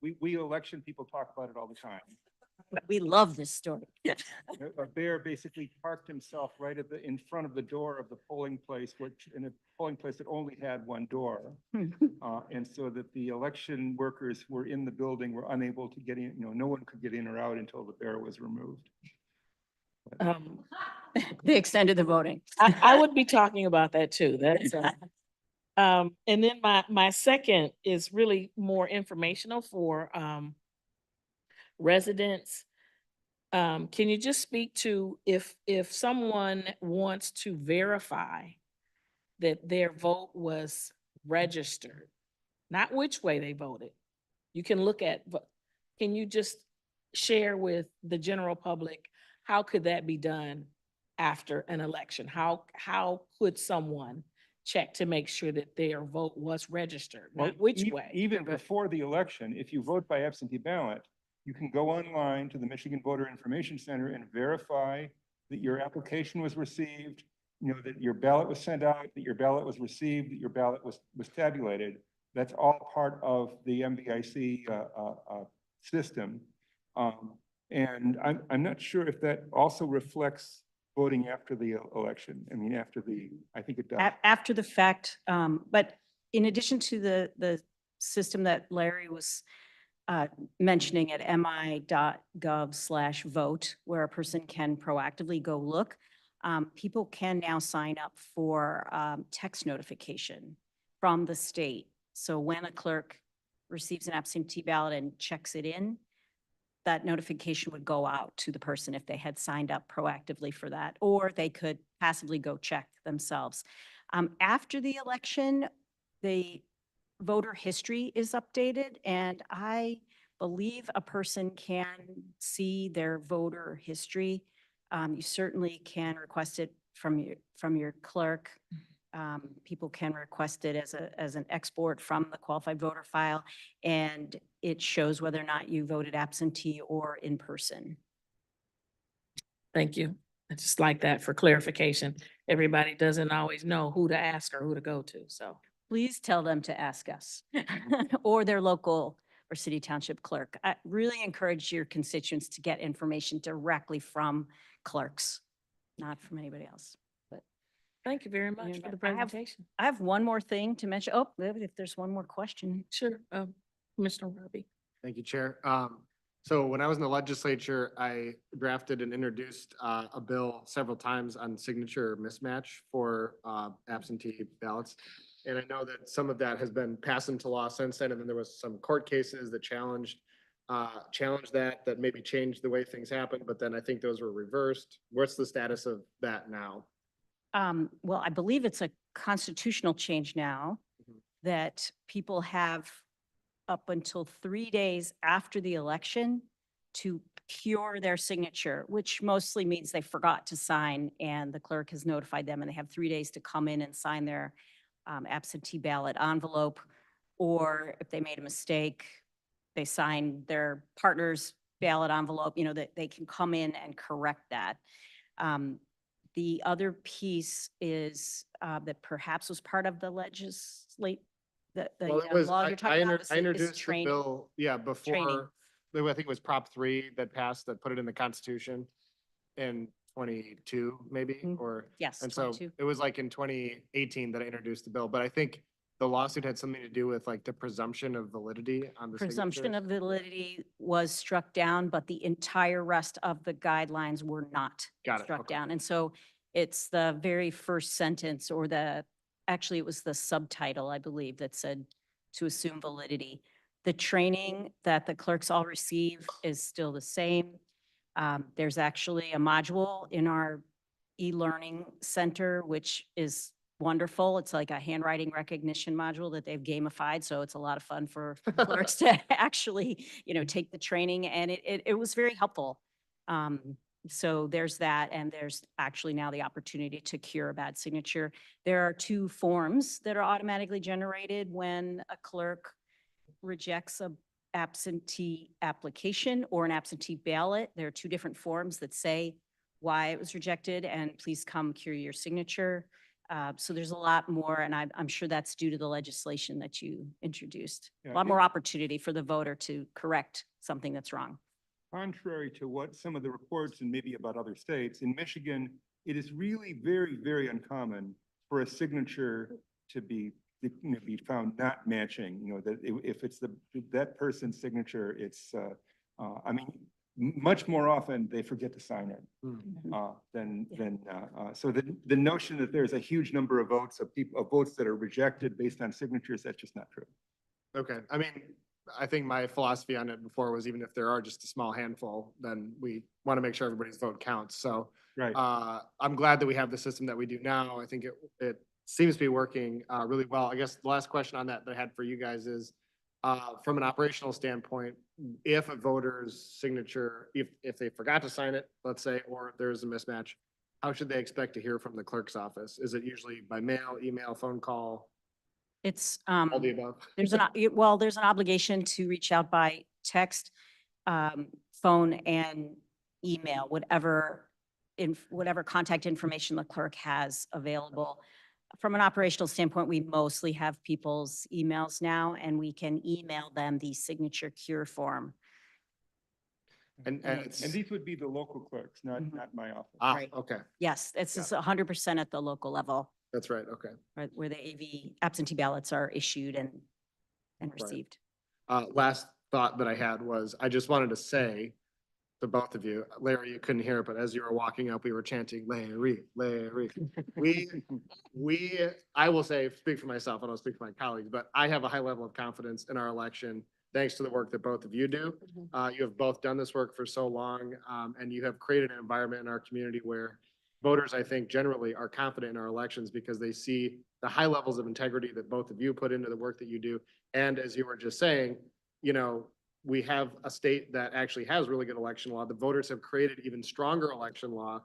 we election people talk about it all the time. we love this story. A bear basically parked himself right in front of the door of the polling place, which in a polling place that only had one door. And so that the election workers who were in the building were unable to get in, no one could get in or out until the bear was removed. They extended the voting. I would be talking about that too. That's and then my second is really more informational for residents. Can you just speak to if someone wants to verify that their vote was registered, not which way they voted? You can look at, can you just share with the general public, how could that be done after an election? How could someone check to make sure that their vote was registered, not which way? Even before the election, if you vote by absentee ballot, you can go online to the Michigan Voter Information Center and verify that your application was received, that your ballot was sent out, that your ballot was received, that your ballot was tabulated. That's all part of the MVIC system. And I'm not sure if that also reflects voting after the election. I mean, I think it does. After the fact, but in addition to the system that Larry was mentioning at mi.gov/vote, where a person can proactively go look, people can now sign up for text notification from the state. So when a clerk receives an absentee ballot and checks it in, that notification would go out to the person if they had signed up proactively for that, or they could passively go check themselves. After the election, the voter history is updated, and I believe a person can see their voter history. You certainly can request it from your clerk. People can request it as an export from the qualified voter file, and it shows whether or not you voted absentee or in person. Thank you. I just like that for clarification. Everybody doesn't always know who to ask or who to go to, so. Please tell them to ask us or their local or city township clerk. I really encourage your constituents to get information directly from clerks, not from anybody else. But Thank you very much for the I have- presentation. I have one more thing to mention. Oh, if there's one more question. Sure, Commissioner Robbie. Thank you, Chair. So when I was in the legislature, I drafted and introduced a bill several times on signature mismatch for absentee ballots. And I know that some of that has been passed into law since then, and then there was some court cases that challenged that maybe changed the way things happened, but then I think those were reversed. What's the status of that now? Well, I believe it's a constitutional change now that people have up until 3 days after the election to cure their signature, which mostly means they forgot to sign and the clerk has notified them and they have 3 days to come in and sign their absentee ballot envelope. Or if they made a mistake, they signed their partner's ballot envelope, you know, that they can come in and correct that. The other piece is that perhaps was part of the Well, it was, law you're talking about. I introduced the training. bill, yeah, before, I think it was Prop 3 that passed, that put it in the Constitution in 22, maybe, or. Yes, And so 22. it was like in 2018 that I introduced the bill, but I think the lawsuit had something to do with like the presumption of validity on the Presumption signatures. of validity was struck down, but the entire rest of the guidelines were not Got it, struck okay. down. And so it's the very first sentence or actually it was the subtitle, I believe, that said to assume validity. The training that the clerks all receive is still the same. There's actually a module in our e-learning center, which is wonderful. It's like a handwriting recognition module that they've gamified. So it's a lot of fun for clerks to actually, take the training, and it was very helpful. So there's that, and there's actually now the opportunity to cure a bad signature. There are 2 forms that are automatically generated when a clerk rejects a absentee application or an absentee ballot. There are 2 different forms that say why it was rejected and please come cure your signature. So there's a lot more, and I'm sure that's due to the legislation that you introduced. Yeah, A lot more opportunity for the voter to correct something that's wrong. Contrary to what some of the reports and maybe about other states, in Michigan, it is really very, very uncommon for a signature to be found not matching, that if it's that person's signature, it's, much more often they forget to sign it. So the notion that there's a huge number of votes of votes that are rejected based on signatures, that's just not true. Okay, I mean, I think my philosophy on it before was even if there are just a small handful, then we want to make sure everybody's vote counts. So Right. I'm glad that we have the system that we do now. I think it seems to be working really well. I guess the last question on that I had for you guys is, from an operational standpoint, if a voter's signature, if they forgot to sign it, let's say, or if there's a mismatch, how should they expect to hear from the clerk's office? Is it usually by mail, email, phone call? It's, All the above. there's an obligation to reach out by text, phone, and email, whatever contact information the clerk has available. From an operational standpoint, we mostly have people's emails now, and we can email them the signature cure form. And And these would be the local clerks, not my office. Right. Okay, Yes, it's Got just 100% at the local level, that's right, okay. right, where the AV absentee ballots are issued and Right. received. Last thought that I had was, I just wanted to say to both of you, Larry, you couldn't hear it, but as you were walking up, we were chanting, Larry, Larry. I will say, speak for myself, I don't speak for my colleagues, but I have a high level of confidence in our election, thanks to the work that both of you do. You have both done this work for so long, and you have created an environment in our community where voters, I think, generally are confident in our elections because they see the high levels of integrity that both of you put into the work that you do. And as you were just saying, you know, we have a state that actually has really good election law. The voters have created even stronger election law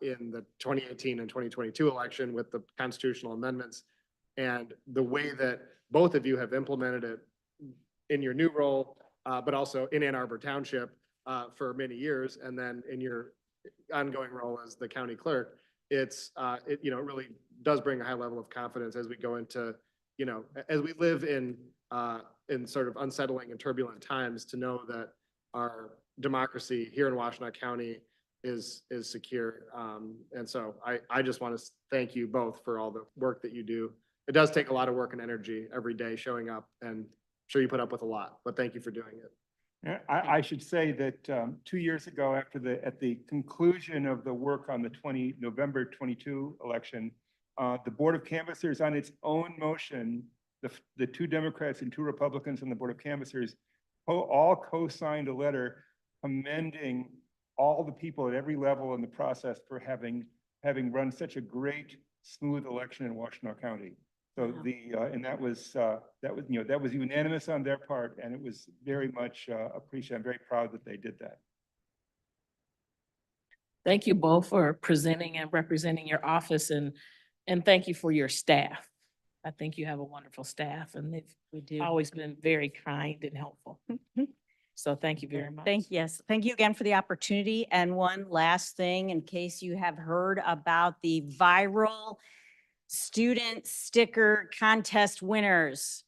in the 2018 and 2022 election with the constitutional amendments. And the way that both of you have implemented it in your new role, but also in Ann Arbor Township for many years, and then in your ongoing role as the county clerk, it really does bring a high level of confidence as we go into, as we live in sort of unsettling and turbulent times, to know that our democracy here in Washtenaw County is secure. And so I just want to thank you both for all the work that you do. It does take a lot of work and energy every day showing up, and I'm sure you put up with a lot, but thank you for doing it. Yeah, I should say that 2 years ago, at the conclusion of the work on the November 22 election, the Board of Canvassers, on its own motion, the 2 Democrats and 2 Republicans on the Board of Canvassers all co-signed a letter commending all the people at every level in the process for having run such a great, smooth election in Washtenaw County. So and that was unanimous on their part, and it was very much appreciated. I'm very proud that they did that. Thank you both for presenting and representing your office, and thank you for your staff. I think you have a wonderful staff, and they've always been very kind and helpful. So thank you very much. Thank you again for the opportunity. And one last thing, in case you have heard about the viral student sticker contest winners.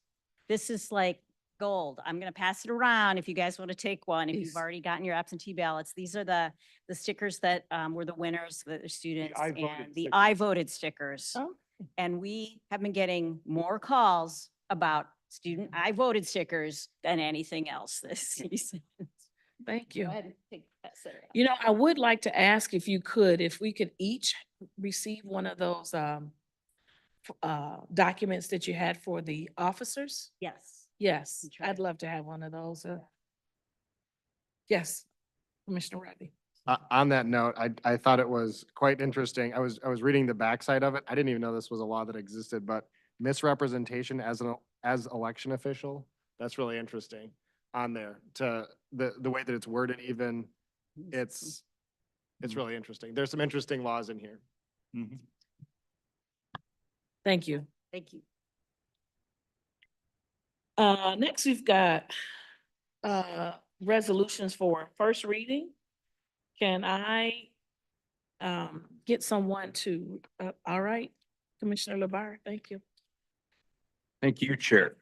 This is like gold. I'm going to pass it around if you guys want to take one, if you've already gotten your absentee ballots. These are the stickers that were the winners, the students, and the I voted stickers. Oh. And we have been getting more calls about student I voted stickers than anything else this season. Thank you. Go ahead and take that, Sarah. You know, I would like to ask if we could each receive one of those documents that you had for the officers? Yes. Yes, I'd love to have one of those. Yes, Commissioner Raby. On that note, I thought it was quite interesting. I was reading the backside of it. I didn't even know this was a law that existed, but misrepresentation as election official, that's really interesting on there. To the way that it's worded, even it's really interesting. There's some interesting laws in here. Mm-hmm. Thank you. Thank you. Next, we've got resolutions for first reading. Can I get someone to, all right, Commissioner LeBar, thank you. Thank you, Chair.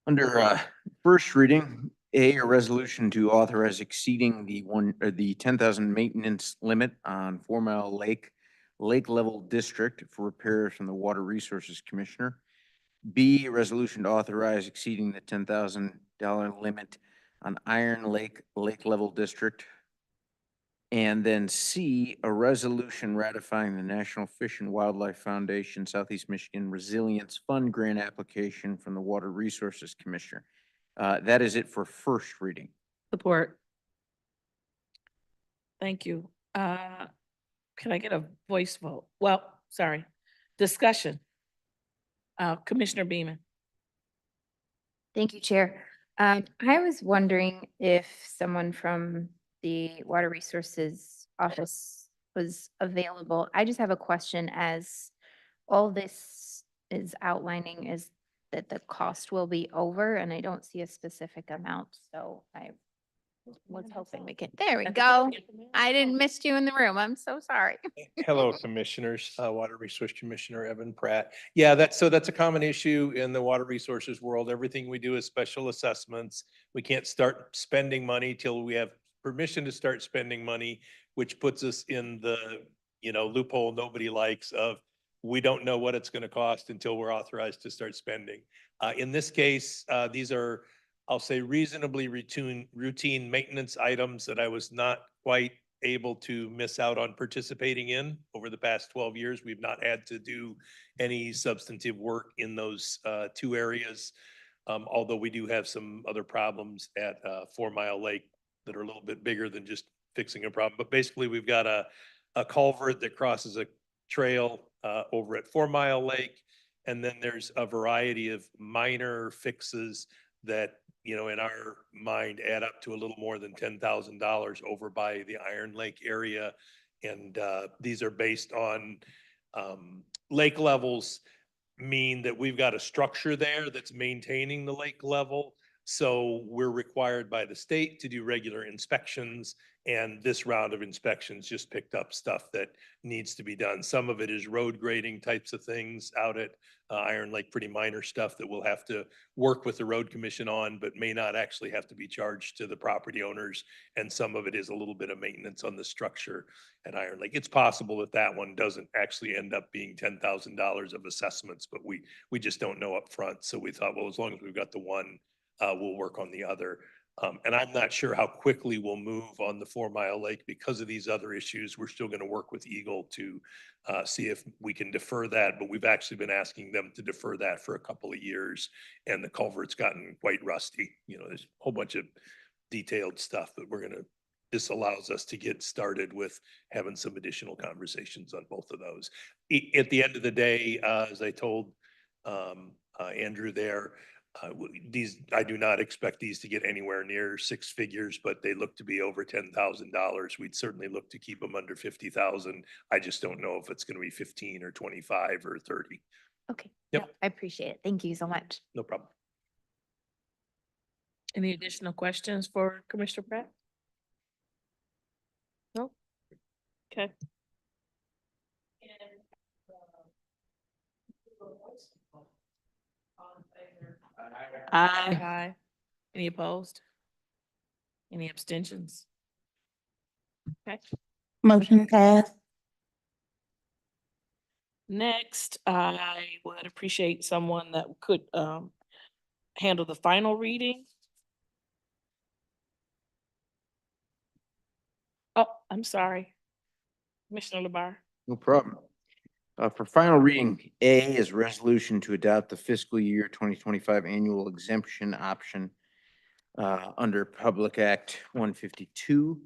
Under first reading, a resolution to authorize exceeding the 10,000 maintenance limit on 4 Mile Lake level district for repairs from the Water Resources Commissioner. B, a resolution to authorize exceeding the $10,000 limit on Iron Lake level district. And then C, a resolution ratifying the National Fish and Wildlife Foundation Southeast Michigan Resilience Fund grant application from the Water Resources Commissioner. That is it for first reading. Support. Thank you. Can I get a voice vote? Well, sorry, discussion. Commissioner Beaman. Thank you, Chair. I was wondering if someone from the Water Resources Office was available. I just have a question, as all this is outlining is that the cost will be over, and I don't see a specific amount, so I was hoping we could, there we go. I didn't miss you in the room. I'm so sorry. Hello, Commissioners, Water Resource Commissioner Evan Pratt. Yeah, that's a common issue in the water resources world. Everything we do is special assessments. We can't start spending money till we have permission to start spending money, which puts us in the, loophole nobody likes of, we don't know what it's going to cost until we're authorized to start spending. In this case, these are, I'll say, reasonably routine maintenance items that I was not quite able to miss out on participating in over the past 12 years. We've not had to do any substantive work in those 2 areas, although we do have some other problems at 4 Mile Lake that are a little bit bigger than just fixing a problem. But basically, we've got a culvert that crosses a trail over at 4 Mile Lake. And then there's a variety of minor fixes that, you know, in our mind add up to a little more than $10,000 over by the Iron Lake area. And these are based on lake levels mean that we've got a structure there that's maintaining the lake level. So we're required by the state to do regular inspections. And this round of inspections just picked up stuff that needs to be done. Some of it is road grading types of things out at Iron Lake, pretty minor stuff that we'll have to work with the road commission on, but may not actually have to be charged to the property owners. And some of it is a little bit of maintenance on the structure at Iron Lake. It's possible that that one doesn't actually end up being $10,000 of assessments, but we just don't know up front. So we thought, well, as long as we've got the one, we'll work on the other. And I'm not sure how quickly we'll move on the 4 Mile Lake because of these other issues. We're still going to work with Eagle to see if we can defer that, but we've actually been asking them to defer that for a couple of years. And the culvert's gotten quite rusty. You know, there's a whole bunch of detailed stuff that this allows us to get started with having some additional conversations on both of those. At the end of the day, as I told Andrew there, I do not expect these to get anywhere near 6 figures, but they look to be over $10,000. We'd certainly look to keep them under 50,000. I just don't know if it's going to be 15 or 25 or 30. Okay. Yep. No, I appreciate it. Thank you so much. No problem. Any additional questions for Commissioner Pratt? No? Okay. Aye. Any opposed? Any abstentions? Okay. Motion passed. Next, I would appreciate someone that could handle the final reading. Oh, I'm sorry. Commissioner LeBar. No problem. For final reading, A is resolution to adopt the fiscal year 2025 annual exemption option under Public Act 152.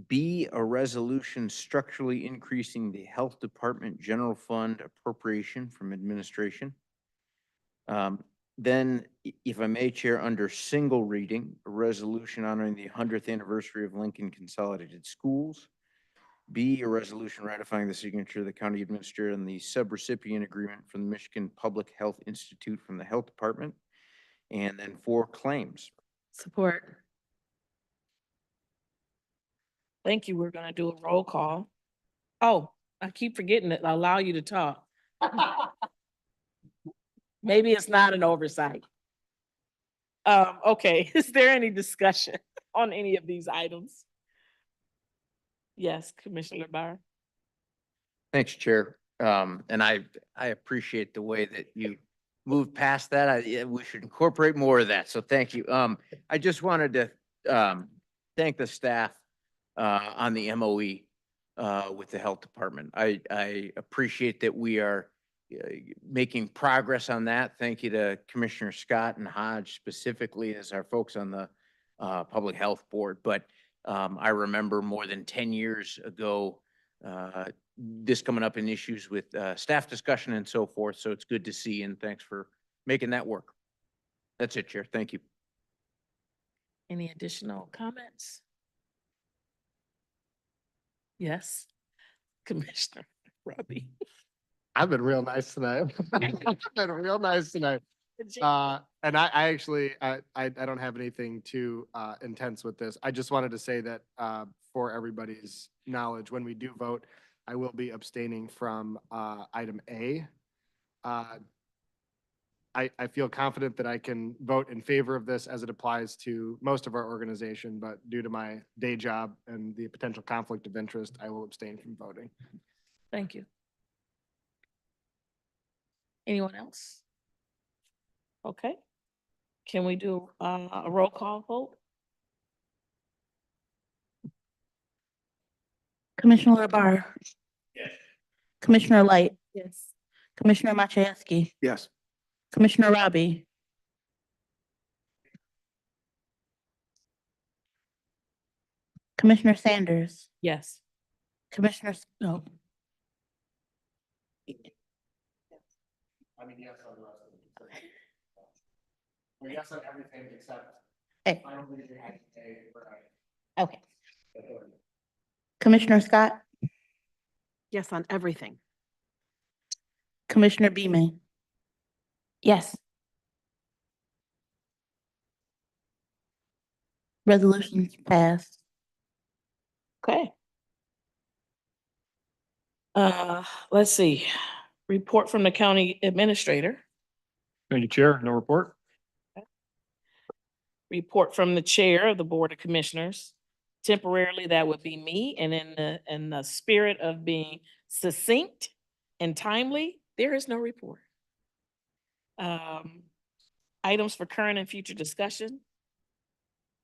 B, a resolution structurally increasing the Health Department General Fund appropriation from administration. Then, if I may, Chair, under single reading, a resolution honoring the 100th anniversary of Lincoln Consolidated Schools. B, a resolution ratifying the signature of the county administrator on the subrecipient agreement from the Michigan Public Health Institute from the Health Department. And then 4 claims. Support. Thank you. We're gonna do a roll call. Oh, I keep forgetting that I allow you to talk. Maybe it's not an oversight. Okay, is there any discussion on any of these items? Yes, Commissioner Barr. Thanks, Chair. And I appreciate the way that you moved past that. We should incorporate more of that. So thank you. I just wanted to thank the staff on the MOE with the Health Department. I appreciate that we are making progress on that. Thank you to Commissioner Scott and Hodge specifically as our folks on the Public Health Board. But I remember more than 10 years ago, this coming up in issues with staff discussion and so forth. So it's good to see, and thanks for making that work. That's it, Chair. Thank you. Any additional comments? Yes, Commissioner Robbie. I've been real nice tonight. I've been real nice tonight. And I actually, I don't have anything too intense with this. I just wanted to say that for everybody's knowledge, when we do vote, I will be abstaining from item A. I feel confident that I can vote in favor of this as it applies to most of our organization, but due to my day job and the potential conflict of interest, I will abstain from voting. Thank you. Anyone else? Okay. Can we do a roll call vote? Commissioner LeBar. Yes. Commissioner Light. Yes. Commissioner Machewski. Yes. Commissioner Robbie. Commissioner Sanders. Yes. Commissioner, no. I mean, yes on the rest of it. Or yes on everything except. Okay. I don't think it had a right. Okay. Commissioner Scott, Yes, on everything. Commissioner Beaman, Yes. resolutions passed. Okay. Let's see, report from the county administrator, Thank you, Chair. No report. report from the chair of the Board of Commissioners. Temporarily, that would be me, and in the spirit of being succinct and timely, there is no report. Items for current and future discussion?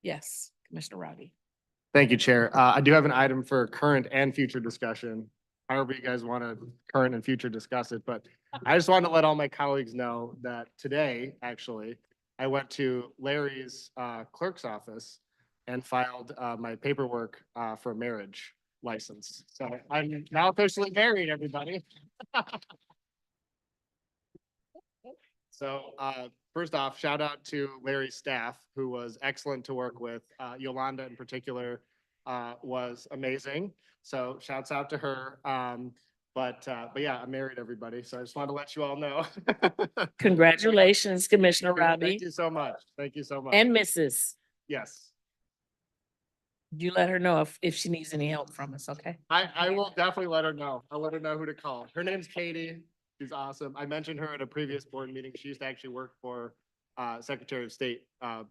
Yes, Commissioner Robbie. Thank you, Chair. I do have an item for current and future discussion. However you guys want to current and future discuss it, but I just wanted to let all my colleagues know that today, actually, I went to Larry's clerk's office and filed my paperwork for a marriage license. So I'm now officially married, everybody. So first off, shout out to Larry's staff, who was excellent to work with. Yolanda in particular was amazing. So shouts out to her. But yeah, I'm married, everybody. So I just wanted to let you all know. Congratulations, Commissioner Robbie. Thank you so much. Thank you so much. And Mrs. Yes, You let her know if she needs any help from us, okay? I will definitely let her know. I'll let her know who to call. Her name's Katie. She's awesome. I mentioned her at a previous board meeting. She used to actually work for Secretary of State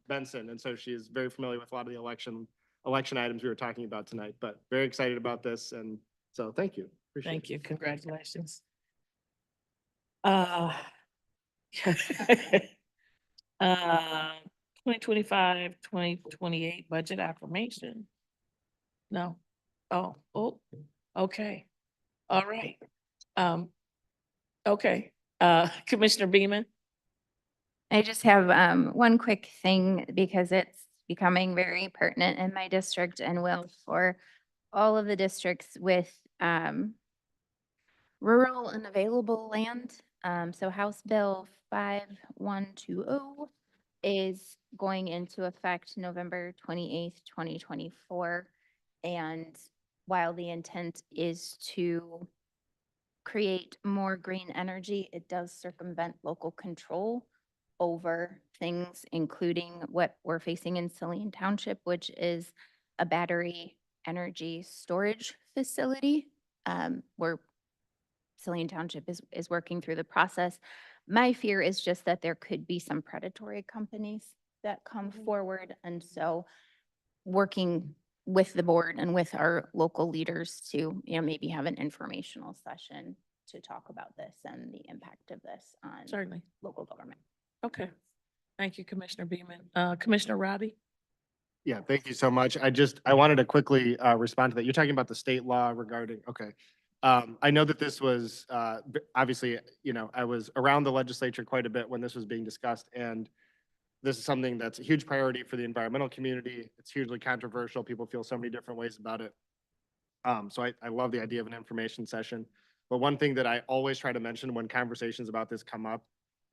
Benson. And so she is very familiar with a lot of the election items we were talking about tonight, but very excited about this. And so thank you. Appreciate Thank it. you. Congratulations. 2025, 2028 budget affirmation. No. Oh, okay. All right. Okay. Commissioner Beaman. I just have one quick thing because it's becoming very pertinent in my district and will for all of the districts with rural and available land. So House Bill 5120 is going into effect November 28th, 2024. And while the intent is to create more green energy, it does circumvent local control over things, including what we're facing in Saline Township, which is a battery energy storage facility. Where Saline Township is working through the process. My fear is just that there could be some predatory companies that come forward. And so working with the board and with our local leaders to, maybe have an informational session to talk about this and the impact of this on Certainly. local government. Okay. Thank you, Commissioner Beaman. Commissioner Robbie. Yeah, thank you so much. I wanted to quickly respond to that. You're talking about the state law regarding, okay. I know that this was obviously, I was around the legislature quite a bit when this was being discussed, and this is something that's a huge priority for the environmental community. It's hugely controversial. People feel so many different ways about it. So I love the idea of an information session. But one thing that I always try to mention when conversations about this come up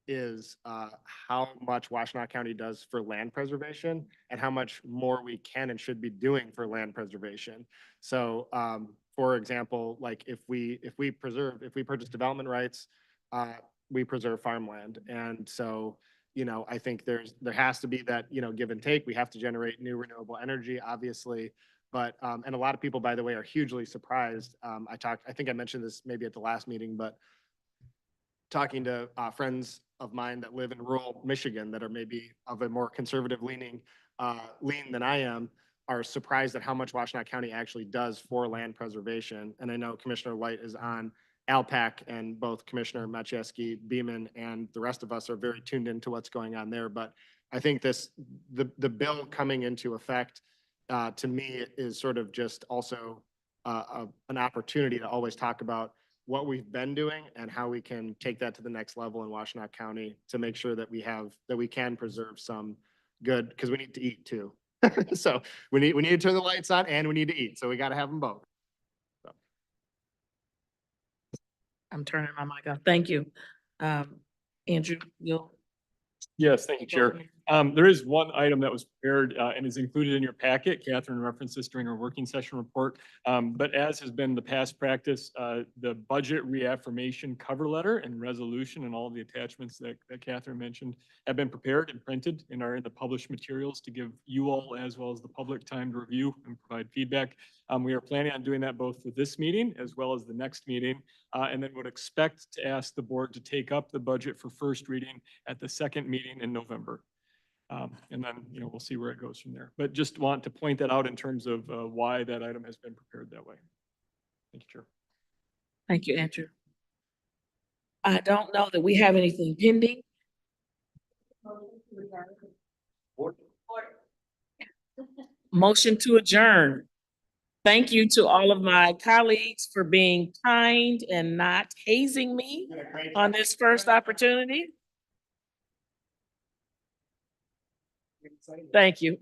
is how much Washtenaw County does for land preservation and how much more we can and should be doing for land preservation. So for example, like if we purchase development rights, we preserve farmland. And so, I think there has to be that, give and take. We have to generate new renewable energy, obviously. But, and a lot of people, by the way, are hugely surprised. I think I mentioned this maybe at the last meeting, but talking to friends of mine that live in rural Michigan that are maybe of a more conservative lean than I am, are surprised at how much Washtenaw County actually does for land preservation. And I know Commissioner Light is on ALPAC, and both Commissioner Machewski, Beaman, and the rest of us are very tuned into what's going on there. But I think the bill coming into effect, to me, is sort of just also an opportunity to always talk about what we've been doing and how we can take that to the next level in Washtenaw County to make sure that we can preserve some good, because we need to eat too. So we need to turn the lights on and we need to eat. So we got to have them both. I'm turning my mic off. Thank you. Andrew, you'll. Yes, thank you, Chair. There is one item that was prepared and is included in your packet. Catherine referenced this during our working session report. But as has been the past practice, the budget reaffirmation cover letter and resolution and all the attachments that Catherine mentioned have been prepared and printed and are in the published materials to give you all as well as the public time to review and provide feedback. We are planning on doing that both for this meeting as well as the next meeting, and then would expect to ask the board to take up the budget for first reading at the second meeting in November. And then, we'll see where it goes from there. But just want to point that out in terms of why that item has been prepared that way. Thank you, Chair. Thank you, Andrew. I don't know that we have anything pending. Motion to adjourn. Thank you to all of my colleagues for being kind and not hazing me on this first opportunity. Thank you.